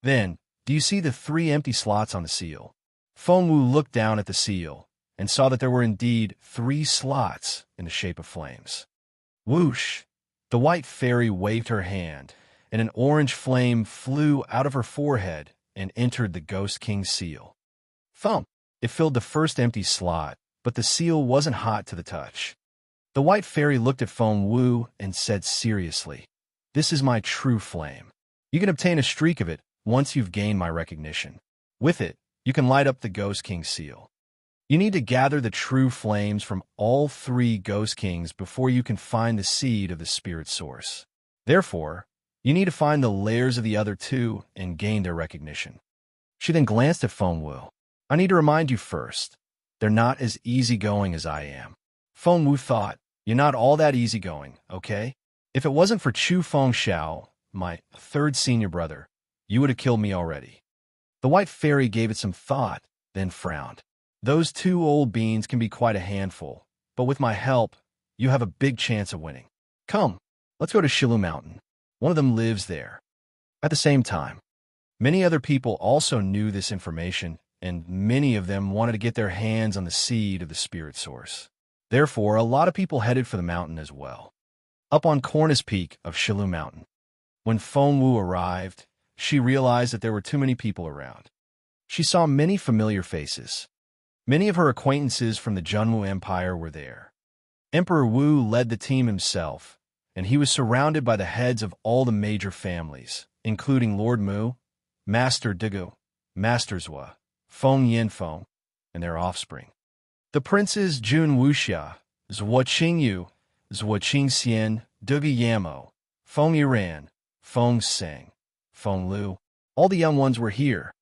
[SPEAKER 1] Then, do you see the 3 empty slots on the seal? Feng Wu looked down at the seal and saw that there were indeed 3 slots in the shape of flames. Whoosh! The white fairy waved her hand, and an orange flame flew out of her forehead and entered the Ghost King seal. Thump! It filled the first empty slot, but the seal wasn't hot to the touch. The white fairy looked at Feng Wu and said seriously, this is my true flame. You can obtain a streak of it once you've gained my recognition. With it, you can light up the Ghost King seal. You need to gather the true flames from all 3 Ghost Kings before you can find the seed of the spirit source. Therefore, you need to find the layers of the other 2 and gain their recognition. She then glanced at Feng Wu. I need to remind you first, they're not as easygoing as I am. Feng Wu thought, you're not all that easygoing, okay? If it wasn't for Chu Fengxiao, my 3rd senior brother, you would have killed me already. The white fairy gave it some thought, then frowned. Those 2 old beans can be quite a handful, but with my help, you have a big chance of winning. Come, Let's go to Shilu Mountain. One of them lives there. At the same time, many other people also knew this information, and many of them wanted to get their hands on the seed of the spirit source. Therefore, a lot of people headed for the mountain as well. Up on Cornice Peak of Shilu Mountain. When Feng Wu arrived, she realized that there were too many people around. She saw many familiar faces. Many of her acquaintances from the Junwu Empire were there. Emperor Wu led the team himself, and he was surrounded by the heads of all the major families, including Lord Mu, Master Digu, Master Zhua, Feng Yanfeng, and their offspring. The princes Jun Wuxia, Zhuo Qingyu, Zhuo Qingxian, Dugu Yamo, Feng Yiran, Feng Seng, Feng Lu, all the young ones were here.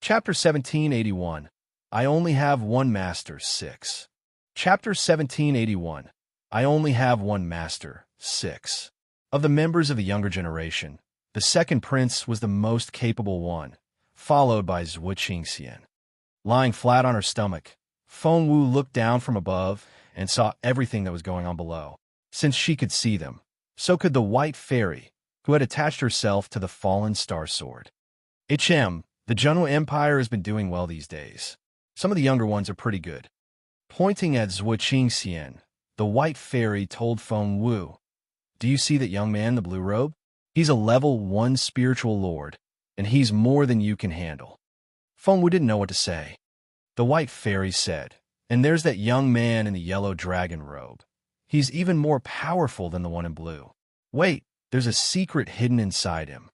[SPEAKER 1] Chapter 1781. I only have one master, 6. Chapter 1781. I only have one master, 6. Of the members of the younger generation, the second prince was the most capable one, followed by Zhuo Qingxian. Lying flat on her stomach, Feng Wu looked down from above and saw everything that was going on below. Since she could see them, so could the white fairy, who had attached herself to the fallen star sword. The Junwu Empire has been doing well these days. Some of the younger ones are pretty good. Pointing at Zhuo Qingxian, the white fairy told Feng Wu, "Do you see that young man in the blue robe? He's a level 1 spiritual lord, and he's more than you can handle." Feng Wu didn't know what to say. The white fairy said, "And there's that young man in the yellow dragon robe. He's even more powerful than the one in blue. Wait, there's a secret hidden inside him."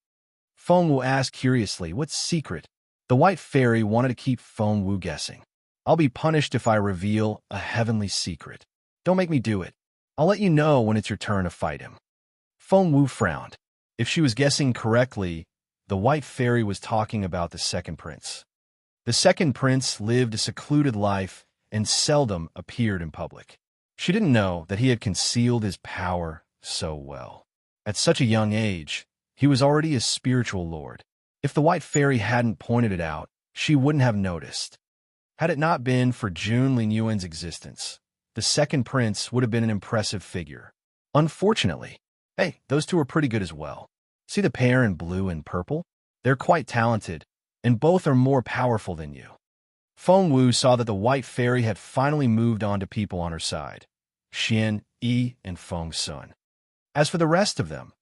[SPEAKER 1] Feng Wu asked curiously, "What secret?" The white fairy wanted to keep Feng Wu guessing. "I'll be punished if I reveal a heavenly secret. Don't make me do it. I'll let you know when it's your turn to fight him." Feng Wu frowned. If she was guessing correctly, the white fairy was talking about the second prince. The second prince lived a secluded life and seldom appeared in public. She didn't know that he had concealed his power so well. At such a young age, he was already a spiritual lord. If the white fairy hadn't pointed it out, she wouldn't have noticed. Had it not been for Jun Linyuan's existence, the second prince would have been an impressive figure. Unfortunately, hey, those two are pretty good as well. See the pair in blue and purple? They're quite talented, and both are more powerful than you. Feng Wu saw that the white fairy had finally moved on to people on her side, Xian, Yi, and Feng Sun. As for the rest of them,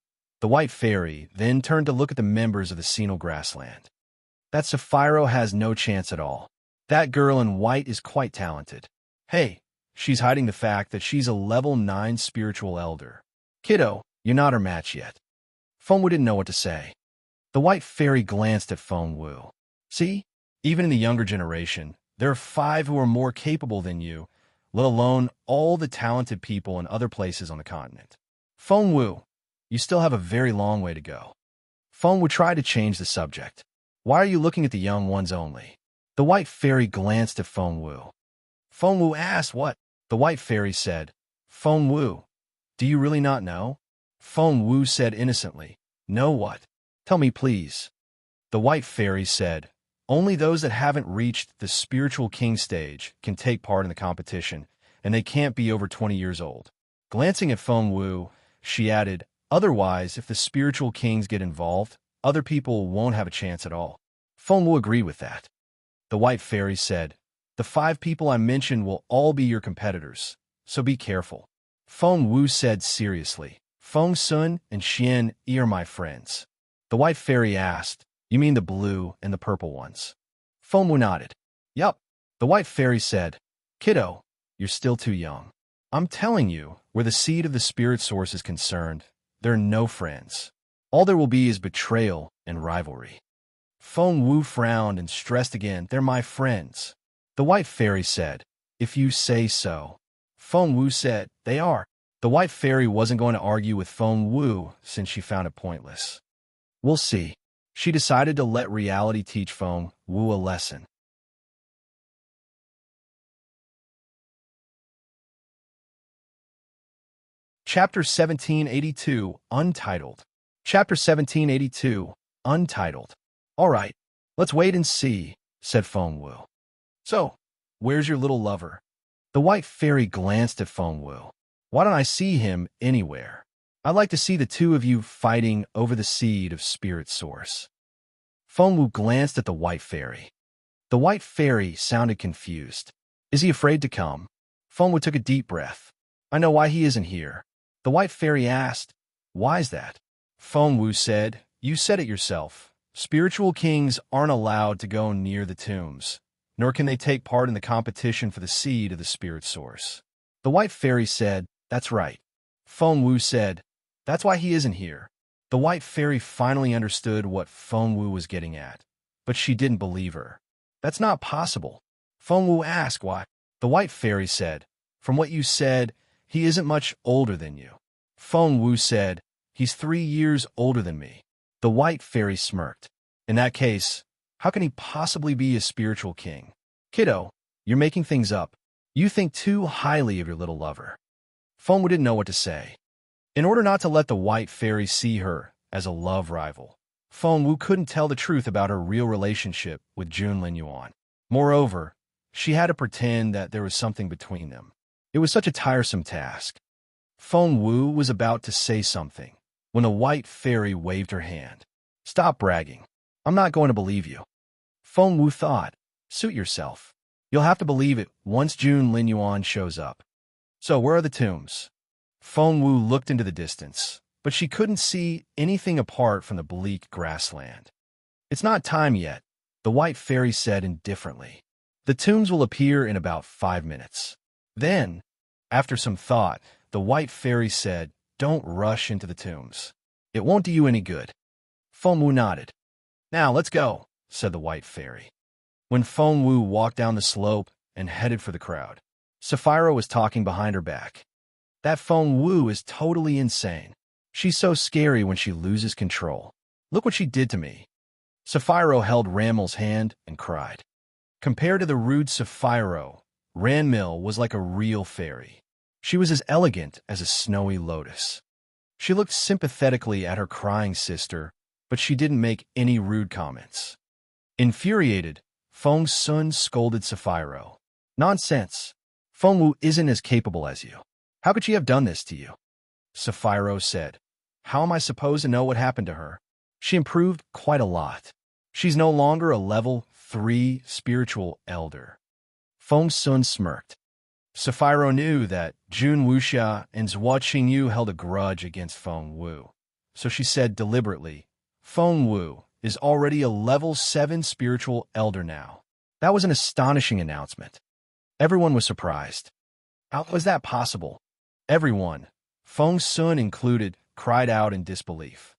[SPEAKER 1] the white fairy then turned to look at the members of the Senile Grassland. That Sapphiro has no chance at all. That girl in white is quite talented. Hey, she's hiding the fact that she's a level 9 spiritual elder. Kiddo, you're not her match yet. Feng Wu didn't know what to say. The white fairy glanced at Feng Wu. See, even in the younger generation, there are 5 who are more capable than you, let alone all the talented people in other places on the continent. Feng Wu, you still have a very long way to go. Feng Wu tried to change the subject. Why are you looking at the young ones only? The white fairy glanced at Feng Wu. Feng Wu asked what? The white fairy said, "Feng Wu, do you really not know?" Feng Wu said innocently, "Know what? Tell me, please." The white fairy said, "Only those that haven't reached the spiritual king stage can take part in the competition, and they can't be over 20 years old." Glancing at Feng Wu, she added, "Otherwise, if the spiritual kings get involved, other people won't have a chance at all." Feng Wu agreed with that. The white fairy said, "The 5 people I mentioned will all be your competitors, so be careful." Feng Wu said seriously, "Feng Sun and Xian Yi are my friends." The white fairy asked, "You mean the blue and the purple ones?" Feng Wu nodded. "Yup." The white fairy said, "Kiddo, you're still too young. I'm telling you, where the seed of the spirit source is concerned, there are no friends. All there will be is betrayal and rivalry." Feng Wu frowned and stressed again, "They're my friends." The white fairy said, "If you say so." Feng Wu said, "They are." The white fairy wasn't going to argue with Feng Wu since she found it pointless. We'll see. She decided to let reality teach Feng Wu a lesson. Chapter 1782, Untitled. Chapter 1782, Untitled. "All right, let's wait and see," said Feng Wu. "So, Where's your little lover? The white fairy glanced at Feng Wu. Why don't I see him anywhere? I'd like to see the two of you fighting over the seed of spirit source. Feng Wu glanced at the white fairy. The white fairy sounded confused. Is he afraid to come? Feng Wu took a deep breath. I know why he isn't here. The white fairy asked, why's that? Feng Wu said, you said it yourself. Spiritual kings aren't allowed to go near the tombs, nor can they take part in the competition for the seed of the spirit source. The white fairy said, that's right. Feng Wu said, that's why he isn't here. The white fairy finally understood what Feng Wu was getting at, but she didn't believe her. That's not possible. Feng Wu asked why. The white fairy said, from what you said, he isn't much older than you. Feng Wu said, he's 3 years older than me. The white fairy smirked. In that case, how can he possibly be a spiritual king? Kiddo, you're making things up. You think too highly of your little lover. Feng Wu didn't know what to say. In order not to let the white fairy see her as a love rival, Feng Wu couldn't tell the truth about her real relationship with Jun Linyuan. Moreover, she had to pretend that there was something between them. It was such a tiresome task. Feng Wu was about to say something when the white fairy waved her hand. Stop bragging. I'm not going to believe you. Feng Wu thought, suit yourself. You'll have to believe it once Jun Linyuan shows up. So where are the tombs? Feng Wu looked into the distance, but she couldn't see anything apart from the bleak grassland. It's not time yet, the white fairy said indifferently. The tombs will appear in about 5 minutes. Then, after some thought, the white fairy said, don't rush into the tombs. It won't do you any good. Feng Wu nodded. Now, let's go, said the white fairy. When Feng Wu walked down the slope and headed for the crowd, Sapphira was talking behind her back. That Feng Wu is totally insane. She's so scary when she loses control. Look what she did to me. Sapphira held Ranmil's hand and cried. Compared to the rude Sapphira, Ranmil was like a real fairy. She was as elegant as a snowy lotus. She looked sympathetically at her crying sister, but she didn't make any rude comments. Infuriated, Feng Sun scolded Sapphira. Nonsense. Feng Wu isn't as capable as you. How could she have done this to you? Sapphira said. How am I supposed to know what happened to her? She improved quite a lot. She's no longer a level 3 spiritual elder. Feng Sun smirked. Sapphira knew that Jun Wuxia and Zhuo Qingyu held a grudge against Feng Wu, so she said deliberately, Feng Wu is already a level 7 spiritual elder now. That was an astonishing announcement. Everyone was surprised. How was that possible? Everyone, Feng Sun included, cried out in disbelief.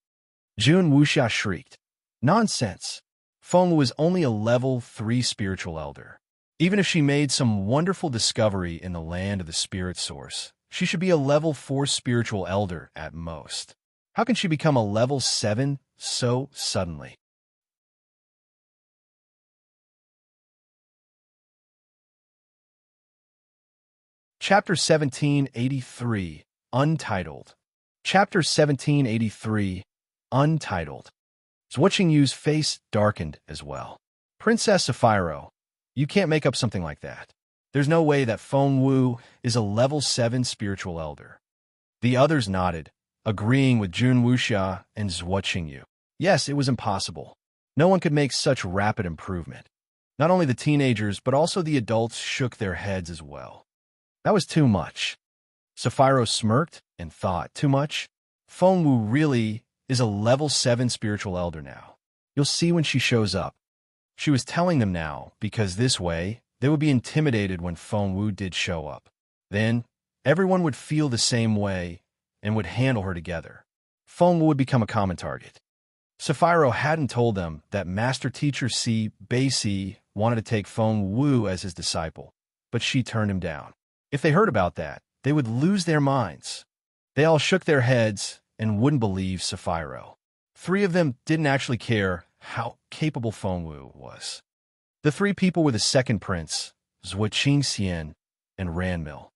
[SPEAKER 1] Jun Wuxia shrieked. Nonsense! Feng Wu is only a level 3 spiritual elder. Even if she made some wonderful discovery in the land of the spirit source, she should be a level 4 spiritual elder at most. How can she become a level 7 so suddenly? Chapter 1783, Untitled. Chapter 1783, Untitled. Zhuo Qingyu's face darkened as well. Princess Sapphira, you can't make up something like that. There's no way that Feng Wu is a level 7 spiritual elder. The others nodded, agreeing with Jun Wuxia and Zhuo Qingyu. Yes, it was impossible. No one could make such rapid improvement. Not only the teenagers, but also the adults shook their heads as well. That was too much. Sapphira smirked and thought, too much? Feng Wu really is a level 7 spiritual elder now. You'll see when she shows up. She was telling them now, because this way, they would be intimidated when Feng Wu did show up. Then, everyone would feel the same way and would handle her together. Feng Wu would become a common target. Sapphira hadn't told them that Master Teacher Si Bei wanted to take Feng Wu as his disciple, but she turned him down. If they heard about that, they would lose their minds. They all shook their heads and wouldn't believe Sapphira. 3 of them didn't actually care how capable Feng Wu was. The 3 people were the second prince, Zhuo Qingxian, and Ranmil.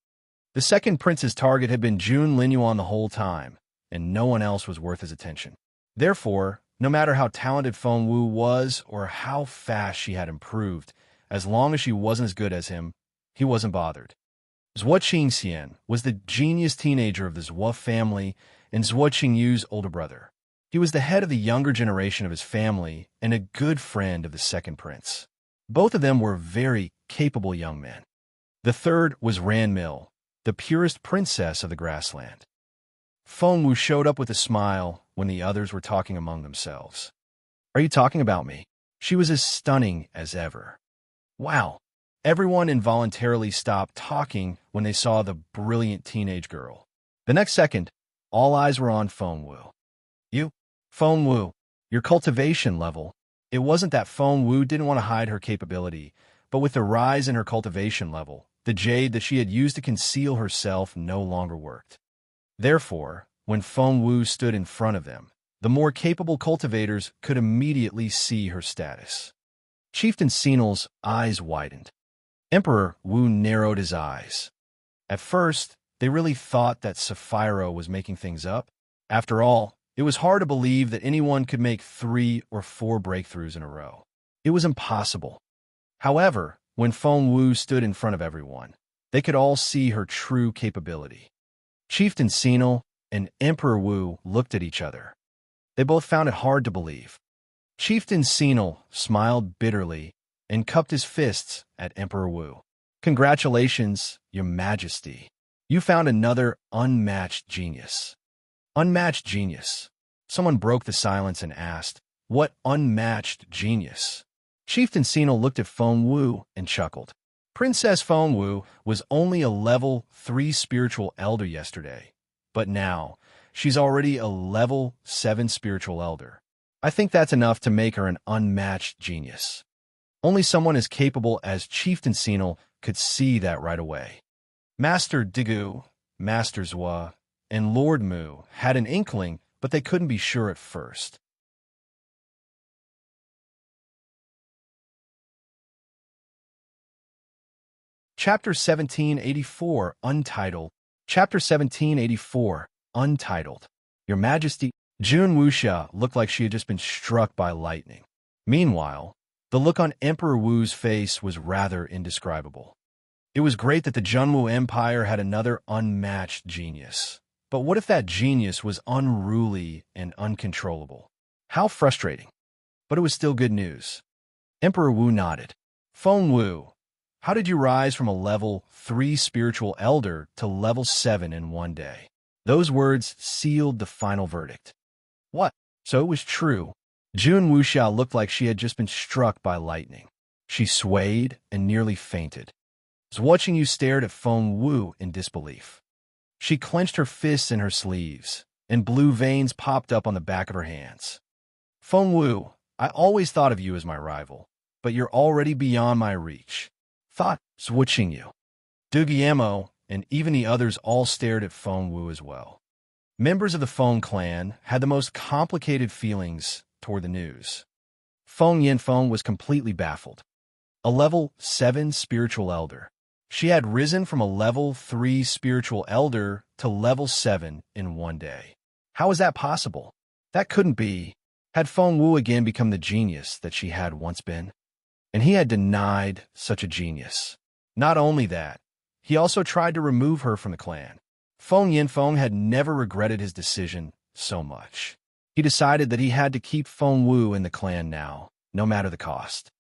[SPEAKER 1] The second prince's target had been Jun Linyuan the whole time, and no one else was worth his attention. Therefore, no matter how talented Feng Wu was or how fast she had improved, As long as she wasn't as good as him, he wasn't bothered. Zhuo Qingxian was the genius teenager of the Zhuo family and Zhuo Qingyu's older brother. He was the head of the younger generation of his family and a good friend of the second prince. Both of them were very capable young men. The third was Ran Mil, the purest princess of the grassland. Feng Wu showed up with a smile when the others were talking among themselves. "Are you talking about me?" She was as stunning as ever. Wow. Everyone involuntarily stopped talking when they saw the brilliant teenage girl. The next second, all eyes were on Feng Wu. "You, Feng Wu, your cultivation level." It wasn't that Feng Wu didn't want to hide her capability, but with the rise in her cultivation level, the jade that she had used to conceal herself no longer worked. Therefore, when Feng Wu stood in front of them, the more capable cultivators could immediately see her status. Chieftain Sinel's eyes widened. Emperor Wu narrowed his eyes. At first, they really thought that Sapphiro was making things up. After all, it was hard to believe that anyone could make 3 or 4 breakthroughs in a row. It was impossible. However, when Feng Wu stood in front of everyone, they could all see her true capability. Chieftain Sinel and Emperor Wu looked at each other. They both found it hard to believe. Chieftain Sinel smiled bitterly and cupped his fists at Emperor Wu. "Congratulations, Your Majesty. You found another unmatched genius." "Unmatched genius?" Someone broke the silence and asked, "What unmatched genius?" Chieftain Sinel looked at Feng Wu and chuckled. "Princess Feng Wu was only a level 3 spiritual elder yesterday, but now she's already a level 7 spiritual elder. I think that's enough to make her an unmatched genius." Only someone as capable as Chieftain Sinel could see that right away. Master Digu, Master Zhua, and Lord Mu had an inkling, but they couldn't be sure at first. Chapter 1784, Untitled. Chapter 1784, Untitled. Your Majesty. Jun Wuxia looked like she had just been struck by lightning. Meanwhile, the look on Emperor Wu's face was rather indescribable. It was great that the Junwu Empire had another unmatched genius. But what if that genius was unruly and uncontrollable? How frustrating. But it was still good news. Emperor Wu nodded. "Feng Wu, how did you rise from a level 3 spiritual elder to level 7 in one day?" Those words sealed the final verdict. What? So it was true. Jun Wuxia looked like she had just been struck by lightning. She swayed and nearly fainted. Zhuo Qingyu stared at Feng Wu in disbelief. She clenched her fists in her sleeves, and blue veins popped up on the back of her hands. "Feng Wu, I always thought of you as my rival, but you're already beyond my reach." Thought Zhuo Qingyu. Du Guillermo and even the others all stared at Feng Wu as well. Members of the Feng clan had the most complicated feelings toward the news. Feng Yanfeng was completely baffled. A level 7 spiritual elder. She had risen from a level 3 spiritual elder to level 7 in one day. How was that possible? That couldn't be. Had Feng Wu again become the genius that she had once been? And he had denied such a genius. Not only that, he also tried to remove her from the clan. Feng Yanfeng had never regretted his decision so much. He decided that he had to keep Feng Wu in the clan now, no matter the cost.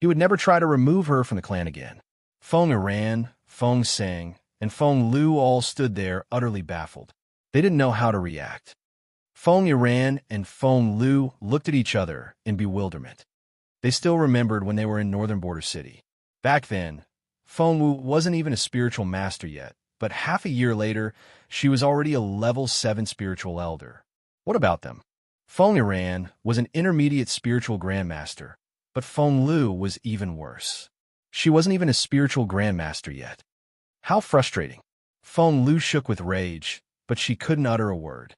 [SPEAKER 1] He would never try to remove her from the clan again. Feng Iran, Feng Seng, and Feng Lu all stood there utterly baffled. They didn't know how to react. Feng Iran and Feng Lu looked at each other in bewilderment. They still remembered when they were in Northern Border City. Back then, Feng Wu wasn't even a spiritual master yet, but half a year later, she was already a level 7 spiritual elder. What about them? Feng Iran was an intermediate spiritual grandmaster, but Feng Lu was even worse. She wasn't even a spiritual grandmaster yet. How frustrating. Feng Lu shook with rage, but she couldn't utter a word.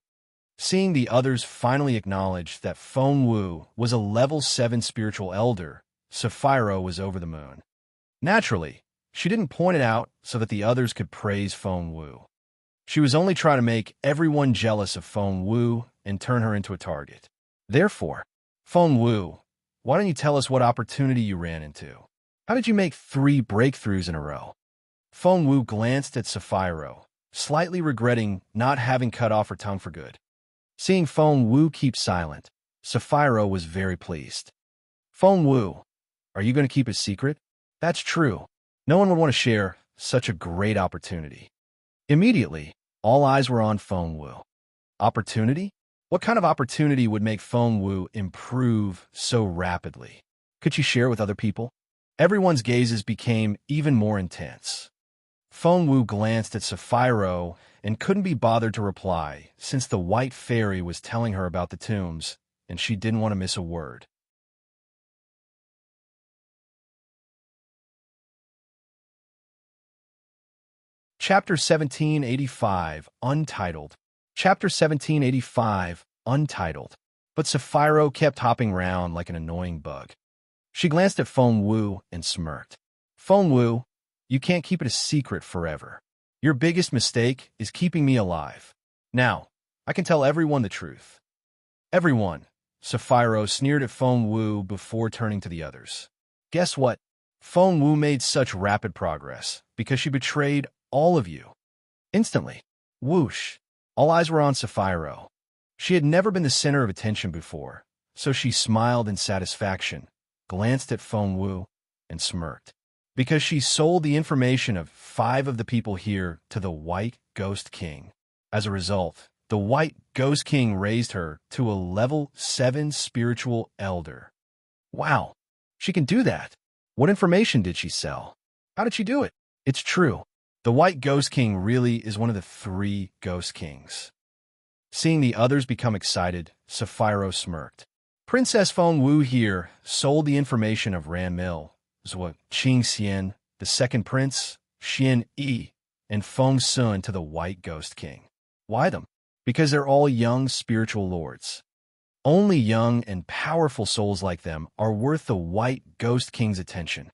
[SPEAKER 1] Seeing the others finally acknowledge that Feng Wu was a level 7 spiritual elder, Sapphiro was over the moon. Naturally, she didn't point it out so that the others could praise Feng Wu. She was only trying to make everyone jealous of Feng Wu and turn her into a target. Therefore, Feng Wu, why don't you tell us what opportunity you ran into? How did you make 3 breakthroughs in a row? Feng Wu glanced at Sapphiro, slightly regretting not having cut off her tongue for good. Seeing Feng Wu keep silent, Sapphiro was very pleased. Feng Wu, are you going to keep a secret? That's true. No one would want to share such a great opportunity. Immediately, all eyes were on Feng Wu. Opportunity? What kind of opportunity would make Feng Wu improve so rapidly? Could she share with other people? Everyone's gazes became even more intense. Feng Wu glanced at Sapphiro and couldn't be bothered to reply, since the white fairy was telling her about the tombs, and she didn't want to miss a word. Chapter 1785, Untitled. Chapter 1785, Untitled. But Sapphiro kept hopping round like an annoying bug. She glanced at Feng Wu and smirked. Feng Wu, you can't keep it a secret forever. Your biggest mistake is keeping me alive. Now, I can tell everyone the truth. Everyone, Sapphiro sneered at Feng Wu before turning to the others. Guess what? Feng Wu made such rapid progress because she betrayed all of you. Instantly, whoosh, all eyes were on Sapphiro. She had never been the center of attention before, so she smiled in satisfaction, glanced at Feng Wu, and smirked. Because she sold the information of 5 of the people here to the White Ghost King. As a result, the White Ghost King raised her to a level 7 spiritual elder. Wow, she can do that. What information did she sell? How did she do it? It's true. The White Ghost King really is one of the 3 Ghost Kings. Seeing the others become excited, Sapphiro smirked. Princess Feng Wu here sold the information of Ran Mil, Zhua Qing Xian, the second prince, Xian Yi, and Feng Sun to the White Ghost King. Why them? Because they're all young spiritual lords. Only young and powerful souls like them are worth the White Ghost King's attention.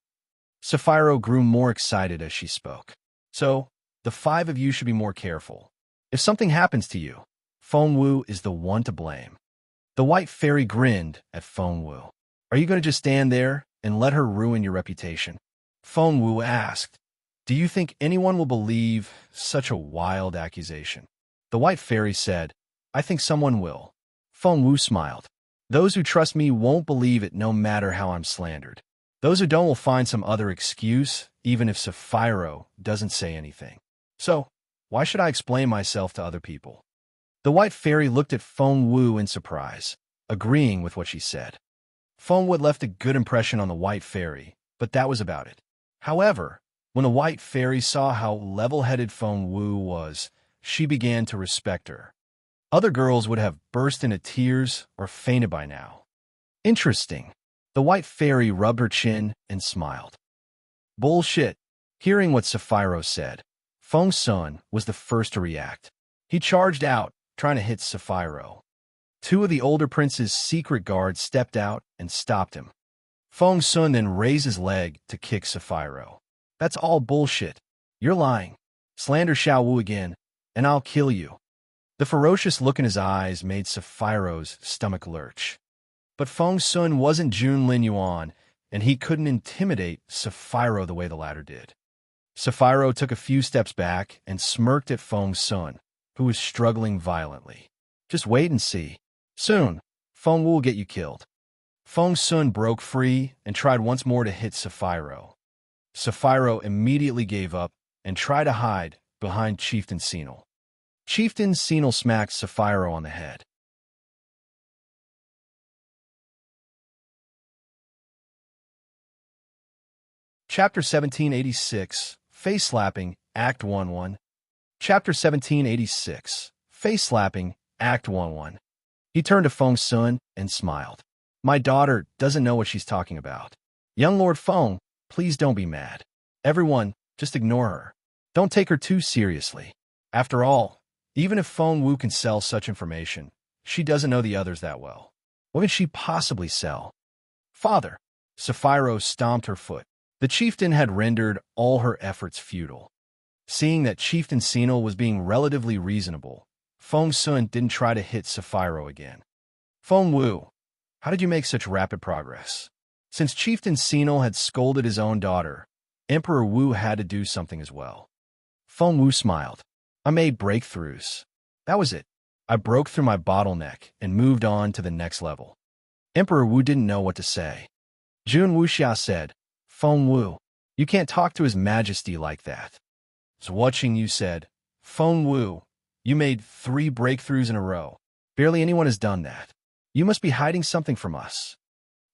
[SPEAKER 1] Sapphiro grew more excited as she spoke. So, the 5 of you should be more careful. If something happens to you, Feng Wu is the one to blame. The white fairy grinned at Feng Wu. Are you going to just stand there and let her ruin your reputation? Feng Wu asked. Do you think anyone will believe such a wild accusation? The white fairy said, I think someone will. Feng Wu smiled. Those who trust me won't believe it no matter how I'm slandered. Those who don't will find some other excuse, even if Sapphiro doesn't say anything. So, why should I explain myself to other people? The white fairy looked at Feng Wu in surprise, agreeing with what she said. Feng Wu had left a good impression on the white fairy, but that was about it. However, when the white fairy saw how level-headed Feng Wu was, she began to respect her. Other girls would have burst into tears or fainted by now. Interesting. The white fairy rubbed her chin and smiled. Bullshit. Hearing what Sapphiro said, Feng Sun was the first to react. He charged out, trying to hit Sapphiro. 2 of the older prince's secret guards stepped out and stopped him. Feng Sun then raised his leg to kick Sapphiro. That's all bullshit. You're lying. Slander Xiao Wu again, and I'll kill you. The ferocious look in his eyes made Sapphiro's stomach lurch. But Feng Sun wasn't Jun Lin Yuan, and he couldn't intimidate Sapphiro the way the latter did. Sapphiro took a few steps back and smirked at Feng Sun, who was struggling violently. Just wait and see. Soon, Feng Wu will get you killed. Feng Sun broke free and tried once more to hit Sapphiro. Sapphiro immediately gave up and tried to hide behind Chieftain Senil. Chieftain Senil smacked Sapphiro on the head. Chapter 1786, Face Slapping, Act 1-1. Chapter 1786, Face Slapping, Act 1-1. He turned to Feng Sun and smiled. My daughter doesn't know what she's talking about. Young Lord Feng, please don't be mad. Everyone, just ignore her. Don't take her too seriously. After all, even if Feng Wu can sell such information, she doesn't know the others that well. What can she possibly sell? Father, Sapphiro stomped her foot. The chieftain had rendered all her efforts futile. Seeing that Chieftain Senil was being relatively reasonable, Feng Sun didn't try to hit Sapphiro again. Feng Wu, how did you make such rapid progress? Since Chieftain Senil had scolded his own daughter, Emperor Wu had to do something as well. Feng Wu smiled. I made breakthroughs. That was it. I broke through my bottleneck and moved on to the next level. Emperor Wu didn't know what to say. Jun Wuxia said, Feng Wu, you can't talk to His Majesty like that. Zhuo Qingyu said, Feng Wu, you made 3 breakthroughs in a row. Barely anyone has done that. You must be hiding something from us.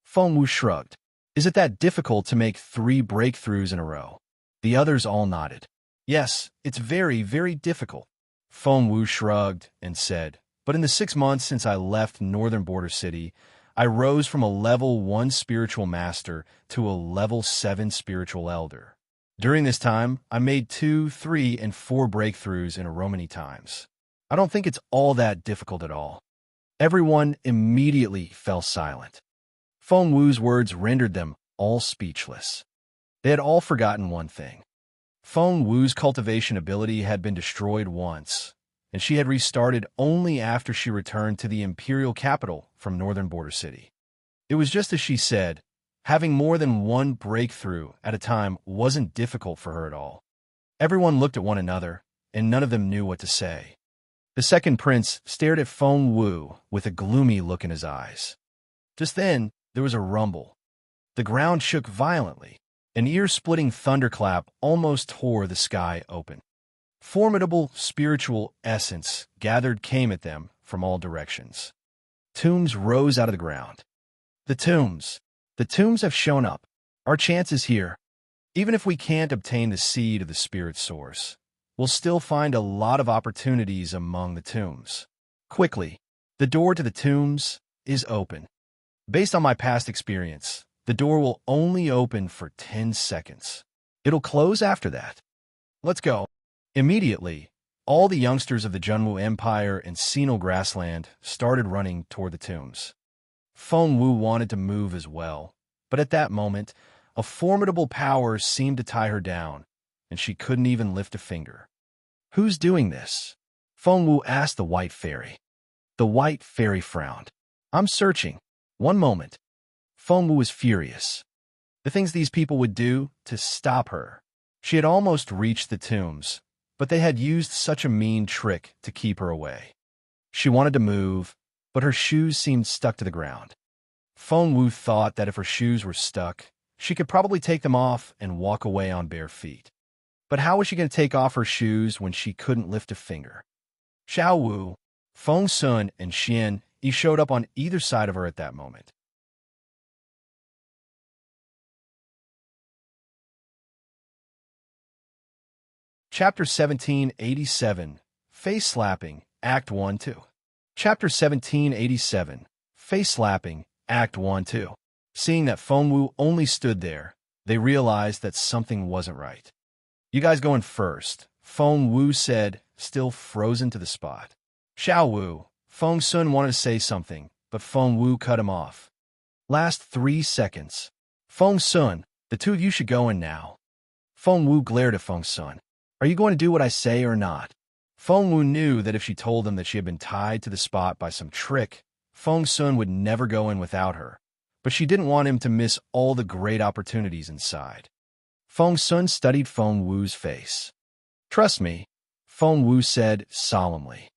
[SPEAKER 1] Feng Wu shrugged. Is it that difficult to make 3 breakthroughs in a row? The others all nodded. Yes, it's very, very difficult. Feng Wu shrugged and said, but in the 6 months since I left Northern Border City, I rose from a level 1 spiritual master to a level 7 spiritual elder. During this time, I made 2, 3, and 4 breakthroughs in a row many times. I don't think it's all that difficult at all. Everyone immediately fell silent. Feng Wu's words rendered them all speechless. They had all forgotten one thing. Feng Wu's cultivation ability had been destroyed once, and she had restarted only after she returned to the Imperial capital from Northern Border City. It was just as she said, having more than 1 breakthrough at a time wasn't difficult for her at all. Everyone looked at one another, and none of them knew what to say. The second prince stared at Feng Wu with a gloomy look in his eyes. Just then, there was a rumble. The ground shook violently. An ear-splitting thunderclap almost tore the sky open. Formidable spiritual essence came at them from all directions. Tombs rose out of the ground. The tombs have shown up. Our chance is here. Even if we can't obtain the seed of the spirit source, we'll still find a lot of opportunities among the tombs. Quickly, the door to the tombs is open. Based on my past experience, the door will only open for 10 seconds. It'll close after that. Let's go. Immediately, all the youngsters of the Junwu Empire and Senil Grassland started running toward the tombs. Feng Wu wanted to move as well, but at that moment, a formidable power seemed to tie her down, and she couldn't even lift a finger. Who's doing this? Feng Wu asked the White Fairy. The White Fairy frowned. I'm searching. One moment. Feng Wu was furious. The things these people would do to stop her. She had almost reached the tombs, but they had used such a mean trick to keep her away. She wanted to move, but her shoes seemed stuck to the ground. Feng Wu thought that if her shoes were stuck, she could probably take them off and walk away on bare feet. But how was she going to take off her shoes when she couldn't lift a finger? Xiao Wu, Feng Sun, and Xian showed up on either side of her at that moment. Chapter 1787, Face Slapping, Act 1-2. Chapter 1787, Face Slapping, Act 1-2. Seeing that Feng Wu only stood there, they realized that something wasn't right. You guys going first, Feng Wu said, still frozen to the spot. Xiao Wu, Feng Sun wanted to say something, but Feng Wu cut him off. Last 3 seconds. Feng Sun, the 2 of you should go in now. Feng Wu glared at Feng Sun. Are you going to do what I say or not? Feng Wu knew that if she told him that she had been tied to the spot by some trick, Feng Sun would never go in without her, but she didn't want him to miss all the great opportunities inside. Feng Sun studied Feng Wu's face. Trust me, Feng Wu said solemnly.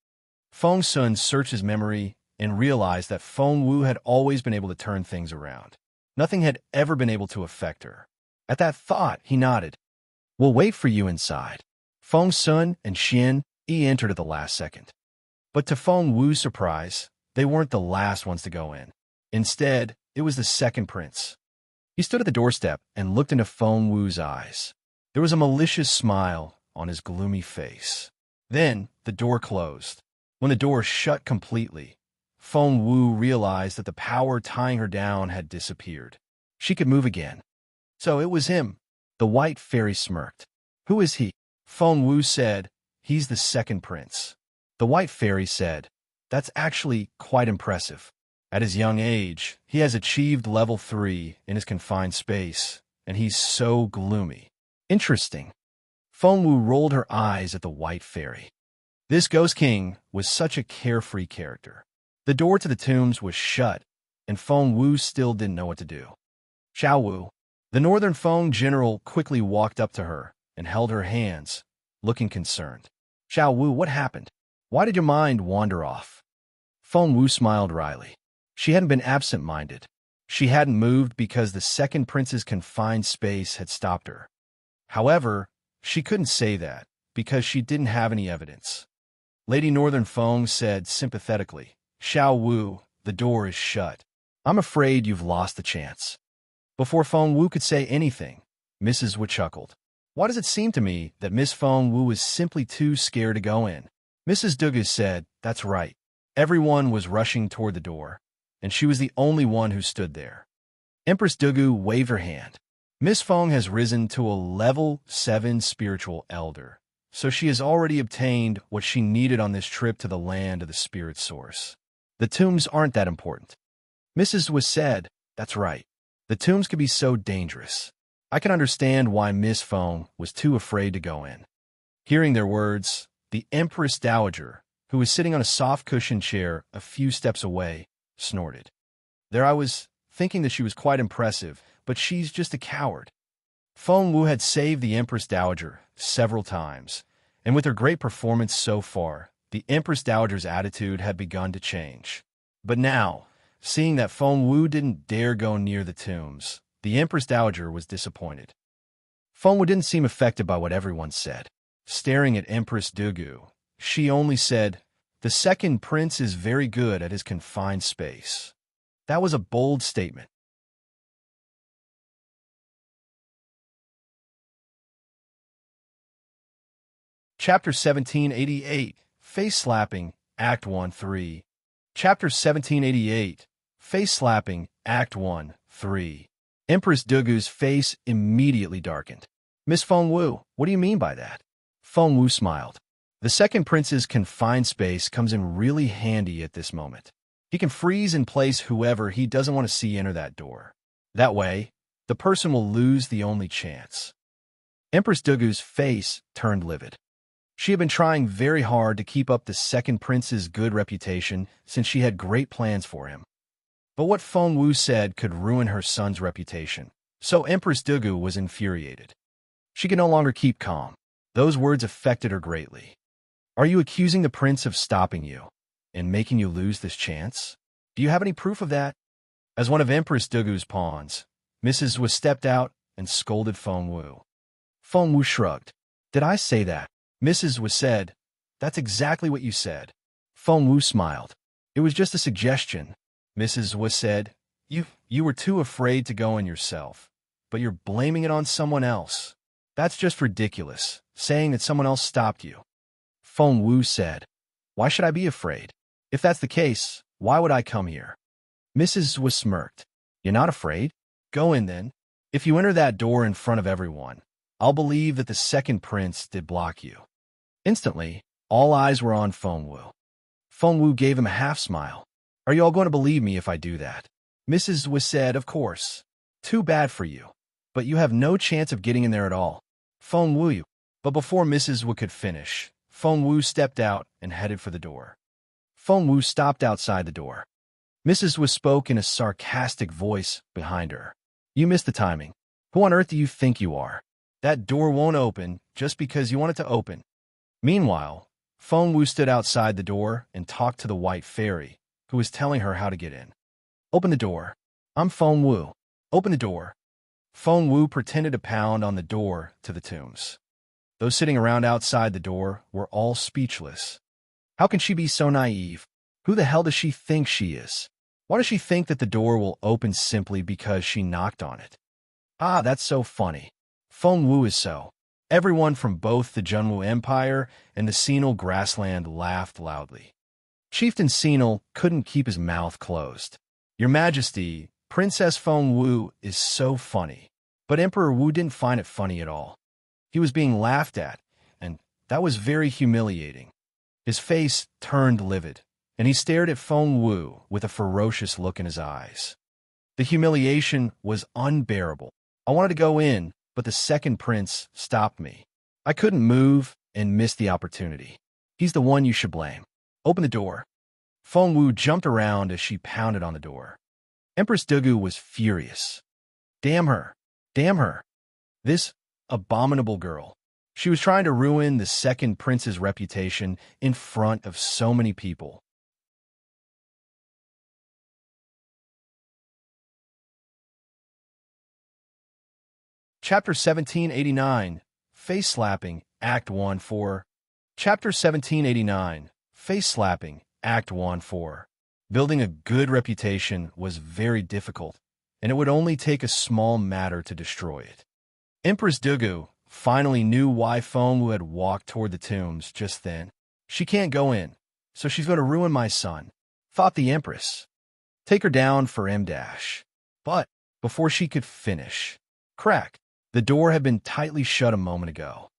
[SPEAKER 1] Feng Sun searched his memory and realized that Feng Wu had always been able to turn things around. Nothing had ever been able to affect her. At that thought, he nodded. We'll wait for you inside. Feng Sun and Xian entered at the last second. But to Feng Wu's surprise, they weren't the last ones to go in. Instead, it was the second prince. He stood at the doorstep and looked into Feng Wu's eyes. There was a malicious smile on his gloomy face. Then, the door closed. When the door shut completely, Feng Wu realized that the power tying her down had disappeared. She could move again. So it was him. The White Fairy smirked. Who is he? Feng Wu said, he's the second prince. The White Fairy said, that's actually quite impressive. At his young age, he has achieved level 3 in his confined space, and he's so gloomy. Interesting. Feng Wu rolled her eyes at the White Fairy. This Ghost King was such a carefree character. The door to the tombs was shut, and Feng Wu still didn't know what to do. Xiao Wu. The Northern Feng general quickly walked up to her and held her hands, looking concerned. Xiao Wu, what happened? Why did your mind wander off? Feng Wu smiled wryly. She hadn't been absent-minded. She hadn't moved because the second prince's confined space had stopped her. However, she couldn't say that because she didn't have any evidence. Lady Northern Feng said sympathetically, Xiao Wu, the door is shut. I'm afraid you've lost the chance. Before Feng Wu could say anything, Mrs. Wu chuckled. Why does it seem to me that Miss Feng Wu is simply too scared to go in? Mrs. Dugu said, that's right. Everyone was rushing toward the door, and she was the only one who stood there. Empress Dugu waved her hand. Miss Feng has risen to a level 7 spiritual elder, so she has already obtained what she needed on this trip to the land of the spirit source. The tombs aren't that important. Mrs. Wu said, that's right. The tombs can be so dangerous. I can understand why Miss Feng was too afraid to go in. Hearing their words, the Empress Dowager, who was sitting on a soft cushioned chair a few steps away, snorted. There I was, thinking that she was quite impressive, but she's just a coward. Feng Wu had saved the Empress Dowager several times, and with her great performance so far, the Empress Dowager's attitude had begun to change. But now, seeing that Feng Wu didn't dare go near the tombs, the Empress Dowager was disappointed. Feng Wu didn't seem affected by what everyone said. Staring at Empress Dugu, she only said, the second prince is very good at his confined space. That was a bold statement. Chapter 1788, Face Slapping, Act 1-3. Chapter 1788, Face Slapping, Act 1-3. Empress Dugu's face immediately darkened. Miss Feng Wu, what do you mean by that? Feng Wu smiled. The second prince's confined space comes in really handy at this moment. He can freeze in place whoever he doesn't want to see enter that door. That way, the person will lose the only chance. Empress Dugu's face turned livid. She had been trying very hard to keep up the second prince's good reputation since she had great plans for him. But what Feng Wu said could ruin her son's reputation, so Empress Dugu was infuriated. She could no longer keep calm. Those words affected her greatly. Are you accusing the prince of stopping you and making you lose this chance? Do you have any proof of that? As one of Empress Dugu's pawns, Mrs. Wu stepped out and scolded Feng Wu. Feng Wu shrugged. Did I say that? Mrs. Wu said, that's exactly what you said. Feng Wu smiled. It was just a suggestion. Mrs. Wu said, you were too afraid to go in yourself, but you're blaming it on someone else. That's just ridiculous, saying that someone else stopped you. Feng Wu said, why should I be afraid? If that's the case, why would I come here? Mrs. Wu smirked. You're not afraid? Go in then. If you enter that door in front of everyone, I'll believe that the second prince did block you. Instantly, all eyes were on Feng Wu. Feng Wu gave him a half-smile. Are you all going to believe me if I do that? Mrs. Wu said, of course. Too bad for you. But you have no chance of getting in there at all. Feng Wu. But before Mrs. Wu could finish, Feng Wu stepped out and headed for the door. Feng Wu stopped outside the door. Mrs. Wu spoke in a sarcastic voice behind her. You missed the timing. Who on earth do you think you are? That door won't open just because you want it to open. Meanwhile, Feng Wu stood outside the door and talked to the white fairy, who was telling her how to get in. Open the door. I'm Feng Wu. Open the door. Feng Wu pretended to pound on the door to the tombs. Those sitting around outside the door were all speechless. How can she be so naive? Who the hell does she think she is? Why does she think that the door will open simply because she knocked on it? Ah, that's so funny. Feng Wu is so. Everyone from both the Junwu Empire and the Sinal grassland laughed loudly. Chieftain Sinal couldn't keep his mouth closed. Your Majesty, Princess Feng Wu is so funny. But Emperor Wu didn't find it funny at all. He was being laughed at, and that was very humiliating. His face turned livid, and he stared at Feng Wu with a ferocious look in his eyes. The humiliation was unbearable. I wanted to go in, but the second prince stopped me. I couldn't move and missed the opportunity. He's the one you should blame. Open the door. Feng Wu jumped around as she pounded on the door. Empress Dugu was furious. Damn her. Damn her. This abominable girl. She was trying to ruin the second prince's reputation in front of so many people. Chapter 1789, Face Slapping, Act 1-4. Chapter 1789, Face Slapping, Act 1-4. Building a good reputation was very difficult, and it would only take a small matter to destroy it. Empress Dugu finally knew why Fengwu had walked toward the tombs just then. She can't go in, so she's going to ruin my son, thought the Empress. Take her down for M-. But before she could finish, crack, the door had been tightly shut a moment ago.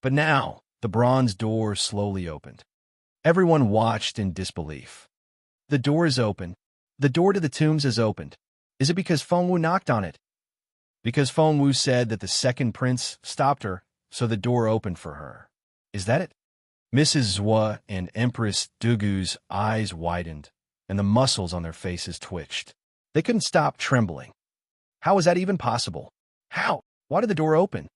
[SPEAKER 1] But now, the bronze door slowly opened. Everyone watched in disbelief. The door is open. The door to the tombs is opened. Is it because Fengwu knocked on it? Because Fengwu said that the second prince stopped her, so the door opened for her. Is that it? Mrs. Zhua and Empress Dugu's eyes widened, and the muscles on their faces twitched. They couldn't stop trembling. How was that even possible? How? Why did the door open?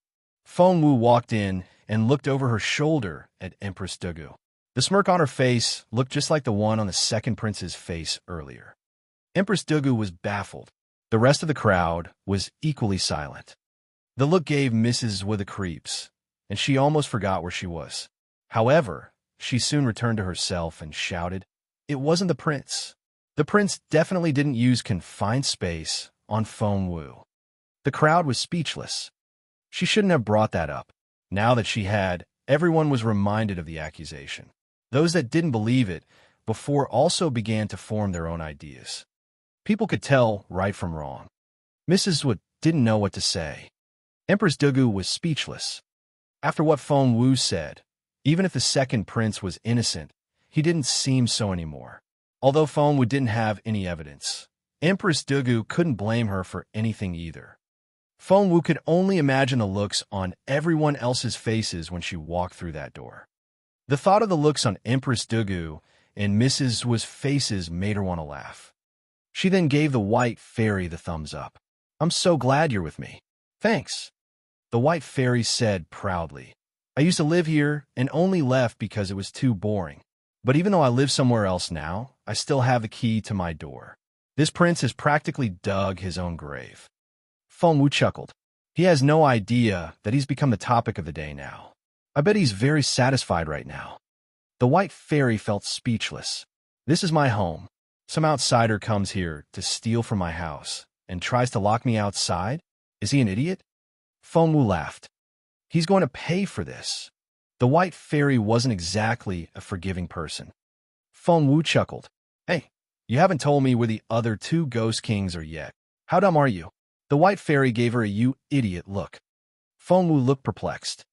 [SPEAKER 1] Fengwu walked in and looked over her shoulder at Empress Dugu. The smirk on her face looked just like the one on the second prince's face earlier. Empress Dugu was baffled. The rest of the crowd was equally silent. The look gave Mrs. Zhua the creeps, and she almost forgot where she was. However, she soon returned to herself and shouted, "It wasn't the prince. The prince definitely didn't use confined space on Fengwu." The crowd was speechless. She shouldn't have brought that up. Now that she had, everyone was reminded of the accusation. Those that didn't believe it before also began to form their own ideas. People could tell right from wrong. Mrs. Zhua didn't know what to say. Empress Dugu was speechless. After what Fengwu said, even if the second prince was innocent, he didn't seem so anymore. Although Fengwu didn't have any evidence, Empress Dugu couldn't blame her for anything either. Fengwu could only imagine the looks on everyone else's faces when she walked through that door. The thought of the looks on Empress Dugu and Mrs. Zhua's faces made her want to laugh. She then gave the white fairy the thumbs up. "I'm so glad you're with me." "Thanks," the white fairy said proudly. "I used to live here and only left because it was too boring. But even though I live somewhere else now, I still have the key to my door. This prince has practically dug his own grave." Fengwu chuckled. He has no idea that he's become the topic of the day now. I bet he's very satisfied right now. The white fairy felt speechless. "This is my home. Some outsider comes here to steal from my house and tries to lock me outside? Is he an idiot?" Fengwu laughed. "He's going to pay for this." The white fairy wasn't exactly a forgiving person. Fengwu chuckled. "Hey, you haven't told me where the other two ghost kings are yet. How dumb are you?" The white fairy gave her a "you idiot" look. Fengwu looked perplexed.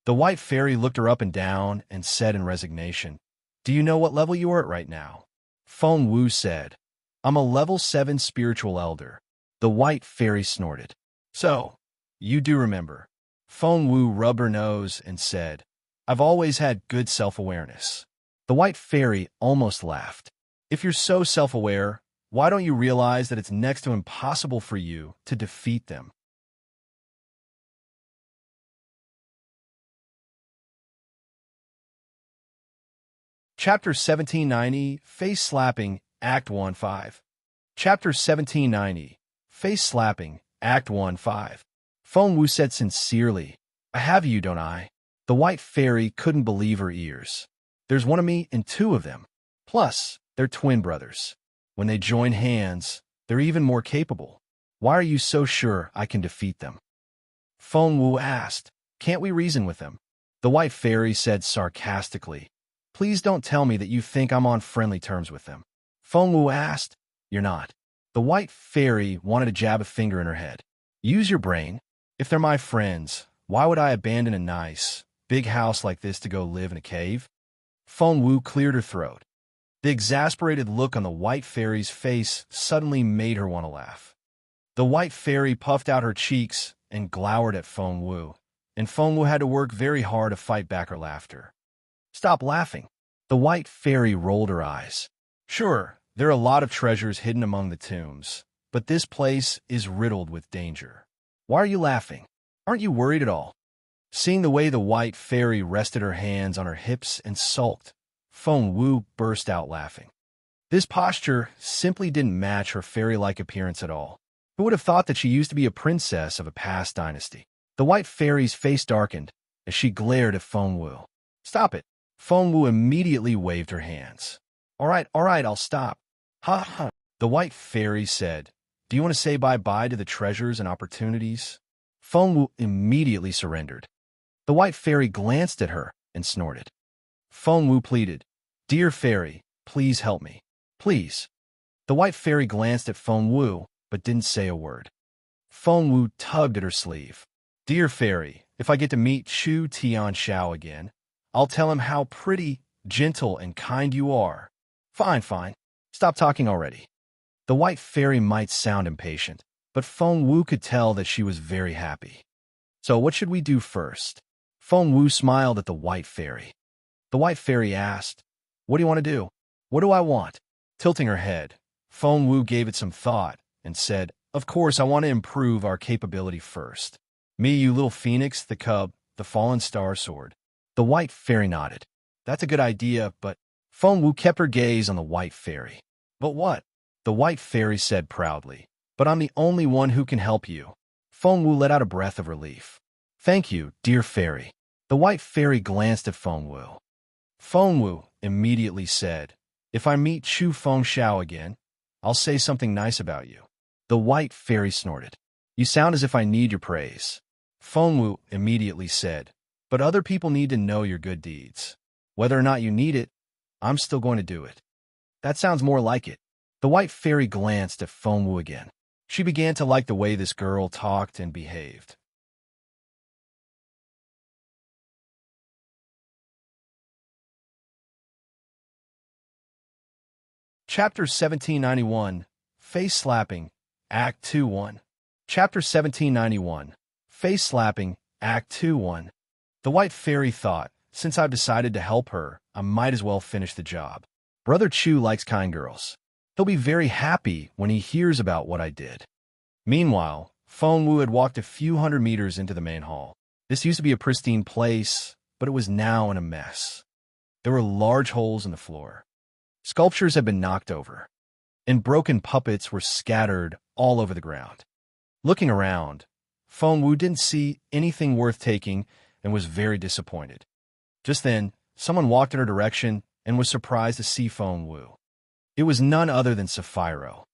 [SPEAKER 1] The white fairy looked her up and down and said in resignation, "Do you know what level you are at right now?" Fengwu said, "I'm a level 7 spiritual elder." The white fairy snorted. "So, you do remember." Fengwu rubbed her nose and said, "I've always had good self-awareness." The white fairy almost laughed. "If you're so self-aware, why don't you realize that it's next to impossible for you to defeat them?" Chapter 1790, Face Slapping, Act 1-5. Chapter 1790, Face Slapping, Act 1-5. Fengwu said sincerely, "I have you, don't I?" The white fairy couldn't believe her ears. "There's one of me and two of them. Plus, they're twin brothers. When they join hands, they're even more capable. Why are you so sure I can defeat them?" Fengwu asked, "Can't we reason with them?" The white fairy said sarcastically, "Please don't tell me that you think I'm on friendly terms with them." Fengwu asked, "You're not?" The white fairy wanted to jab a finger in her head. "Use your brain. If they're my friends, why would I abandon a nice, big house like this to go live in a cave?" Fengwu cleared her throat. The exasperated look on the white fairy's face suddenly made her want to laugh. The white fairy puffed out her cheeks and glowered at Fengwu, and Fengwu had to work very hard to fight back her laughter. "Stop laughing." The white fairy rolled her eyes. "Sure, there are a lot of treasures hidden among the tombs, but this place is riddled with danger. Why are you laughing? Aren't you worried at all? Seeing the way the white fairy rested her hands on her hips and sulked, Feng Wu burst out laughing. This posture simply didn't match her fairy-like appearance at all. Who would have thought that she used to be a princess of a past dynasty? The white fairy's face darkened as she glared at Feng Wu. Stop it. Feng Wu immediately waved her hands. All right, I'll stop. Ha ha. The white fairy said, do you want to say bye-bye to the treasures and opportunities? Feng Wu immediately surrendered. The white fairy glanced at her and snorted. Feng Wu pleaded, Dear fairy, please help me. Please. The white fairy glanced at Feng Wu, but didn't say a word. Feng Wu tugged at her sleeve. Dear fairy, if I get to meet Chu Tianxiao again, I'll tell him how pretty, gentle, and kind you are. Fine. Stop talking already. The white fairy might sound impatient, but Feng Wu could tell that she was very happy. So what should we do first? Feng Wu smiled at the white fairy. The white fairy asked, What do you want to do? What do I want? Tilting her head, Feng Wu gave it some thought and said, Of course, I want to improve our capability first. Me, you little phoenix, the cub, the fallen star sword. The white fairy nodded. That's a good idea, but Feng Wu kept her gaze on the white fairy. But what? The white fairy said proudly. But I'm the only one who can help you. Feng Wu let out a breath of relief. Thank you, dear fairy. The white fairy glanced at Feng Wu. Feng Wu immediately said, If I meet Chu Fengxiao again, I'll say something nice about you. The white fairy snorted. You sound as if I need your praise. Feng Wu immediately said, But other people need to know your good deeds. Whether or not you need it, I'm still going to do it. That sounds more like it. The white fairy glanced at Feng Wu again. She began to like the way this girl talked and behaved. Chapter 1791, Face Slapping, Act 2-1. Chapter 1791, Face Slapping, Act 2-1. The white fairy thought, since I've decided to help her, I might as well finish the job. Brother Chu likes kind girls. He'll be very happy when he hears about what I did. Meanwhile, Feng Wu had walked a few hundred meters into the main hall. This used to be a pristine place, but it was now in a mess. There were large holes in the floor. Sculptures had been knocked over, and broken puppets were scattered all over the ground. Looking around, Feng Wu didn't see anything worth taking and was very disappointed. Just then, someone walked in her direction and was surprised to see Feng Wu. It was none other than Sapphiro.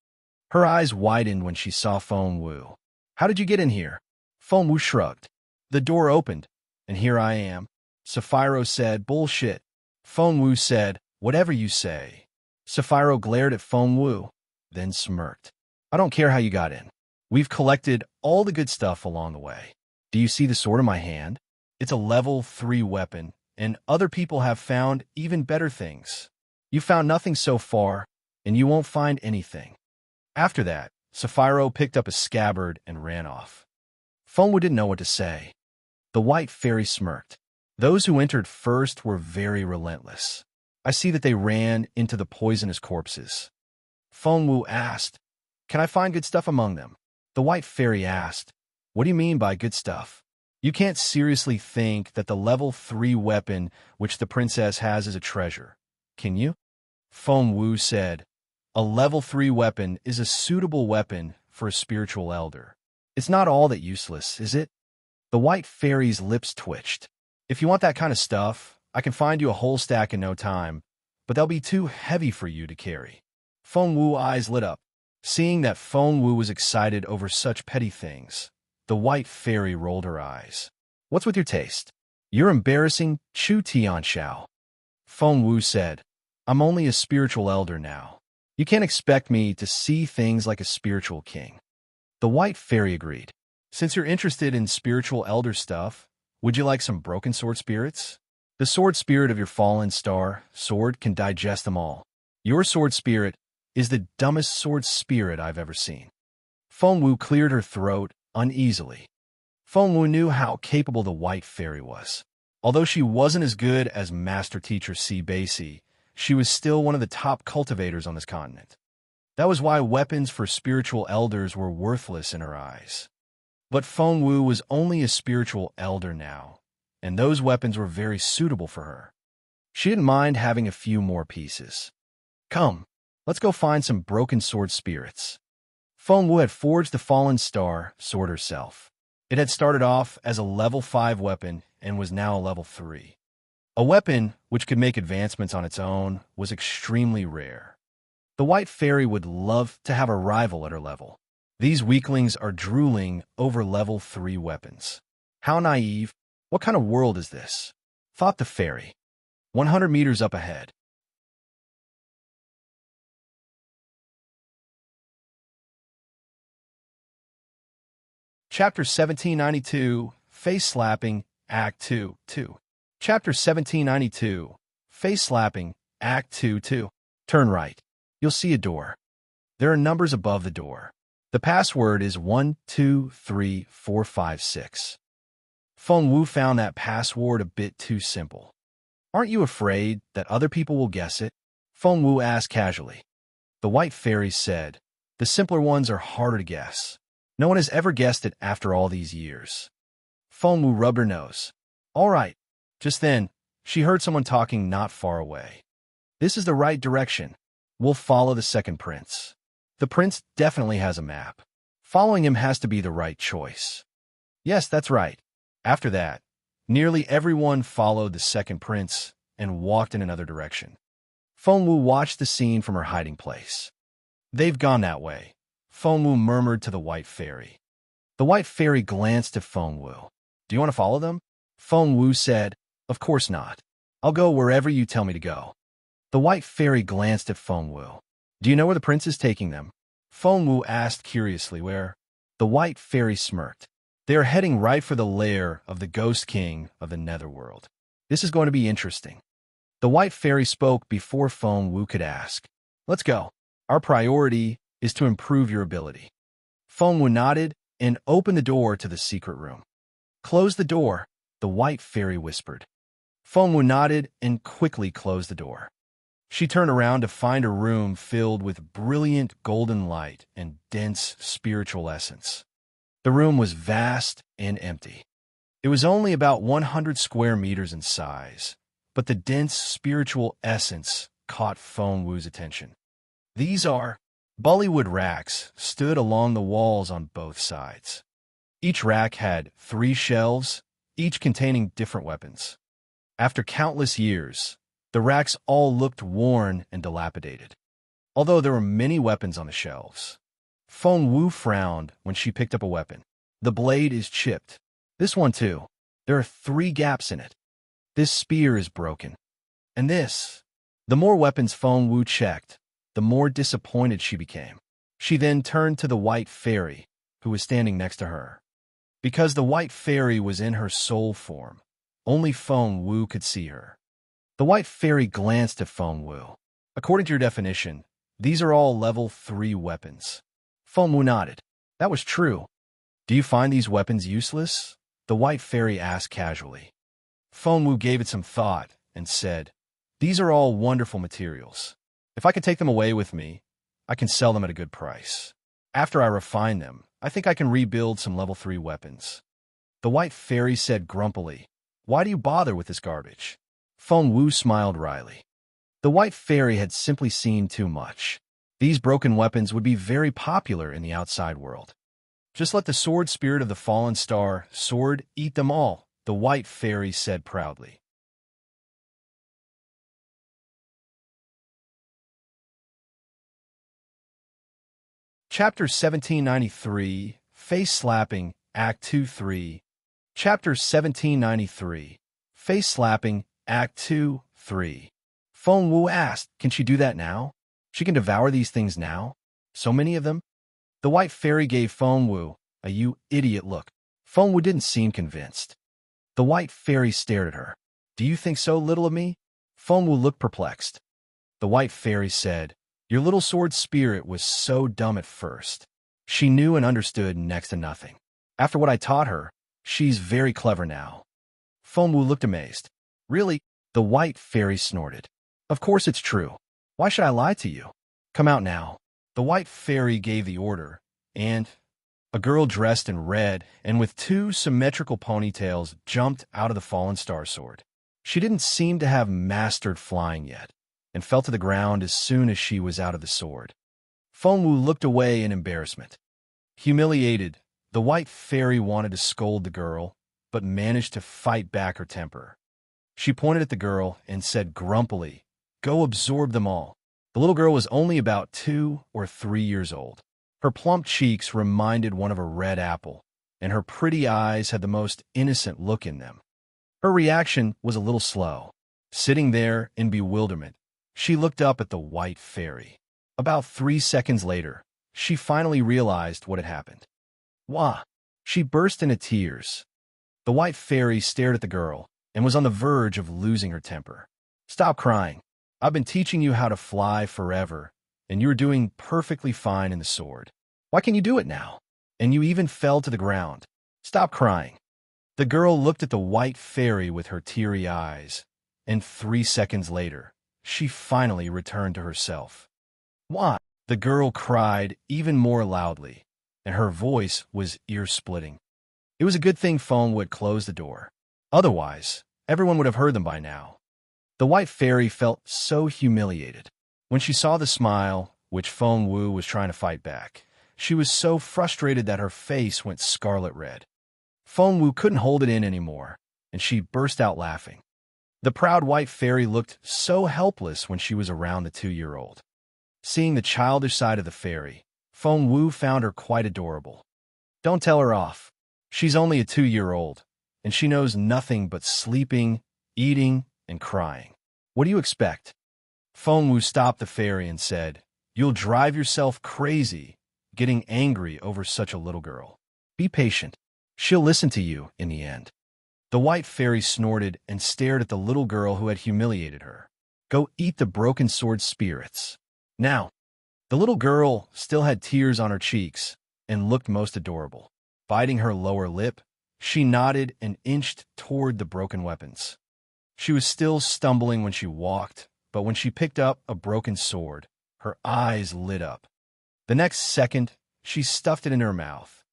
[SPEAKER 1] Her eyes widened when she saw Feng Wu. How did you get in here? Feng Wu shrugged. The door opened, and here I am. Sapphiro said, Bullshit. Feng Wu said, Whatever you say. Sapphiro glared at Feng Wu, then smirked. I don't care how you got in. We've collected all the good stuff along the way. Do you see the sword in my hand? It's a level 3 weapon, and other people have found even better things. You found nothing so far, and you won't find anything. After that, Sapphiro picked up a scabbard and ran off. Feng Wu didn't know what to say. The white fairy smirked. Those who entered first were very relentless. I see that they ran into the poisonous corpses. Feng Wu asked, Can I find good stuff among them? The white fairy asked, What do you mean by good stuff? You can't seriously think that the level 3 weapon which the princess has is a treasure, can you? Feng Wu said, A level 3 weapon is a suitable weapon for a spiritual elder. It's not all that useless, is it? The white fairy's lips twitched. If you want that kind of stuff, I can find you a whole stack in no time, but they'll be too heavy for you to carry. Feng Wu's eyes lit up. Seeing that Feng Wu was excited over such petty things, the white fairy rolled her eyes. What's with your taste? You're embarrassing Chu Tianxiao. Feng Wu said, I'm only a spiritual elder now. You can't expect me to see things like a spiritual king. The white fairy agreed. Since you're interested in spiritual elder stuff, would you like some broken sword spirits? The sword spirit of your fallen star sword can digest them all. Your sword spirit is the dumbest sword spirit I've ever seen. Feng Wu cleared her throat uneasily. Feng Wu knew how capable the white fairy was. Although she wasn't as good as Master Teacher C. Basie, she was still one of the top cultivators on this continent. That was why weapons for spiritual elders were worthless in her eyes. But Feng Wu was only a spiritual elder now, and those weapons were very suitable for her. She didn't mind having a few more pieces. Come, let's go find some broken sword spirits. Feng Wu had forged the fallen star sword herself. It had started off as a level 5 weapon and was now a level 3. A weapon which could make advancements on its own was extremely rare. The White Fairy would love to have a rival at her level. These weaklings are drooling over level 3 weapons. How naive! What kind of world is this? Thought the fairy. 100 meters up ahead. Chapter 1792, Face Slapping, Act 2, 2. Chapter 1792, Face Slapping, Act 2, 2. Turn right. You'll see a door. There are numbers above the door. The password is 123456. Feng Wu found that password a bit too simple. Aren't you afraid that other people will guess it? Feng Wu asked casually. The White Fairy said, the simpler ones are harder to guess. No one has ever guessed it after all these years. Feng Wu rubbed her nose. All right. Just then, she heard someone talking not far away. This is the right direction. We'll follow the second prince. The prince definitely has a map. Following him has to be the right choice. Yes, that's right. After that, nearly everyone followed the second prince and walked in another direction. Feng Wu watched the scene from her hiding place. They've gone that way, Feng Wu murmured to the White Fairy. The White Fairy glanced at Feng Wu. Do you want to follow them? Feng Wu said, of course not. I'll go wherever you tell me to go. The White Fairy glanced at Feng Wu. Do you know where the prince is taking them? Feng Wu asked curiously. Where? The White Fairy smirked. They are heading right for the lair of the Ghost King of the Netherworld. This is going to be interesting. The White Fairy spoke before Feng Wu could ask. Let's go. Our priority is to improve your ability. Feng Wu nodded and opened the door to the secret room. Close the door, the White Fairy whispered. Feng Wu nodded and quickly closed the door. She turned around to find a room filled with brilliant golden light and dense spiritual essence. The room was vast and empty. It was only about 100 square meters in size, but the dense spiritual essence caught Feng Wu's attention. These are Bollywood racks stood along the walls on both sides. Each rack had 3 shelves, each containing different weapons. After countless years, the racks all looked worn and dilapidated. Although there were many weapons on the shelves, Feng Wu frowned when she picked up a weapon. The blade is chipped. This one too. There are 3 gaps in it. This spear is broken. And this. The more weapons Feng Wu checked, the more disappointed she became. She then turned to the White Fairy, who was standing next to her. Because the White Fairy was in her soul form, only Feng Wu could see her. The White Fairy glanced at Feng Wu. According to your definition, these are all level 3 weapons. Feng Wu nodded. That was true. Do you find these weapons useless? The White Fairy asked casually. Feng Wu gave it some thought and said, these are all wonderful materials. If I can take them away with me, I can sell them at a good price. After I refine them, I think I can rebuild some level 3 weapons. The White Fairy said grumpily, why do you bother with this garbage? Feng Wu smiled wryly. The White Fairy had simply seen too much. These broken weapons would be very popular in the outside world. Just let the sword spirit of the fallen star sword eat them all, the White Fairy said proudly. Chapter 1793, Face Slapping, Act 2, 3. Chapter 1793, Face Slapping, Act 2, 3. Feng Wu asked, can she do that now? She can devour these things now? So many of them? The White Fairy gave Feng Wu a you idiot look. Feng Wu didn't seem convinced. The White Fairy stared at her. Do you think so little of me? Feng Wu looked perplexed. The White Fairy said, your little sword spirit was so dumb at first. She knew and understood next to nothing. After what I taught her, she's very clever now. Feng Wu looked amazed. Really? The White Fairy snorted. Of course it's true. Why should I lie to you? Come out now. The white fairy gave the order, and a girl dressed in red and with two symmetrical ponytails jumped out of the fallen star sword. She didn't seem to have mastered flying yet, and fell to the ground as soon as she was out of the sword. Fengwu looked away in embarrassment. Humiliated, the white fairy wanted to scold the girl, but managed to fight back her temper. She pointed at the girl and said grumpily, "Go absorb them all." The little girl was only about 2 or 3 years old. Her plump cheeks reminded one of a red apple, and her pretty eyes had the most innocent look in them. Her reaction was a little slow. Sitting there in bewilderment, she looked up at the white fairy. About 3 seconds later, she finally realized what had happened. Wah! She burst into tears. The white fairy stared at the girl and was on the verge of losing her temper. "Stop crying. I've been teaching you how to fly forever, and you're doing perfectly fine in the sword. Why can't you do it now? And you even fell to the ground. Stop crying." The girl looked at the white fairy with her teary eyes, and 3 seconds later, she finally returned to herself. "Why?" The girl cried even more loudly, and her voice was ear-splitting. It was a good thing Feng would close the door. Otherwise, everyone would have heard them by now. The white fairy felt so humiliated. When she saw the smile, which Feng Wu was trying to fight back, she was so frustrated that her face went scarlet red. Feng Wu couldn't hold it in anymore, and she burst out laughing. The proud white fairy looked so helpless when she was around the 2-year-old. Seeing the childish side of the fairy, Feng Wu found her quite adorable. "Don't tell her off. She's only a 2-year-old, and she knows nothing but sleeping, eating, and crying. What do you expect?" Feng Wu stopped the fairy and said, "You'll drive yourself crazy, getting angry over such a little girl. Be patient. She'll listen to you in the end." The white fairy snorted and stared at the little girl who had humiliated her. "Go eat the broken sword spirits. Now." The little girl still had tears on her cheeks and looked most adorable. Biting her lower lip, she nodded and inched toward the broken weapons. She was still stumbling when she walked, but when she picked up a broken sword, her eyes lit up. The next second, she stuffed it in her mouth.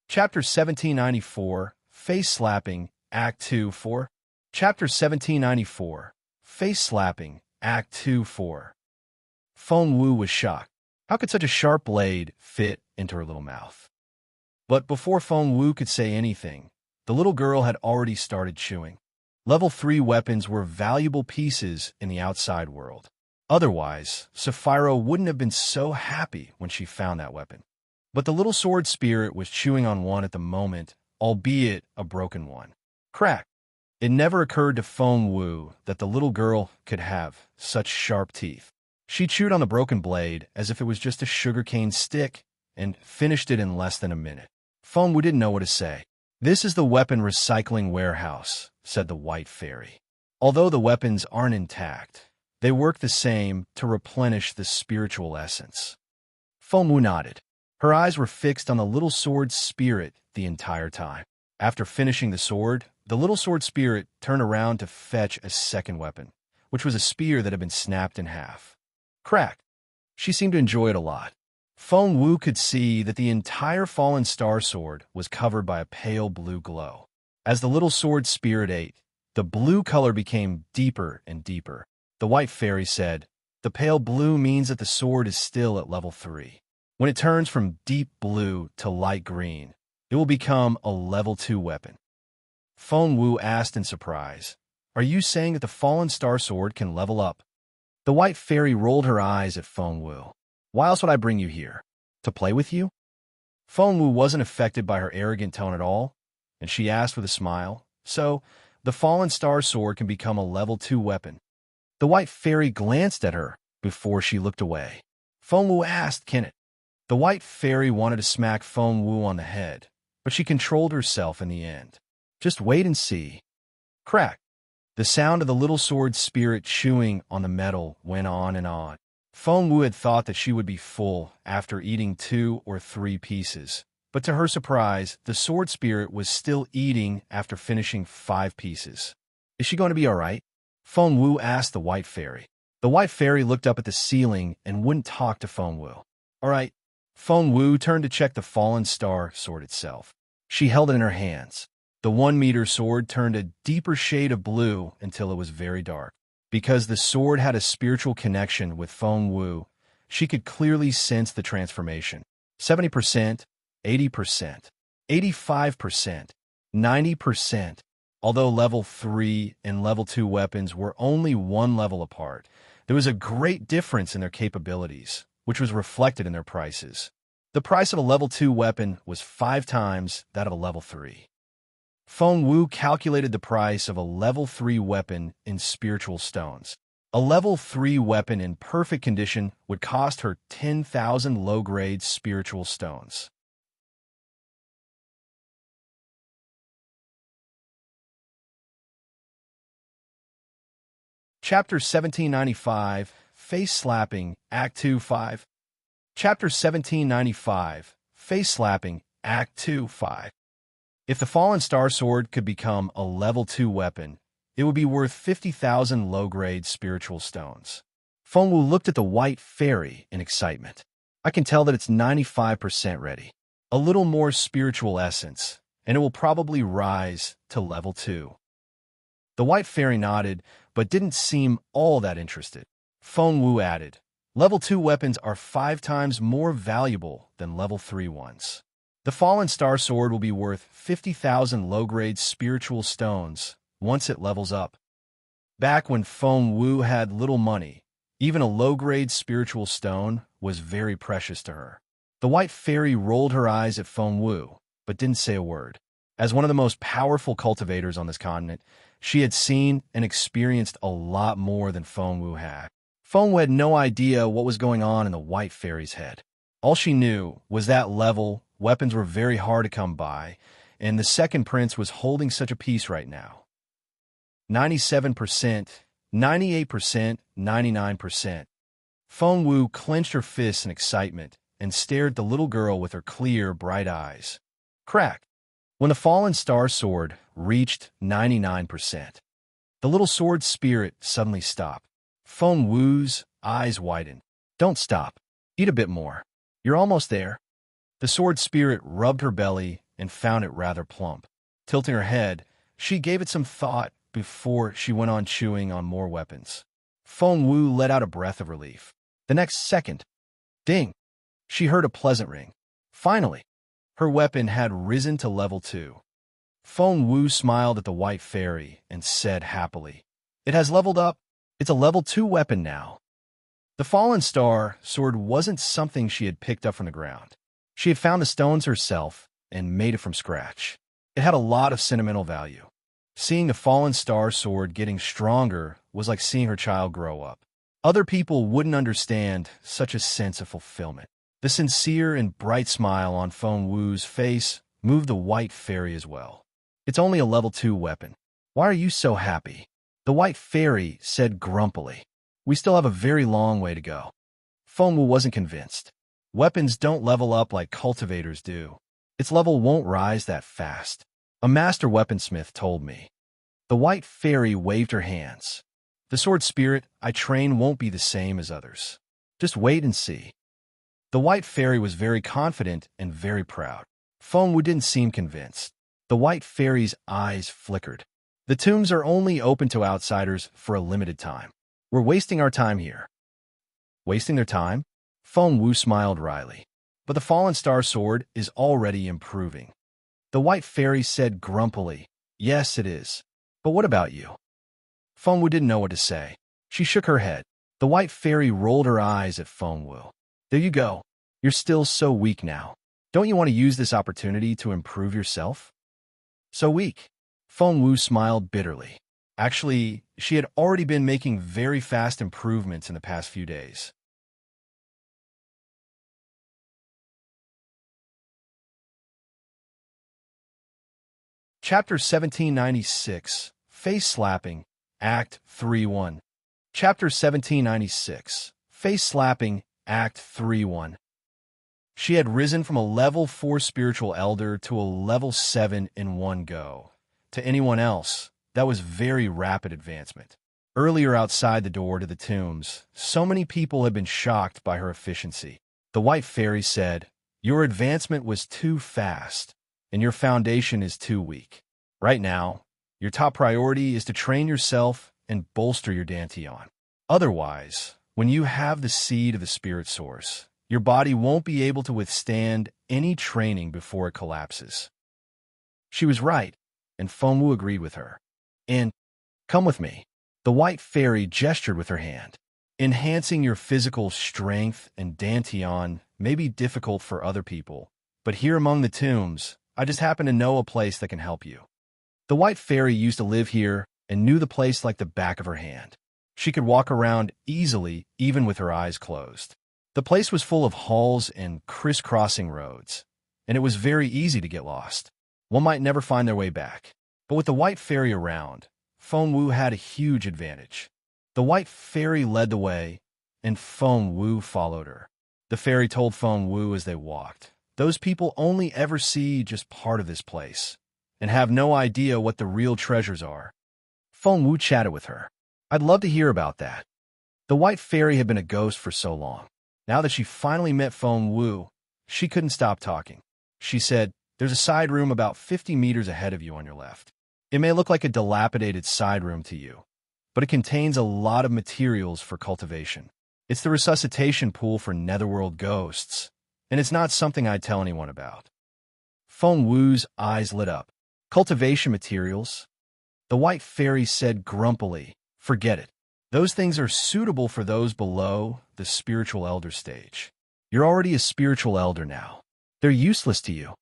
[SPEAKER 1] Chapter 1794, Face Slapping, Act 2, 4. Chapter 1794, Face Slapping, Act 2, 4. Feng Wu was shocked. How could such a sharp blade fit into her little mouth? But before Feng Wu could say anything, the little girl had already started chewing. Level 3 weapons were valuable pieces in the outside world. Otherwise, Sapphira wouldn't have been so happy when she found that weapon. But the little sword spirit was chewing on one at the moment, albeit a broken one. Crack! It never occurred to Feng Wu that the little girl could have such sharp teeth. She chewed on the broken blade as if it was just a sugarcane stick and finished it in less than a minute. Feng Wu didn't know what to say. "This is the weapon recycling warehouse," said the white fairy. "Although the weapons aren't intact, they work the same to replenish the spiritual essence." Feng Wu nodded. Her eyes were fixed on the little sword spirit the entire time. After finishing the sword, the little sword spirit turned around to fetch a second weapon, which was a spear that had been snapped in half. Crack! She seemed to enjoy it a lot. Feng Wu could see that the entire fallen star sword was covered by a pale blue glow. As the little sword spirit ate, the blue color became deeper and deeper. The white fairy said, "The pale blue means that the sword is still at level 3. When it turns from deep blue to light green, it will become a level 2 weapon." Feng Wu asked in surprise, "Are you saying that the fallen star sword can level up?" The white fairy rolled her eyes at Feng Wu. "Why else would I bring you here? To play with you?" Feng Wu wasn't affected by her arrogant tone at all, and she asked with a smile, "So, the fallen star sword can become a level 2 weapon." The white fairy glanced at her before she looked away. Feng Wu asked, "Can it?" The white fairy wanted to smack Feng Wu on the head, but she controlled herself in the end. "Just wait and see." Crack! The sound of the little sword spirit chewing on the metal went on and on. Feng Wu had thought that she would be full after eating 2 or 3 pieces, but to her surprise, the sword spirit was still eating after finishing 5 pieces. Is she going to be all right? Feng Wu asked the white fairy. The white fairy looked up at the ceiling and wouldn't talk to Feng Wu. All right. Feng Wu turned to check the fallen star sword itself. She held it in her hands. The 1-meter sword turned a deeper shade of blue until it was very dark. Because the sword had a spiritual connection with Feng Wu, she could clearly sense the transformation. 70%, 80%, 85%, 90%. Although level 3 and level 2 weapons were only one level apart, there was a great difference in their capabilities, which was reflected in their prices. The price of a level 2 weapon was 5 times that of a level 3. Feng Wu calculated the price of a level 3 weapon in spiritual stones. A level 3 weapon in perfect condition would cost her 10,000 low-grade spiritual stones. Chapter 1795, Face Slapping, Act 2, 5. Chapter 1795, Face Slapping, Act 2, 5. If the Fallen Star Sword could become a level 2 weapon, it would be worth 50,000 low-grade spiritual stones. Feng Wu looked at the white fairy in excitement. I can tell that it's 95% ready. A little more spiritual essence, and it will probably rise to level 2. The white fairy nodded, but didn't seem all that interested. Feng Wu added, level 2 weapons are 5 times more valuable than level 3 ones. The Fallen Star Sword will be worth 50,000 low-grade spiritual stones once it levels up. Back when Feng Wu had little money, even a low-grade spiritual stone was very precious to her. The white fairy rolled her eyes at Feng Wu, but didn't say a word. As one of the most powerful cultivators on this continent, she had seen and experienced a lot more than Feng Wu had. Feng Wu had no idea what was going on in the white fairy's head. All she knew was that level weapons were very hard to come by, and the second prince was holding such a piece right now. 97%, 98%, 99%. Feng Wu clenched her fists in excitement and stared at the little girl with her clear, bright eyes. Crack! When the Fallen Star Sword reached 99%, the little sword spirit suddenly stopped. Feng Wu's eyes widened. Don't stop. Eat a bit more. You're almost there. The sword spirit rubbed her belly and found it rather plump. Tilting her head, she gave it some thought before she went on chewing on more weapons. Feng Wu let out a breath of relief. The next second, ding! She heard a pleasant ring. Finally, her weapon had risen to level 2. Feng Wu smiled at the white fairy and said happily, "It has leveled up. It's a level 2 weapon now." The Fallen Star Sword wasn't something she had picked up from the ground. She had found the stones herself and made it from scratch. It had a lot of sentimental value. Seeing the Fallen Star Sword getting stronger was like seeing her child grow up. Other people wouldn't understand such a sense of fulfillment. The sincere and bright smile on Feng Wu's face moved the white fairy as well. It's only a level 2 weapon. Why are you so happy? The white fairy said grumpily. We still have a very long way to go. Feng Wu wasn't convinced. Weapons don't level up like cultivators do. Its level won't rise that fast. A master weaponsmith told me. The white fairy waved her hands. The sword spirit I train won't be the same as others. Just wait and see. The white fairy was very confident and very proud. Feng Wu didn't seem convinced. The white fairy's eyes flickered. The tombs are only open to outsiders for a limited time. We're wasting our time here. Wasting their time? Feng Wu smiled wryly. But the Fallen Star Sword is already improving. The white fairy said grumpily, Yes, it is. But what about you? Feng Wu didn't know what to say. She shook her head. The white fairy rolled her eyes at Feng Wu. There you go. You're still so weak now. Don't you want to use this opportunity to improve yourself? So weak. Feng Wu smiled bitterly. Actually, she had already been making very fast improvements in the past few days. Chapter 1796, Face Slapping, Act 3-1. Chapter 1796, Face Slapping, Act 3-1. She had risen from a level 4 spiritual elder to a level 7 in one go. To anyone else, That was very rapid advancement. Earlier outside the door to the tombs, so many people had been shocked by her efficiency. The White Fairy said, "Your advancement was too fast, and your foundation is too weak. Right now, your top priority is to train yourself and bolster your dantian. Otherwise, when you have the seed of the spirit source, your body won't be able to withstand any training before it collapses." She was right, and Fengwu agreed with her. "And come with me." The White Fairy gestured with her hand. "Enhancing your physical strength and dantian may be difficult for other people, but here among the tombs, I just happen to know a place that can help you." The White Fairy used to live here and knew the place like the back of her hand. She could walk around easily, even with her eyes closed. The place was full of halls and crisscrossing roads, and it was very easy to get lost. One might never find their way back. But with the White Fairy around, Fengwu had a huge advantage. The White Fairy led the way, and Fengwu followed her. The fairy told Fengwu as they walked, "Those people only ever see just part of this place, and have no idea what the real treasures are." Fengwu chatted with her. "I'd love to hear about that." The White Fairy had been a ghost for so long. Now that she finally met Fengwu, she couldn't stop talking. She said, "There's a side room about 50 meters ahead of you on your left. It may look like a dilapidated side room to you, but it contains a lot of materials for cultivation. It's the resuscitation pool for netherworld ghosts, and it's not something I'd tell anyone about." Fengwu's eyes lit up. "Cultivation materials?" The White Fairy said grumpily, "Forget it. Those things are suitable for those below the spiritual elder stage. You're already a spiritual elder now. They're useless to you."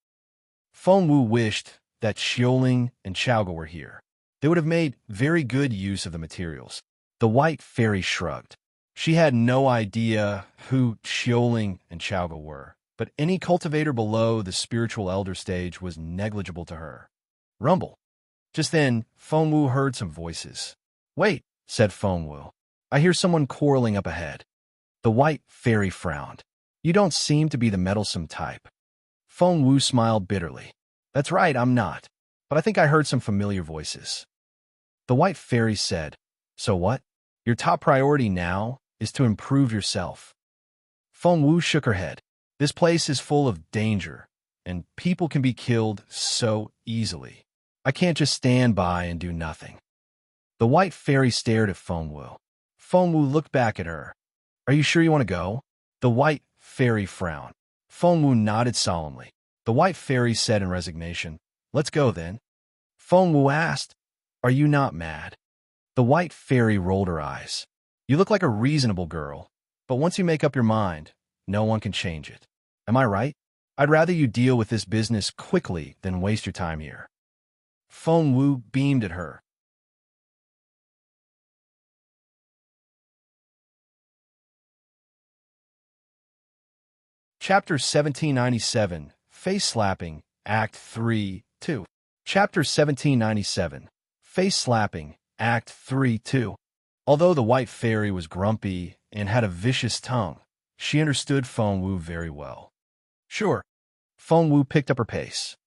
[SPEAKER 1] Fengwu wished that Xiaoling and Chaoga were here. They would have made very good use of the materials. The White Fairy shrugged. She had no idea who Xiaoling and Chaoga were, but any cultivator below the spiritual elder stage was negligible to her. Rumble. Just then, Fengwu heard some voices. "Wait," said Fengwu. "I hear someone quarreling up ahead." The White Fairy frowned. "You don't seem to be the meddlesome type." Fengwu smiled bitterly. "That's right, I'm not. But I think I heard some familiar voices." The White Fairy said, "So what? Your top priority now is to improve yourself." Fengwu shook her head. "This place is full of danger, and people can be killed so easily. I can't just stand by and do nothing." The White Fairy stared at Fengwu. Fengwu looked back at her. "Are you sure you want to go?" The White Fairy frowned. Fengwu nodded solemnly. The White Fairy said in resignation, "Let's go then." Fengwu asked, "Are you not mad?" The White Fairy rolled her eyes. "You look like a reasonable girl, but once you make up your mind, no one can change it. Am I right? I'd rather you deal with this business quickly than waste your time here." Fengwu beamed at her. Chapter 1797, Face Slapping, Act 3, 2. Chapter 1797, Face Slapping, Act 3, 2. Although the White Fairy was grumpy and had a vicious tongue, she understood Fengwu very well. "Sure." Fengwu picked up her pace.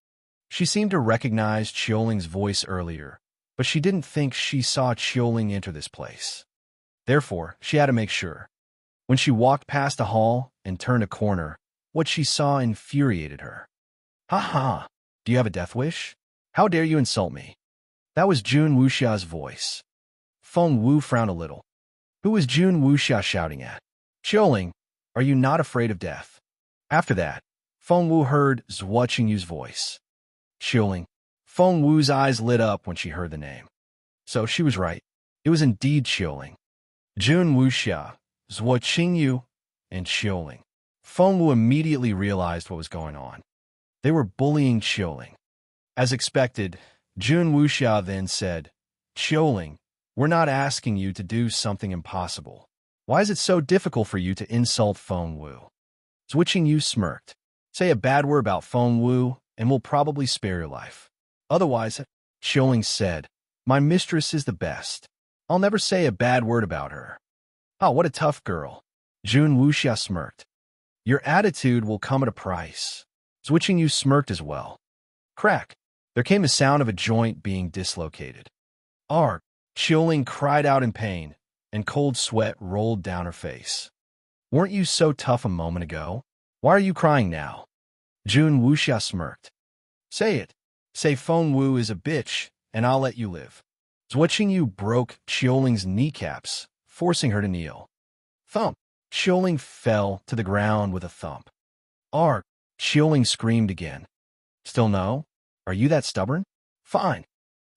[SPEAKER 1] She seemed to recognize Qiuling's voice earlier, but she didn't think she saw Qiuling enter this place. Therefore, she had to make sure. When she walked past a hall and turned a corner, what she saw infuriated her. "Ha ha! Do you have a death wish? How dare you insult me?" That was Jun Wuxia's voice. Fengwu frowned a little. Who was Jun Wuxia shouting at? "Qiuling, are you not afraid of death?" After that, Fengwu heard Zhuo Qingyu's voice. "Qiuling." Fengwu's eyes lit up when she heard the name. So she was right. It was indeed Qiuling. Jun Wuxia, Zhuo Qingyu, and Qiuling. Fengwu immediately realized what was going on. They were bullying Qiuling. As expected, Jun Wuxia then said, "Qiuling, we're not asking you to do something impossible. Why is it so difficult for you to insult Fengwu?" Zhuo Qingyu smirked. "Say a bad word about Fengwu, and we'll probably spare your life. Otherwise," Qiuling said, "my mistress is the best. I'll never say a bad word about her." "Oh, what a tough girl." Jun Wuxia smirked. "Your attitude will come at a price." Zhuo Qingyu smirked as well. Crack. There came the sound of a joint being dislocated. Ark. Qiuling cried out in pain, and cold sweat rolled down her face. Weren't you so tough a moment ago? Why are you crying now? Jun Wuxia smirked. Say it. Say Feng Wu is a bitch, and I'll let you live. Zhuo Qingyu broke Qiuling's kneecaps, forcing her to kneel. Thump. Qiuling fell to the ground with a thump. Ark. Qiuling screamed again. Still no? Are you that stubborn? Fine.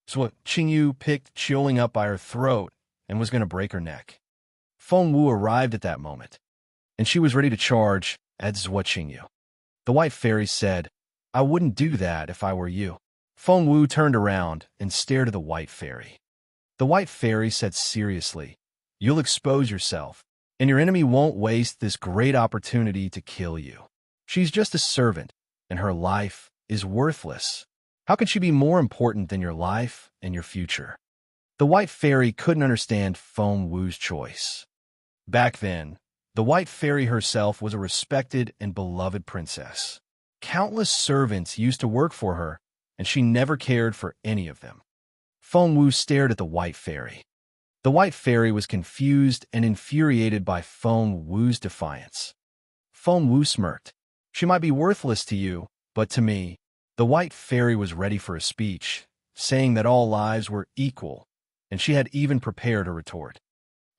[SPEAKER 1] Zhuo Qingyu picked Qiuling up by her throat and was going to break her neck. Feng Wu arrived at that moment, and she was ready to charge at Zhuo Qingyu. The White Fairy said, I wouldn't do that if I were you. Feng Wu turned around and stared at the White Fairy. The White Fairy said seriously, You'll expose yourself, and your enemy won't waste this great opportunity to kill you. She's just a servant, and her life is worthless. How could she be more important than your life and your future? The White Fairy couldn't understand Feng Wu's choice. Back then, the White Fairy herself was a respected and beloved princess. Countless servants used to work for her, and she never cared for any of them. Feng Wu stared at the White Fairy. The White Fairy was confused and infuriated by Feng Wu's defiance. Feng Wu smirked. She might be worthless to you, but to me, the White Fairy was ready for a speech, saying that all lives were equal, and she had even prepared a retort.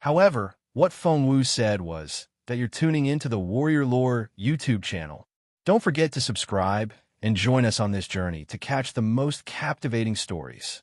[SPEAKER 1] However, what Feng Wu said was that you're tuning into the Warrior Lore YouTube channel. Don't forget to subscribe and join us on this journey to catch the most captivating stories.